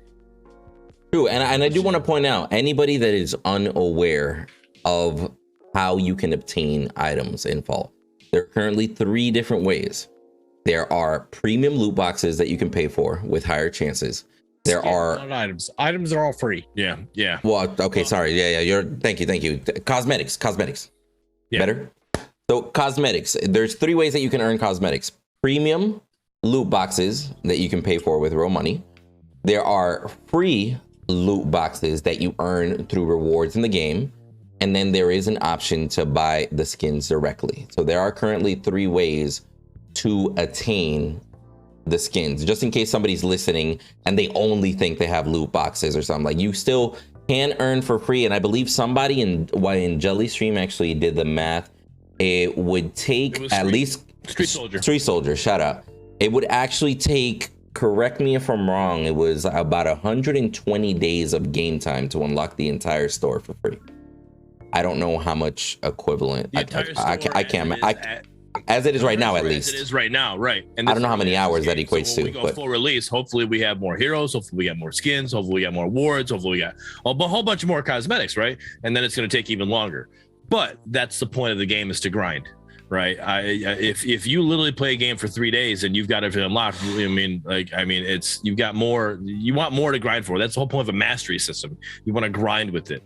True, and I do want to point out, anybody that is unaware of how you can obtain items in Fall, there are currently 3 different ways. There are premium loot boxes that you can pay for with higher chances. There are items. Items are all free. Yeah. Well, okay, sorry. Yeah. Thank you. Cosmetics. Yeah. Better. So cosmetics. There's 3 ways that you can earn cosmetics. Premium loot boxes that you can pay for with real money. There are free loot boxes that you earn through rewards in the game. And then there is an option to buy the skins directly. So there are currently 3 ways to attain the skins, just in case somebody's listening and they only think they have loot boxes or something. Like, you still can earn for free. And I believe somebody in Jelly Stream actually did the math. It would take at least Street Soldier, shout out. It would actually take, correct me if I'm wrong, it was about 120 days of game time to unlock the entire store for free. I don't know how much equivalent. I can't. As it is right now, at least. As it is right now, right? And I don't know how many hours that equates to. When we go but full release, hopefully we have more heroes. Hopefully we got more skins. Hopefully we got more awards. Hopefully we got a whole bunch more cosmetics, right? And then it's going to take even longer. But that's the point of the game, is to grind, right? If you literally play a game for 3 days and you've got everything unlocked, it's, you've got more. You want more to grind for. That's the whole point of a mastery system. You want to grind with it.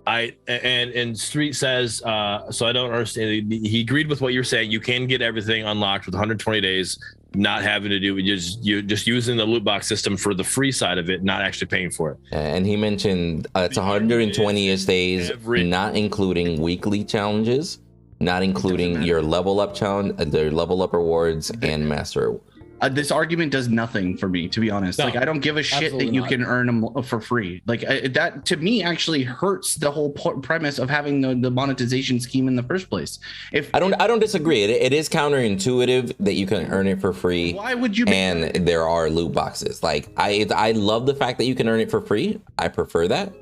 And Street says, so I don't understand. He agreed with what you're saying. You can get everything unlocked with 120 days, not having to do with just using the loot box system for the free side of it, not actually paying for it. And he mentioned it's 120-ish days, not including weekly challenges, not including your level up challenge, their level up rewards, and master rewards. This argument does nothing for me, to be honest. No, like, I don't give a shit that you can earn them for free. Like, that to me actually hurts the whole premise of having the monetization scheme in the first place. I don't disagree. It is counterintuitive that you can earn it for free. Why would you? And there are loot boxes. Like, I love the fact that you can earn it for free. I prefer that.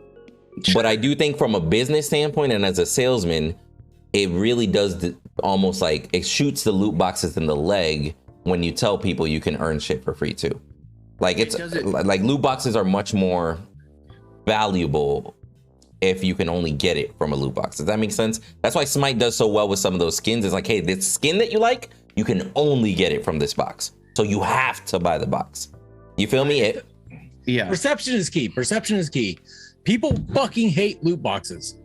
Sure. But I do think from a business standpoint and as a salesman, it really does almost like it shoots the loot boxes in the leg when you tell people you can earn shit for free too. Like, like loot boxes are much more valuable if you can only get it from a loot box. Does that make sense? That's why Smite does so well with some of those skins. It's like, hey, this skin that you like, you can only get it from this box. So you have to buy the box. You feel me? Yeah. Perception is key. Perception is key. People fucking hate loot boxes.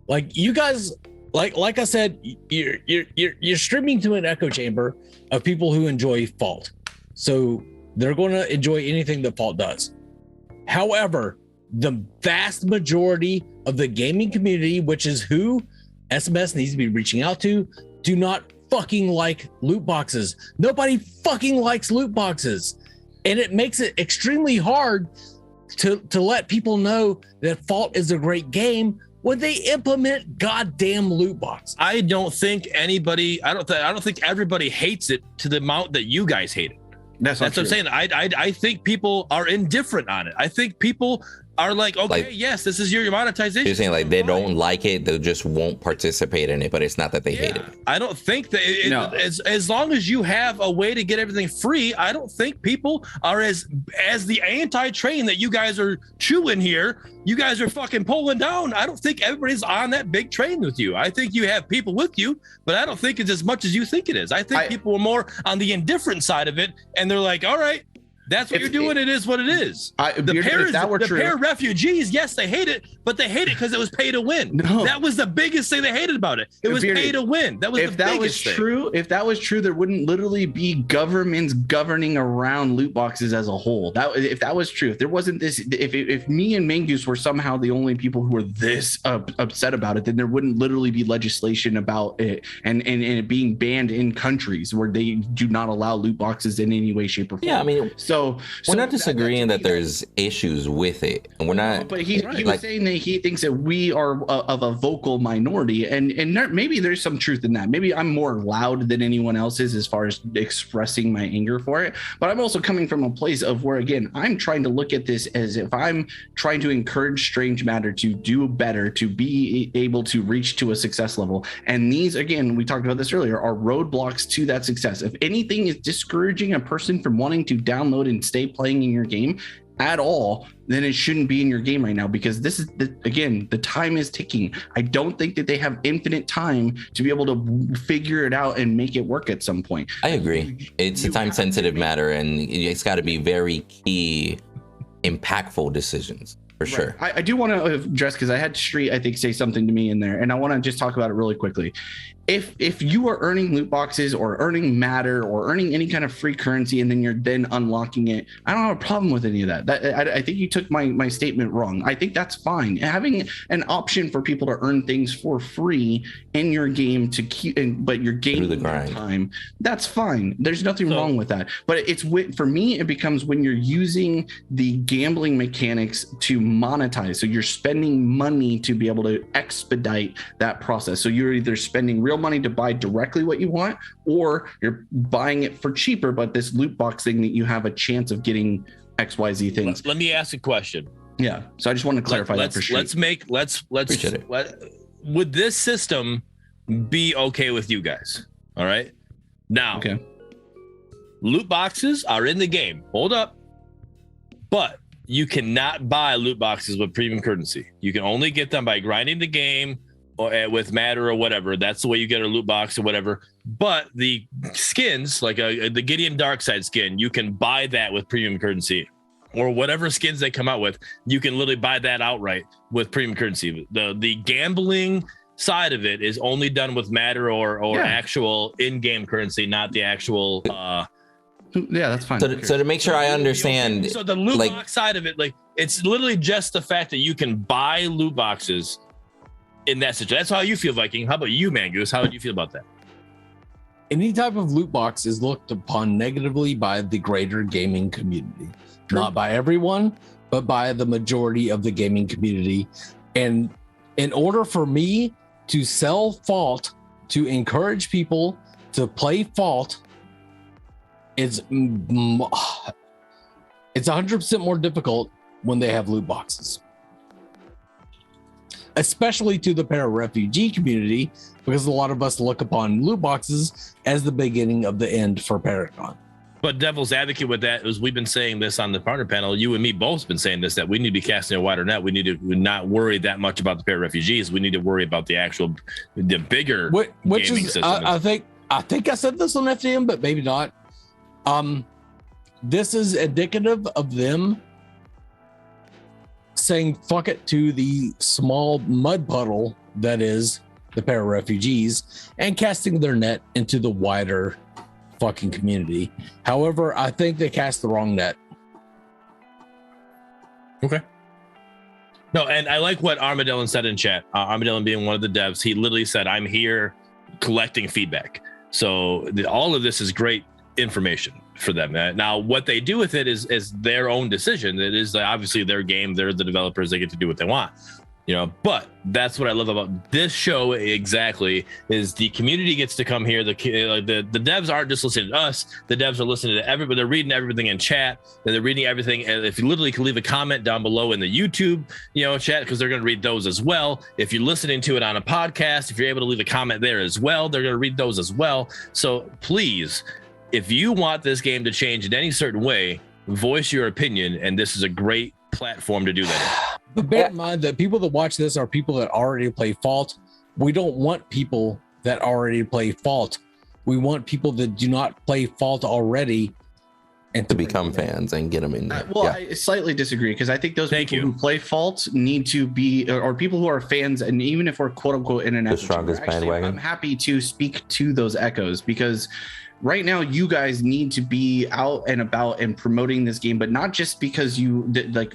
Like, you guys, like I said, you're streaming to an echo chamber of people who enjoy Fault. So they're going to enjoy anything that Fault does. However, the vast majority of the gaming community, which is who SMS needs to be reaching out to, do not fucking like loot boxes. Nobody fucking likes loot boxes. And it makes it extremely hard to let people know that Fault is a great game when they implement goddamn loot box. I don't think everybody hates it to the amount that you guys hate it. That's what I'm saying. I think people are indifferent on it. I think people are like, okay, like, yes, this is your monetization. You're saying like they don't like it, they just won't participate in it, but it's not that they hate it. I don't think that as long as you have a way to get everything free, I don't think people are as the anti-train that you guys are chewing here. You guys are fucking pulling down. I don't think everybody's on that big train with you. I think you have people with you, but I don't think it's as much as you think it is. I think people are more on the indifferent side of it, and they're like, all right, that's what you're doing. It is what it is. The pair refugees, yes, they hate it, but they hate it because it was pay to win. No. That was the biggest thing they hated about it. It was pay to win. That was the biggest thing. If that was true, there wouldn't literally be governments governing around loot boxes as a whole. If that was true, if there wasn't this, if me and Mangoose were somehow the only people who were this upset about it, then there wouldn't literally be legislation about it and it being banned in countries where they do not allow loot boxes in any way, shape, or form. Yeah, I mean, we're not disagreeing that there's issues with it, and we're not. But he was saying that he thinks that we are of a vocal minority, and maybe there's some truth in that. Maybe I'm more loud than anyone else is as far as expressing my anger for it. But I'm also coming from a place of where, again, I'm trying to look at this as if I'm trying to encourage Strange Matter to do better, to be able to reach to a success level. And these, again, we talked about this earlier, are roadblocks to that success. If anything is discouraging a person from wanting to download and stay playing in your game at all, then it shouldn't be in your game right now, because this is the time is ticking. I don't think that they have infinite time to be able to figure it out and make it work at some point. I agree. It's a time sensitive matter, and it's got to be very key, impactful decisions for sure. I do want to address, because I had Street, I think, say something to me in there, and I want to just talk about it really quickly. if you are earning loot boxes or earning matter or earning any kind of free currency and then you're then unlocking it, I don't have a problem with any of that. I think you took my statement wrong. I think that's fine. Having an option for people to earn things for free in your game to keep, but you're gaining time, that's fine. There's nothing wrong with that. But it's for me, it becomes when you're using the gambling mechanics to monetize. So you're spending money to be able to expedite that process. So you're either spending real money to buy directly what you want, or you're buying it for cheaper, but this loot box thing that you have a chance of getting XYZ things. Let me ask a question. Yeah. So I just want to clarify that for sure. Would this system be okay with you guys? All right. Now, okay. Loot boxes are in the game. Hold up. But you cannot buy loot boxes with premium currency. You can only get them by grinding the game or with matter or whatever. That's the way you get a loot box or whatever. But the skins, like the Gideon Darkside skin, you can buy that with premium currency, or whatever skins they come out with. You can literally buy that outright with premium currency. The gambling side of it is only done with matter or actual in-game currency, not the actual. Yeah, that's fine. So to make sure I understand, so the loot box side of it, like it's literally just the fact that you can buy loot boxes in that situation. That's how you feel, Viking. How about you, Mangoose? How would you feel about that? Any type of loot box is looked upon negatively by the greater gaming community. True. Not by everyone, but by the majority of the gaming community. And in order for me to sell Fault, to encourage people to play Fault, it's 100% more difficult when they have loot boxes. Especially to the para-refugee community, because a lot of us look upon loot boxes as the beginning of the end for Paragon. But devil's advocate with that is we've been saying this on the partner panel. You and me both been saying this, that we need to be casting a wider net. We need to not worry that much about the para-refugees. We need to worry about the bigger which gaming is, system. I think I said this on FDM, but maybe not. This is indicative of them saying fuck it to the small mud puddle that is the para-refugees and casting their net into the wider fucking community. However, I think they cast the wrong net. Okay. No, and I like what Armadillo said in chat. Armadillo being one of the devs, he literally said, I'm here collecting feedback. So all of this is great information for them. Now, what they do with it is their own decision. It is obviously their game. They're the developers. They get to do what they want, but that's what I love about this show exactly, is the community gets to come here. The devs aren't just listening to us. The devs are listening to everybody. They're reading everything in chat. They're reading everything. And if you literally can leave a comment down below in the YouTube, chat, because they're going to read those as well. If you're listening to it on a podcast, if you're able to leave a comment there as well, they're going to read those as well. So please, if you want this game to change in any certain way, voice your opinion, and this is a great platform to do that. But bear in mind that people that watch this are people that already play Fault. We don't want people that already play Fault. We want people that do not play Fault already and to become fans and get them in there. I slightly disagree, because I think those people who play Fault need to be, or people who are fans, and even if we're quote unquote in an echo chamber, actually, I'm happy to speak to those echoes, because right now you guys need to be out and about and promoting this game, but not just because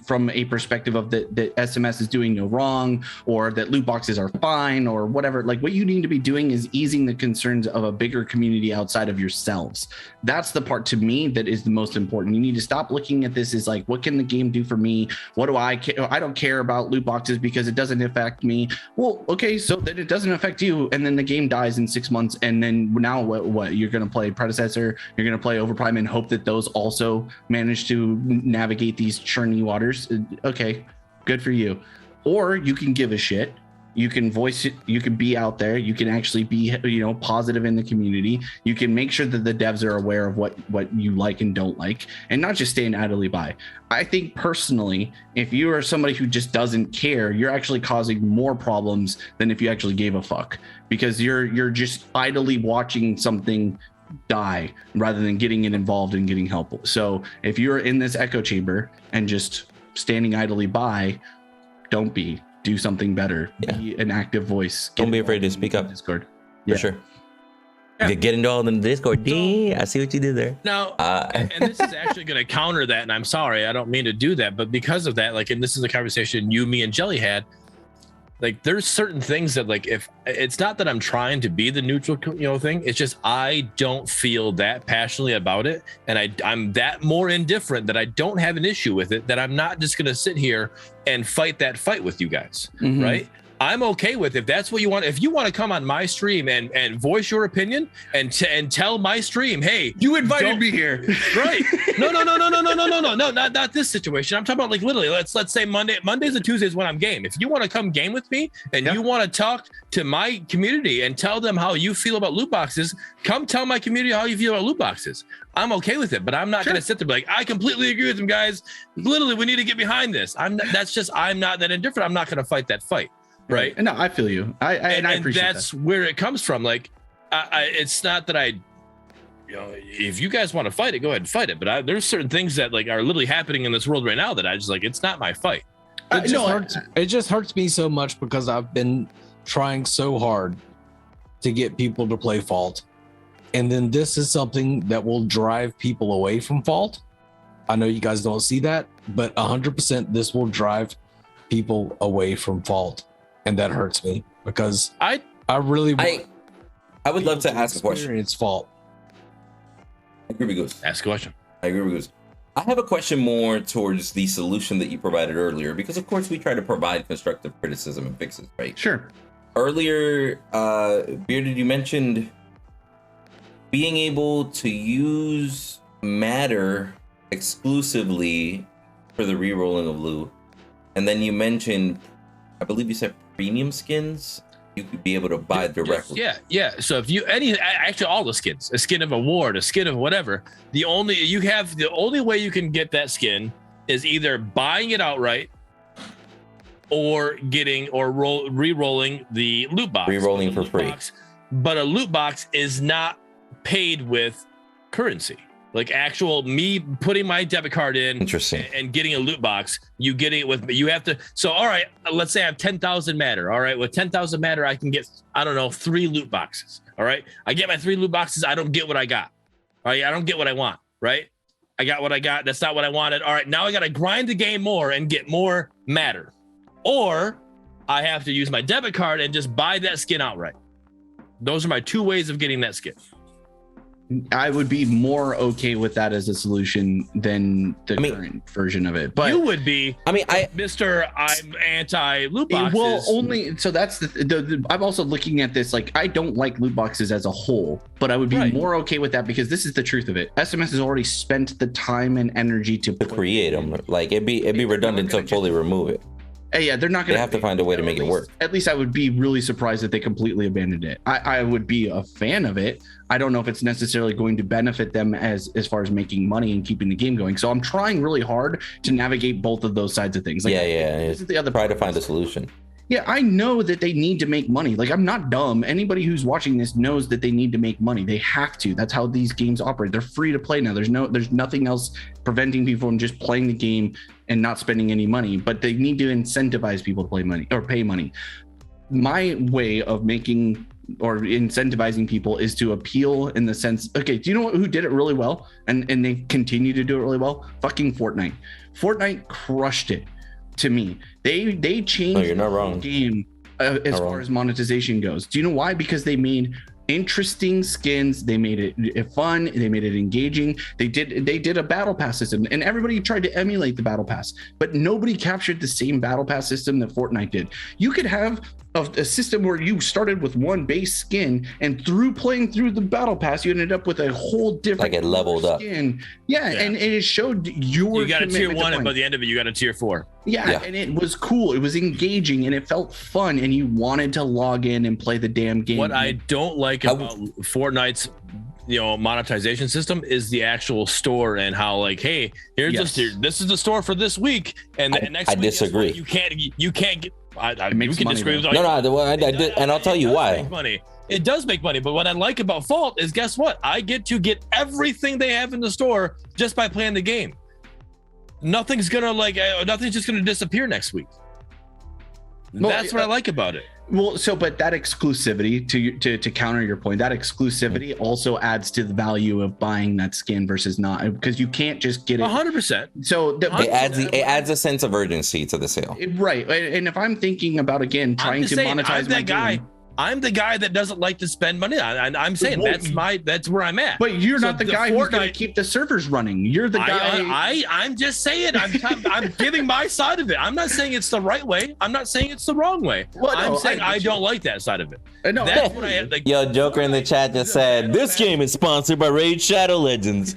from a perspective of that SMS is doing no wrong, or that loot boxes are fine, or whatever. Like, what you need to be doing is easing the concerns of a bigger community outside of yourselves. That's the part to me that is the most important. You need to stop looking at this as like, what can the game do for me? What do I care? I don't care about loot boxes because it doesn't affect me. Well, okay, so then it doesn't affect you, and then the game dies in 6 months, and then now what you're going to play Predecessor, you're going to play OverPrime and hope that those also manage to navigate these churny waters. Okay, good for you. Or you can give a shit. You can voice it. You can be out there. You can actually be, positive in the community. You can make sure that the devs are aware of what you like and don't like, and not just stand idly by. I think personally, if you are somebody who just doesn't care, you're actually causing more problems than if you actually gave a fuck, because you're just idly watching something die rather than getting it involved and getting help. So if you're in this echo chamber and just standing idly by, do something better. Be an active voice. Don't be afraid to speak up. Discord. for sure. Get into all in the Discord. I see what you did there. Now, and this is actually going to counter that, and I'm sorry, I don't mean to do that, but because of that, like, and this is a conversation you, me, and Jelly had. Like, there's certain things that, like, if it's not that I'm trying to be the neutral, thing, it's just I don't feel that passionately about it, and I'm that more indifferent that I don't have an issue with it, that I'm not just going to sit here and fight that fight with you guys, right? I'm okay with if that's what you want. If you want to come on my stream and voice your opinion and tell my stream, hey, you invited me here, right? No, not this situation. I'm talking about, like, literally. Let's say Mondays and Tuesdays when I'm game. If you want to come game with me and you want to talk to my community and tell them how you feel about loot boxes, come tell my community how you feel about loot boxes. I'm okay with it, but I'm not going to sit there and be like, I completely agree with them, guys. Literally, we need to get behind this. I'm not that indifferent. I'm not going to fight that fight. Right. No, I feel you. I appreciate that's that. where it comes from. Like, it's not that if you guys want to fight it, go ahead and fight it. But there's certain things that, like, are literally happening in this world right now that I just, like, it's not my fight. It just hurts me so much because I've been trying so hard to get people to play Fault. And then this is something that will drive people away from Fault. I know you guys don't see that, but 100% this will drive people away from Fault. And that hurts me because I really want I would love to ask a question. It's Fault. I agree with Goose. Ask a question. I agree with Goose. I have a question more towards the solution that you provided earlier, because of course we try to provide constructive criticism and fixes, right? Sure. Earlier, Bearded, you mentioned being able to use matter exclusively for the rerolling of loot. And then you mentioned, I believe you said premium skins you could be able to buy directly. Yeah. So if you actually all the skins, a skin of a ward, a skin of whatever, the only way you can get that skin is either buying it outright or re-rolling the loot box. Re-rolling for free. But a loot box is not paid with currency. Like actual me putting my debit card in and getting a loot box, you getting it with me. You have to. So, all right, let's say I have 10,000 matter. All right, with 10,000 matter, I can get, 3 loot boxes. All right, I get my 3 loot boxes. I don't get what I got. All right, I don't get what I want. Right, I got what I got. That's not what I wanted. All right, now I got to grind the game more and get more matter, or I have to use my debit card and just buy that skin outright. Those are my 2 ways of getting that skin. I would be more okay with that as a solution than the current version of it. But you would be. I'm anti loot boxes. Well, only so that's the I'm also looking at this like I don't like loot boxes as a whole, but I would be more okay with that because this is the truth of it. SMS has already spent the time and energy to create them. Like it'd be redundant to fully remove it. Yeah, they're not going to have to find a way to make it work. At least I would be really surprised if they completely abandoned it. I would be a fan of it. I don't know if it's necessarily going to benefit them as far as making money and keeping the game going. So I'm trying really hard to navigate both of those sides of things. Like, this is the other try to find a solution. Yeah, I know that they need to make money. Like, I'm not dumb. Anybody who's watching this knows that they need to make money. They have to. That's how these games operate. They're free to play now. There's nothing else preventing people from just playing the game and not spending any money. But they need to incentivize people to play money or pay money. My way of making or incentivizing people is to appeal in the sense, okay, do you know who did it really well? And they continue to do it really well? Fucking Fortnite. Fortnite crushed it. To me, they changed the game as far as monetization goes. Do you know why? Because they made interesting skins, they made it fun, they made it engaging. They did a battle pass system, and everybody tried to emulate the battle pass, but nobody captured the same battle pass system that Fortnite did. You could have a system where you started with one base skin, and playing through the battle pass, you ended up with a whole different it leveled skin. Yeah, and it showed you got a tier 1, and by the end of it, you got a tier 4. Yeah, and it was cool. It was engaging, and it felt fun, and you wanted to log in and play the damn game. What I don't like about Fortnite's monetization system is the actual store and how like, hey, this is the store for this week, and next week, disagree. You can't get. It makes you can money, disagree with I did, and I'll tell you why. Money. It does make money, but what I like about Fault is, guess what? I get to get everything they have in the store just by playing the game. Nothing's just gonna disappear next week. That's what I like about it. Well, but that exclusivity to counter your point, that exclusivity also adds to the value of buying that skin versus not, because you can't just get it 100%. So it adds a sense of urgency to the sale, right? And if I'm thinking about trying to monetize my game, I'm the guy that doesn't like to spend money on. I'm saying that's where I'm at. But you're not the guy who's going to keep the servers running. You're the guy. I'm just saying. I'm giving my side of it. I'm not saying it's the right way. I'm not saying it's the wrong way. Well, I'm saying I don't like that side of it. No, that's what I like. Yo, Joker in the chat just said this game is sponsored by Raid Shadow Legends.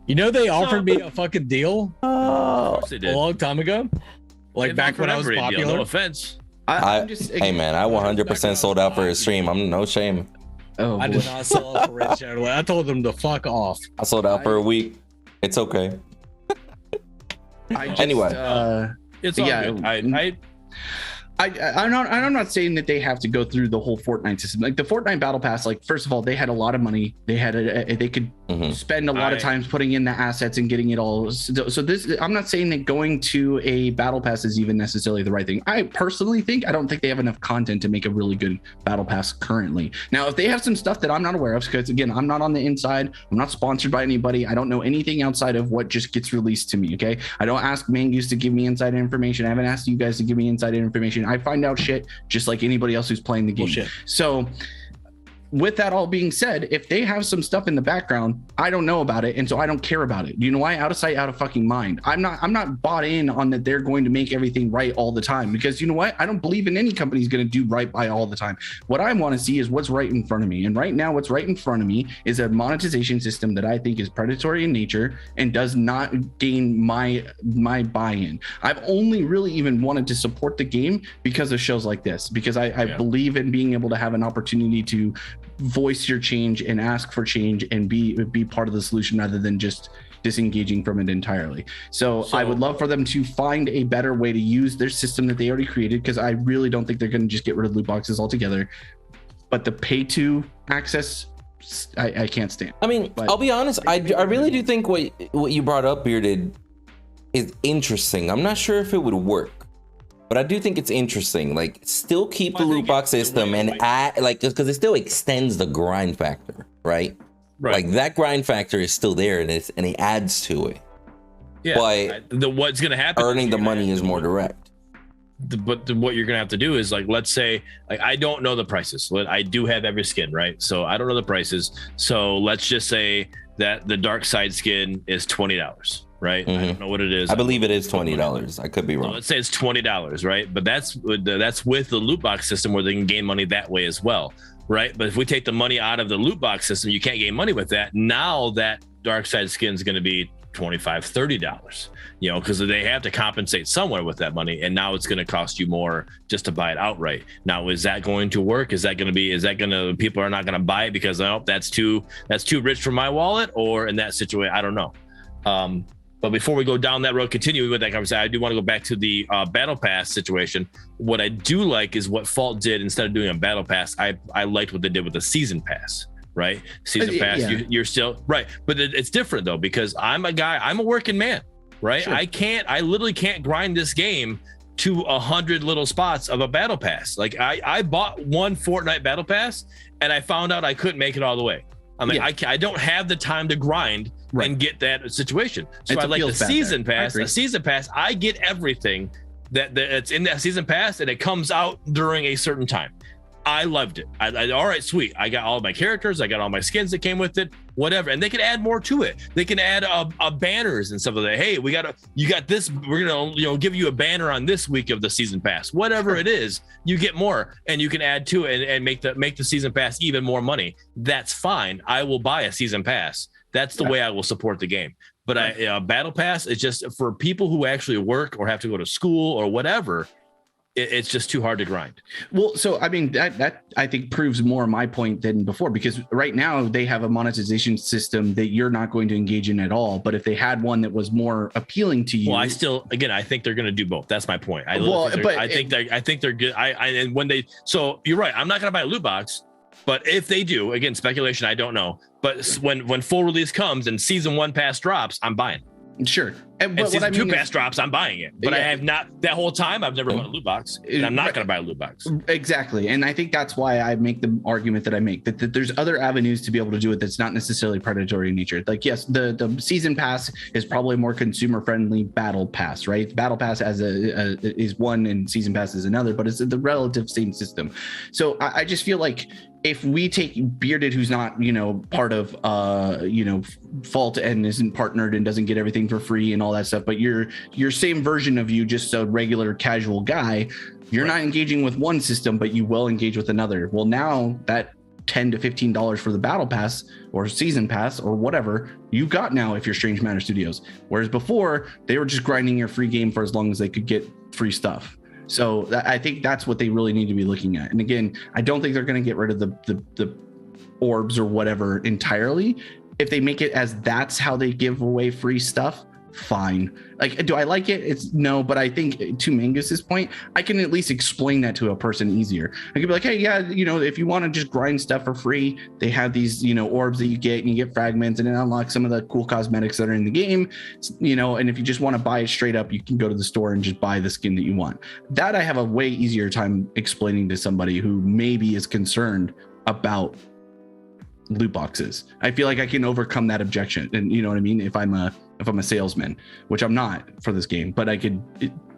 You know they offered me a fucking deal a long time ago, like back when I was popular. No offense. Hey man, I 100% sold out for his stream. I'm no shame. I did not sell out for Red Shadow. I told them to fuck off. I sold out for a week. It's okay. Anyway, it's all good. I'm not saying that they have to go through the whole Fortnite system. Like the Fortnite Battle Pass, like first of all, they had a lot of money. They had they could spend a lot of times putting in the assets and getting it all. So this, I'm not saying that going to a Battle Pass is even necessarily the right thing. I personally think, I don't think they have enough content to make a really good Battle Pass currently. Now, if they have some stuff that I'm not aware of, because again, I'm not on the inside, I'm not sponsored by anybody. I don't know anything outside of what just gets released to me. Okay. I don't ask Mangus to give me insider information. I haven't asked you guys to give me insider information. I find out shit just like anybody else who's playing the game. Bullshit. So with that all being said, if they have some stuff in the background, I don't know about it, and so I don't care about it. You know why? Out of sight, out of fucking mind. I'm not bought in on that they're going to make everything right all the time, because you know what? I don't believe in any company's going to do right by all the time. What I want to see is what's right in front of me, and right now what's right in front of me is a monetization system that I think is predatory in nature and does not gain my buy-in. I've only really even wanted to support the game because of shows like this, because I believe in being able to have an opportunity to voice your change and ask for change and be part of the solution rather than just disengaging from it entirely. So I would love for them to find a better way to use their system that they already created, because I really don't think they're going to just get rid of loot boxes altogether. But the pay to access, I can't stand. I mean, I'll be honest, I really do think what you brought up, Bearded, is interesting. I'm not sure if it would work, but I do think it's interesting. Like, still keep the loot box system and add, like, just because it still extends the grind factor, right? Like that grind factor is still there, and it adds to it. Yeah. But what's gonna happen? Earning the money is more direct. But what you're gonna have to do is, like, let's say, like, I don't know the prices. I do have every skin, right? So I don't know the prices. So let's just say that the dark side skin is $20. Right? I don't know what it is. I believe it is $20. I could be wrong. So let's say it's $20, right? But that's with the loot box system, where they can gain money that way as well, right? But if we take the money out of the loot box system, you can't gain money with that. Now that dark side skin is going to be $25, $30, you know, because they have to compensate somewhere with that money, and now it's going to cost you more just to buy it outright. Now, is that going to work? People are not going to buy it because, oh, that's too rich for my wallet, or in that situation, I don't know. But before we go down that road, continuing with that conversation, I do want to go back to the Battle Pass situation. What I do like is what Fault did. Instead of doing a Battle Pass, I liked what they did with the Season Pass, right? Season Pass, you're still, right. But it's different, though, because I'm a working man, right? Sure. I literally can't grind this game to 100 little spots of a Battle Pass. Like, I bought one Fortnite Battle Pass, and I found out I couldn't make it all the way. I'm like, I don't have the time to grind and get that situation. So I like the Season Pass. A Season Pass, I get everything that's in that Season Pass, and it comes out during a certain time. I loved it. All right, sweet. I got all my characters. I got all my skins that came with it, whatever. And they can add more to it. They can add banners and stuff like that. Hey, you got this. We're gonna, give you a banner on this week of the Season Pass. Whatever it is, you get more, and you can add to it and make the Season Pass even more money. That's fine. I will buy a Season Pass. That's the way I will support the game. But Battle Pass is just for people who actually work or have to go to school or whatever. It's just too hard to grind. Well, so I mean, that I think proves more my point than before, because right now they have a monetization system that you're not going to engage in at all. But if they had one that was more appealing to you, well, I think they're going to do both. That's my point. I think they're good. And when they, so you're right. I'm not going to buy a loot box, but if they do, again, speculation, I don't know. But when full release comes and Season 1 Pass drops, I'm buying. Sure. And And what I season mean 2 pass drops, I'm buying it. But I Yeah. have not, that whole time, I've never bought a loot box. And I'm not going to buy a loot box. Exactly. And I think that's why I make the argument that I make, that there's other avenues to be able to do it that's not necessarily predatory in nature. Like, yes, the season pass is probably a more consumer friendly battle pass, right? Battle pass is one and season pass is another, but it's the relative same system. So I just feel like if we take Bearded, who's not, part of, Fault and isn't partnered and doesn't get everything for free and all that stuff, but your same version of you, just a regular casual guy, you're not engaging with one system, but you will engage with another. Well, now that $10 to $15 for the battle pass or season pass or whatever you got now, if you're Strange Matter Studios, whereas before they were just grinding your free game for as long as they could get free stuff. So I think that's what they really need to be looking at. And again, I don't think they're going to get rid of the orbs or whatever entirely. If they make it as that's how they give away free stuff, fine. Like, do I like it? It's no, but I think to Mangus's point, I can at least explain that to a person easier. I could be like, hey, yeah, if you want to just grind stuff for free, they have these, orbs that you get, and you get fragments, and it unlocks some of the cool cosmetics that are in the game, and if you just want to buy it straight up, you can go to the store and just buy the skin that you want. That I have a way easier time explaining to somebody who maybe is concerned about loot boxes. I feel like I can overcome that objection, and you know what I mean, if I'm a salesman, which I'm not for this game, but I could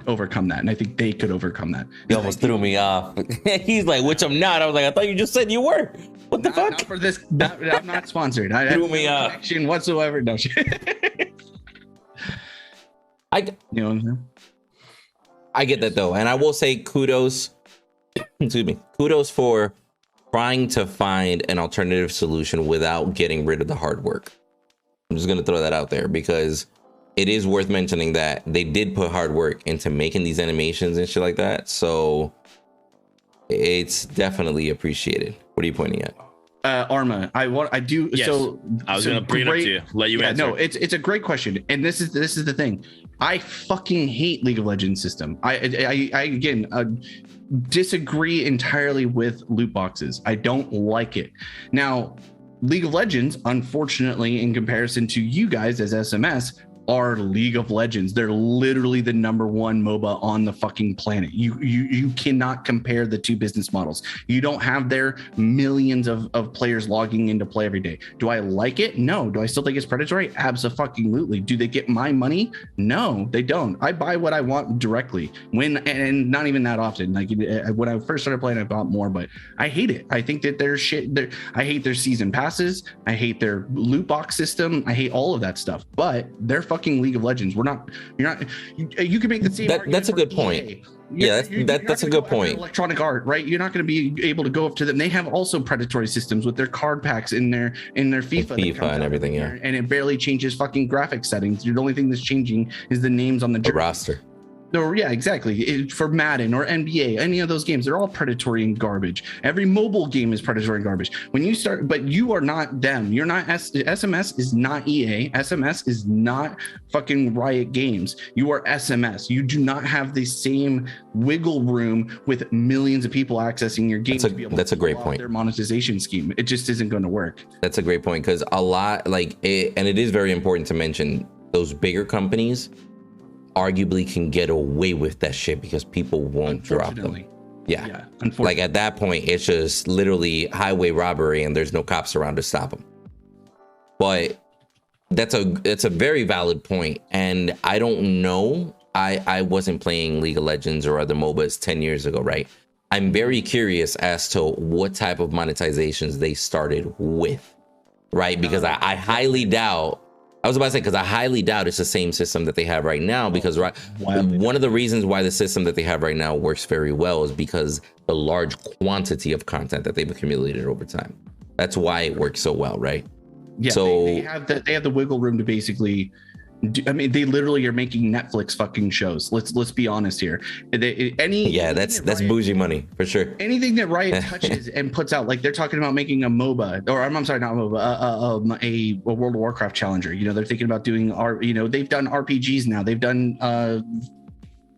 overcome that, and I think they could overcome that. He almost threw me off. He's like, which I'm not. I was like, I thought you just said you were. What the fuck? Not for this. I'm not sponsored. I threw have me no off connection whatsoever. No shit. I You know what I'm saying? I get that though, and I will say kudos. Excuse me. Kudos for trying to find an alternative solution without getting rid of the hard work. I'm just going to throw that out there because it is worth mentioning that they did put hard work into making these animations and shit like that. So it's definitely appreciated. What are you pointing at? Arma, I do. Yes. So I was going to bring it up to you, let you answer. No, it's a great question, and this is the thing. I fucking hate League of Legends system. I again disagree entirely with loot boxes. I don't like it. Now, League of Legends, unfortunately, in comparison to you guys as SMS, are League of Legends. They're literally the number one MOBA on the fucking planet. You cannot compare the two business models. You don't have their millions of players logging into play every day. Do I like it? No. Do I still think it's predatory? Abso-fucking-lutely. Do they get my money? No, they don't. I buy what I want directly, and not even that often. Like when I first started playing, I bought more, but I hate it. I think that there's shit. I hate their season passes. I hate their loot box system. I hate all of that stuff. But they're fucking League of Legends. You can make the same. That's a good point. Yeah, that's a good point. Electronic Art, right? You're not going to be able to go up to them. They have also predatory systems with their card packs in their FIFA and everything, yeah. And it barely changes fucking graphic settings. The only thing that's changing is the names on the roster. Or yeah, exactly. For Madden or NBA, any of those games, they're all predatory and garbage. Every mobile game is predatory and garbage. When you start, but you are not them. You're not SMS is not EA. SMS is not fucking Riot Games. You are SMS. You do not have the same wiggle room with millions of people accessing your game. That's a great point. Their monetization scheme. It just isn't going to work. That's a great point because a lot and it is very important to mention those bigger companies arguably can get away with that shit because people won't drop them. Yeah. Like at that point, it's just literally highway robbery and there's no cops around to stop them. But that's a very valid point. And I don't know. I wasn't playing League of Legends or other MOBAs 10 years ago, right? I'm very curious as to what type of monetizations they started with, right? Because I highly doubt. I was about to say, because I highly doubt it's the same system that they have right now, because one of the reasons why the system that they have right now works very well is because the large quantity of content that they've accumulated over time. That's why it works so well, right? Yeah, so they have the wiggle room to basically they literally are making Netflix fucking shows. Let's be honest here. That's bougie money for sure. Anything that Riot touches and puts out, like they're talking about making a MOBA, or I'm sorry, not a MOBA, a World of Warcraft challenger. They're thinking about doing they've done RPGs now. They've done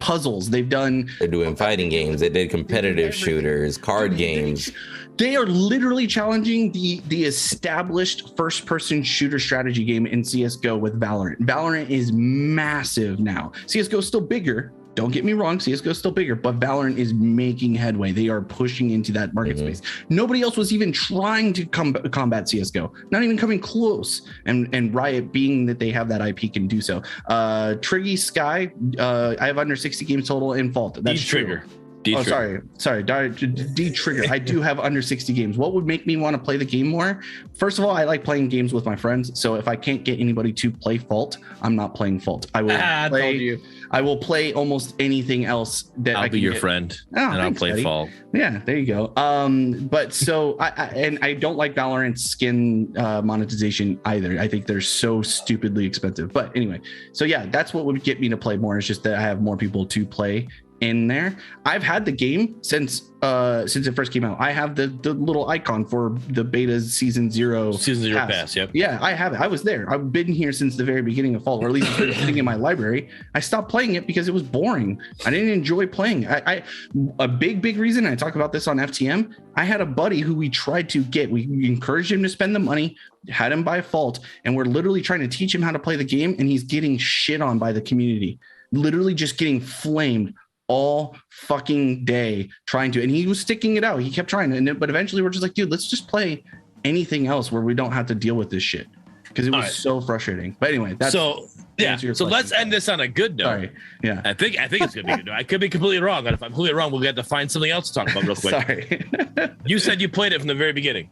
puzzles. They're doing fighting games. They did competitive shooters, card games. They are literally challenging the established first-person shooter strategy game in CSGO with Valorant. Valorant is massive now. CSGO is still bigger. Don't get me wrong, CSGO is still bigger, but Valorant is making headway. They are pushing into that market space. Nobody else was even trying to combat CSGO, not even coming close. And Riot, being that they have that IP, can do so. Triggy Sky, I have under 60 games total in Fault. That's Trigger. Sorry. D-Trigger. I do have under 60 games. What would make me want to play the game more? First of all, I like playing games with my friends. So if I can't get anybody to play Fault, I'm not playing Fault. I will play almost anything else that I'll be your friend, and I'll play Fault. Yeah, there you go. But so I don't like Valorant skin monetization either. I think they're so stupidly expensive. But anyway, so yeah, that's what would get me to play more. It's just that I have more people to play in there. I've had the game since it first came out. I have the little icon for the beta season 0 pass. Yep. Yeah, I have it. I was there. I've been here since the very beginning of Fall, or at least it's been sitting in my library. I stopped playing it because it was boring. I didn't enjoy playing. A big reason, I talk about this on FTM, I had a buddy who we tried to get. We encouraged him to spend the money, had him buy Fault, and we're literally trying to teach him how to play the game, and he's getting shit on by the community. Literally just getting flamed all fucking day trying to, and he was sticking it out. He kept trying, but eventually we're just like, dude, let's just play anything else where we don't have to deal with this shit, because it was so frustrating. But anyway, that's so let's end this on a good note. Sorry. Yeah, I think it's gonna be a good note. I could be completely wrong, and if I'm completely wrong, we'll have to find something else to talk about real quick. Sorry. You said you played it from the very beginning.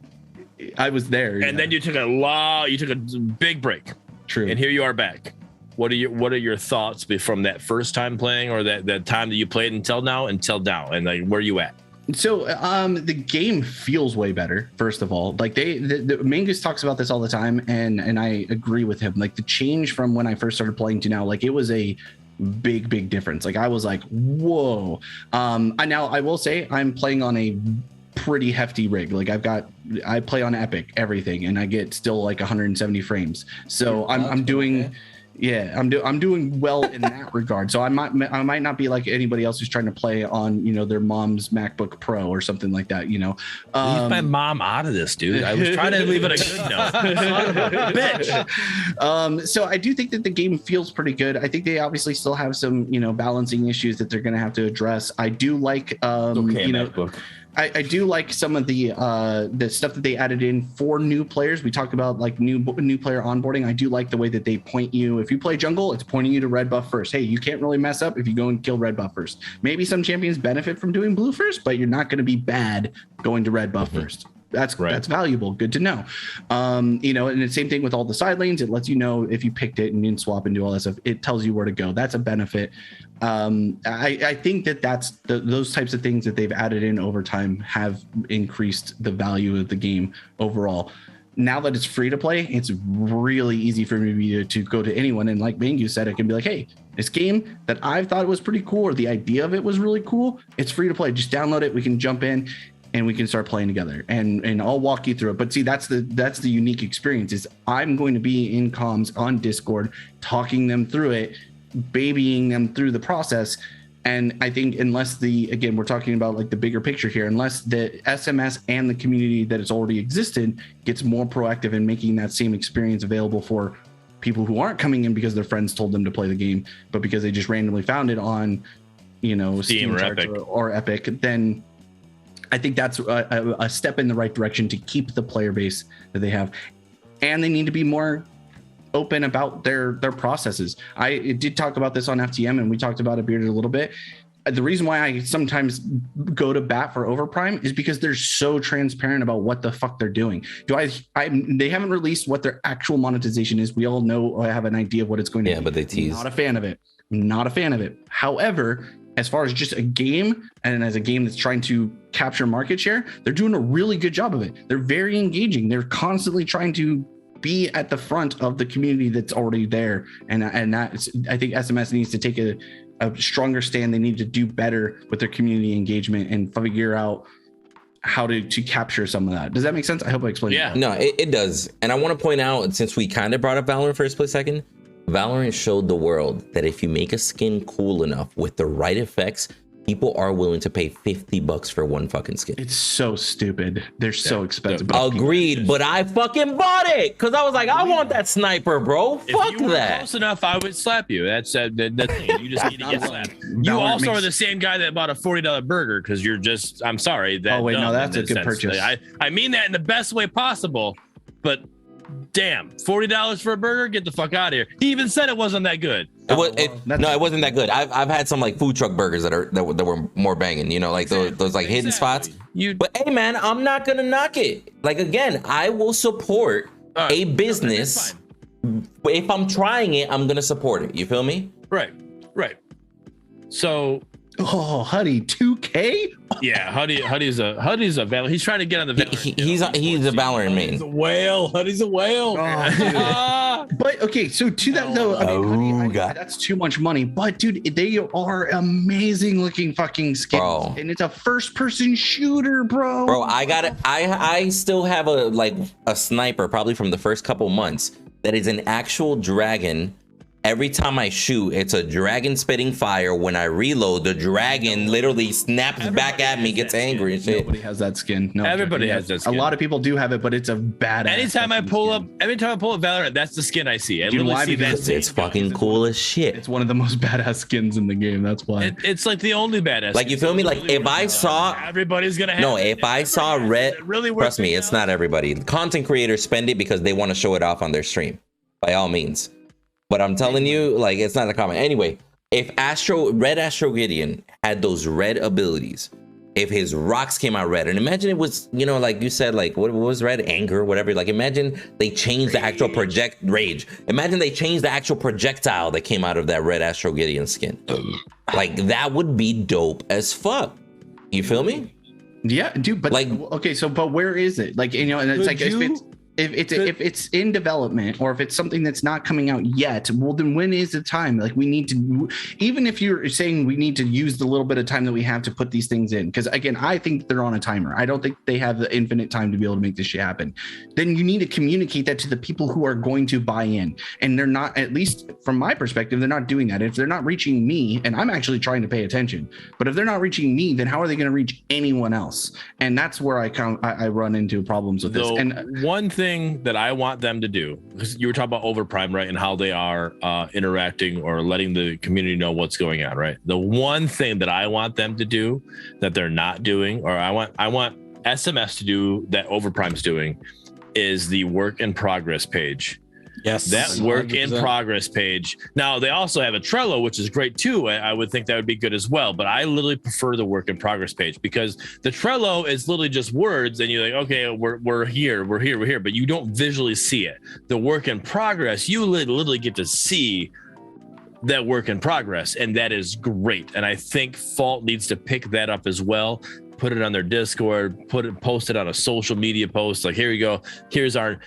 I was there, and then you took a big break. True. And here you are back. What are your thoughts from that first time playing, or that time that you played until now, and like where are you at? So the game feels way better. First of all, like the Mangus talks about this all the time, and I agree with him. Like the change from when I first started playing to now, like it was a big difference. Like I was like, whoa. I will say I'm playing on a pretty hefty rig. Like I play on Epic everything, and I get still like 170 frames. So I'm doing. Okay. Yeah, I'm doing well in that regard. So I might not be like anybody else who's trying to play on their mom's MacBook Pro or something like that. Leave my mom out of this, dude. I was trying to leave it a good note. Son of a bitch. So I do think that the game feels pretty good. I think they obviously still have some balancing issues that they're going to have to address. I do like MacBook. I do like some of the stuff that they added in for new players. We talked about like new player onboarding. I do like the way that they point you. If you play jungle, it's pointing you to red buff first. Hey, you can't really mess up if you go and kill red buff first. Maybe some champions benefit from doing blue first, but you're not going to be bad going to red buff first. That's valuable. Good to know. And the same thing with all the side lanes. It lets you know if you picked it and you can swap and do all that stuff. It tells you where to go. That's a benefit. I think that's those types of things that they've added in over time have increased the value of the game overall. Now that it's free to play, it's really easy for me to go to anyone. And like Mangu said, it can be like, hey, this game that I thought was pretty cool, or the idea of it was really cool. It's free to play. Just download it. We can jump in and we can start playing together, and I'll walk you through it. But see, that's the unique experience, is I'm going to be in comms on Discord, talking them through it, babying them through the process. And I think unless we're talking about like the bigger picture here, unless the SMS and the community that has already existed gets more proactive in making that same experience available for people who aren't coming in because their friends told them to play the game, but because they just randomly found it on, Steam or Epic, then I think that's a step in the right direction to keep the player base that they have. And they need to be more open about their processes. I did talk about this on FTM, and we talked about it Bearded a little bit. The reason why I sometimes go to bat for OverPrime is because they're so transparent about what the fuck they're doing. They haven't released what their actual monetization is. We all know, I have an idea of what it's going to be. Yeah, but they tease. Not a fan of it. However, as far as just a game, and as a game that's trying to capture market share, they're doing a really good job of it. They're very engaging. They're constantly trying to be at the front of the community that's already there. And that's, I think SMS needs to take a stronger stand. They need to do better with their community engagement and figure out how to capture some of that. Does that make sense? I hope I explained it. No, it does. And I want to point out, since we kind of brought up Valorant for a split second, Valorant showed the world that if you make a skin cool enough with the right effects, people are willing to pay $50 for one fucking skin. It's so stupid. They're so expensive. Agreed, but I fucking bought it because I was like, I want that sniper, bro. Fuck if you were that. close enough, I would slap you. That's the thing. You just need to get slapped. You also are the same guy that bought a $40 burger because you're just. I'm sorry. That oh wait, no, that's a good sense. purchase. I mean that in the best way possible, but damn, $40 for a burger? Get the fuck out of here. He even said it wasn't that good. It wasn't that good. I've had some like food truck burgers that were more banging, you know, like those like hidden spots. But hey man, I'm not gonna knock it. Like again, I will support a business. If I'm trying it, I'm gonna support it. You feel me? Right. So Huddy, 2K? Yeah, Huddy's a Valorant. He's trying to get on the Valorant. He's a Valorant main. He's a whale. Huddy's a whale. But okay, so to that though, I mean, Huddy, that's too much money. But dude, they are amazing looking fucking skins, bro. And it's a first person shooter, bro. Bro, I got it. I still have a sniper probably from the first couple months that is an actual dragon. Every time I shoot, it's a dragon spitting fire. When I reload, the dragon literally snaps back at me, gets angry and shit. Nobody has that skin. No, everybody has that skin. A lot of people do have it, but it's a badass. Anytime I pull up Valorant, that's the skin I see. Because it's fucking cool as shit. It's one of the most badass skins in the game. That's why. It's like the only badass. Like, you feel me? Like, if I saw everybody's gonna have. No, if I saw red, trust me, it's not everybody. Content creators spend it because they want to show it off on their stream. By all means. But I'm telling you, like, it's not a comment. Anyway, if Red Astro Gideon had those red abilities, if his rocks came out red, and imagine it was, you know, like you said, like, what was red? Anger, whatever. Like, imagine they changed the actual rage. Imagine they changed the actual projectile that came out of that Red Astro Gideon skin. Like, that would be dope as fuck. You feel me? Yeah, dude. But like, okay, so but where is it? Like, you know, and it's like if it's in development, or if it's something that's not coming out yet, well then when is the time? Like, we need to, even if you're saying we need to use the little bit of time that we have to put these things in, because again, I think they're on a timer. I don't think they have the infinite time to be able to make this shit happen. Then you need to communicate that to the people who are going to buy in, and they're not, at least from my perspective, they're not doing that. If they're not reaching me, and I'm actually trying to pay attention, but if they're not reaching me, then how are they going to reach anyone else? And that's where I run into problems with this. And one thing that I want them to do, because you were talking about OverPrime, right, and how they are interacting or letting the community know what's going on, right? The one thing that I want them to do that they're not doing, or I want SMS to do that OverPrime's doing, is the work in progress page. Yes, that work 100%. In progress page. Now they also have a Trello, which is great too. I would think that would be good as well. But I literally prefer the work in progress page, because the Trello is literally just words, and you're like, okay, we're here, but you don't visually see it. The work in progress, you literally get to see that work in progress, and that is great. And I think Fault needs to pick that up as well. Put it on their Discord, post it on a social media post. Like, here you go. Here's our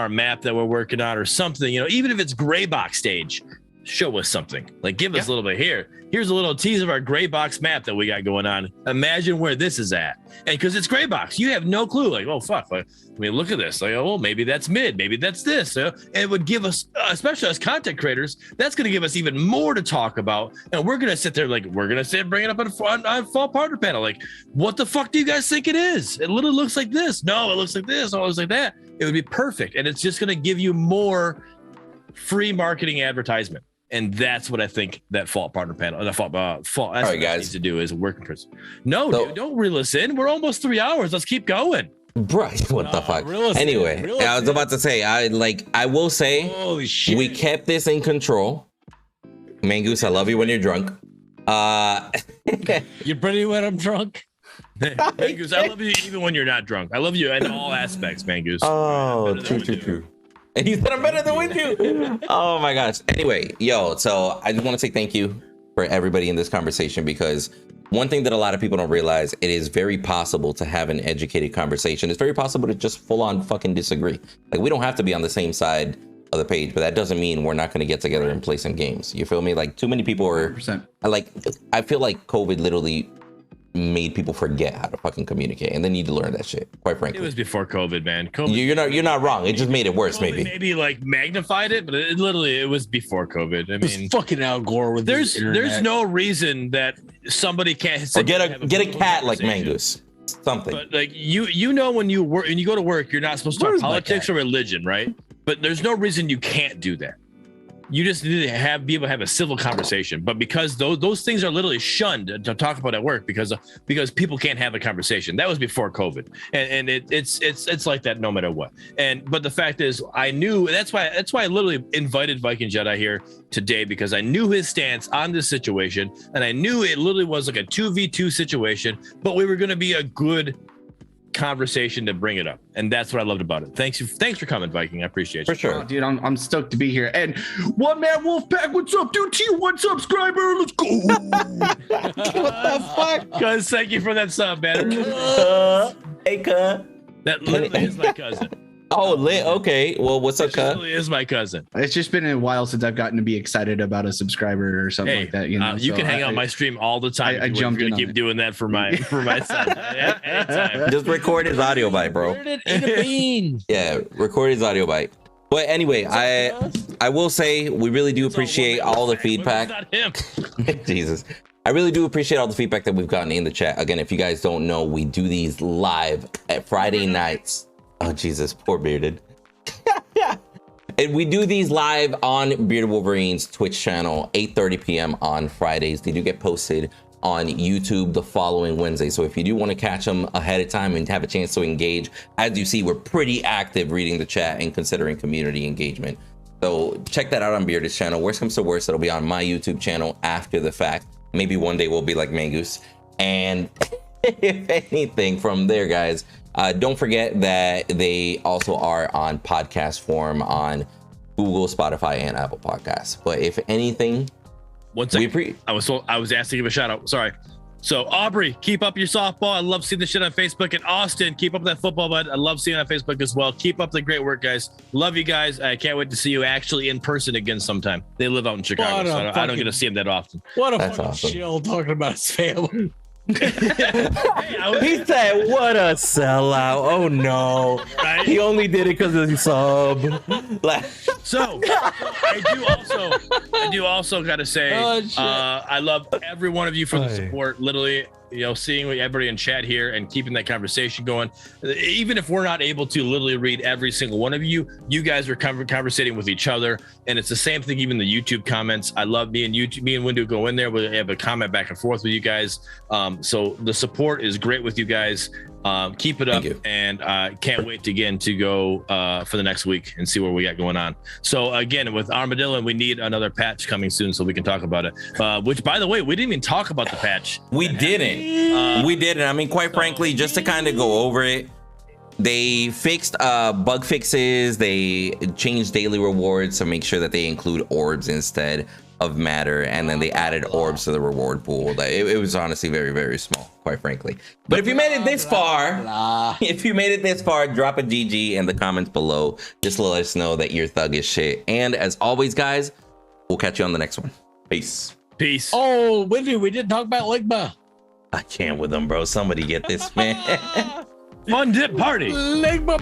map that we're working on, or something, you know, even if it's gray box stage, show us something. Like, give us a little bit here. Here's a little tease of our gray box map that we got going on. Imagine where this is at. And because it's gray box, you have no clue. Like, oh, fuck. Like, I mean, look at this. Like, oh, maybe that's mid. Maybe that's this. And it would give us, especially as content creators, that's going to give us even more to talk about. And we're going to sit there, like, bring it up on Fall Partner Panel. Like, what the fuck do you guys think it is? It literally looks like this. No, it looks like this. No, it looks like that. It would be perfect. And it's just going to give you more free marketing advertisement. And that's what I think that Fault Partner Panel, Fault all right, guys, needs to do, is work in person. No, dude, don't reel us in. We're almost 3 hours. Let's keep going. Right, what the fuck? Anyway, I was about to say, I will say, holy shit, we kept this in control. Mangoose, I love you when you're drunk. You're pretty when I'm drunk. Mangoose, I love you even when you're not drunk. I love you in all aspects, Mangoose. Oh, true. And he said I'm better than Windu. Oh my gosh. Anyway, so I just want to say thank you for everybody in this conversation, because one thing that a lot of people don't realize, it is very possible to have an educated conversation. It's very possible to just full on fucking disagree. Like, we don't have to be on the same side of the page, but that doesn't mean we're not going to get together and play some games. You feel me? Like, too many people are 100%. Like, I feel like COVID literally made people forget how to fucking communicate, and they need to learn that shit. Quite frankly, It was before COVID, man. COVID, you're not wrong. It just made it worse, COVID maybe. like magnified it, but it was before COVID. I It was mean, fucking Al Gore with there's the internet. no reason that somebody can't Or sit get down and have a meaningful cat like conversation. Mangoose. Something. But like you know when you work and you go to work, you're not supposed to Where's talk my politics cat? or religion, right? But there's no reason you can't do that. You just need to be able to have a civil conversation. But because those things are literally shunned to talk about at work because people can't have a conversation. That was before COVID, and it's like that no matter what. But the fact is, I knew that's why I literally invited Viking Jedi here today, because I knew his stance on this situation, and I knew it literally was like a 2v2 situation, but we were going to be a good conversation to bring it up, and that's what I loved about it. Thanks for coming, Viking. I appreciate you. For sure. Oh, dude, I'm stoked to be here. And One Man Wolfpack, what's up, dude? Tier 1 subscriber, let's go. What the fuck? Guys, thank you for that sub, man. Hey, cuh. That literally is my cousin. Oh, lit. Okay. Well, what's up, That cuh? literally is my cousin. It's just been a while since I've gotten to be excited about a subscriber or something Hey, like that. You know, you so can hang out on my stream all the time. I jumped You're in gonna on keep it. doing that for my son. Anytime. Just record his audio bite, bro. Eat a bean. Yeah, record his audio bite. But anyway, I will say we really do appreciate all the feedback. Not him. Jesus. I really do appreciate all the feedback that we've gotten in the chat. Again, if you guys don't know, we do these live at Friday nights. Oh, Jesus, poor Bearded. And we do these live on Bearded Wolverine's Twitch channel, 8:30 p.m. on Fridays. They do get posted on YouTube the following Wednesday. So if you do want to catch them ahead of time and have a chance to engage, as you see, we're pretty active reading the chat and considering community engagement. So check that out on Bearded's channel. Worst comes to worst, it'll be on my YouTube channel after the fact. Maybe one day we'll be like Mangoose. And if anything from there, guys, don't forget that they also are on podcast form on Google, Spotify, and Apple Podcasts. But if anything, One second. I was asked to give a shout out. Sorry. So Aubrey, keep up your softball. I love seeing the shit on Facebook. And Austin, keep up that football, bud. I love seeing it on Facebook as well. Keep up the great work, guys. Love you guys. I can't wait to see you actually in person again sometime. They live out in Chicago, so I don't get to see them that often. What a That's fucking awesome. chill talking about his family. Hey, he said, what a sellout. Oh no. Right? He only did it because of the sub. So I do also got to say, Oh, shit. I love every one of you for the support. Literally, seeing everybody in chat here and keeping that conversation going. Even if we're not able to literally read every single one of you, you guys are conversating with each other, and it's the same thing. Even the YouTube comments, I love me and Windu go in there. We have a comment back and forth with you guys. So the support is great with you guys. Keep it up, and can't wait to go for the next week and see what we got going on. So again, with Armadillo, we need another patch coming soon so we can talk about it. Which, by the way, we didn't even talk about the patch. We didn't. We didn't. I mean, quite frankly, just to kind of go over it, they fixed bug fixes. They changed daily rewards to make sure that they include orbs instead of matter, and then they added orbs to the reward pool. It was honestly very, very small, quite frankly. But if you made it this far, drop a GG in the comments below. Just let us know that you're thug as shit. And as always, guys, we'll catch you on the next one. Peace. Oh, Windu, we didn't talk about Ligma. I can't with them, bro. Somebody get this, man. Fun dip party. Ligma.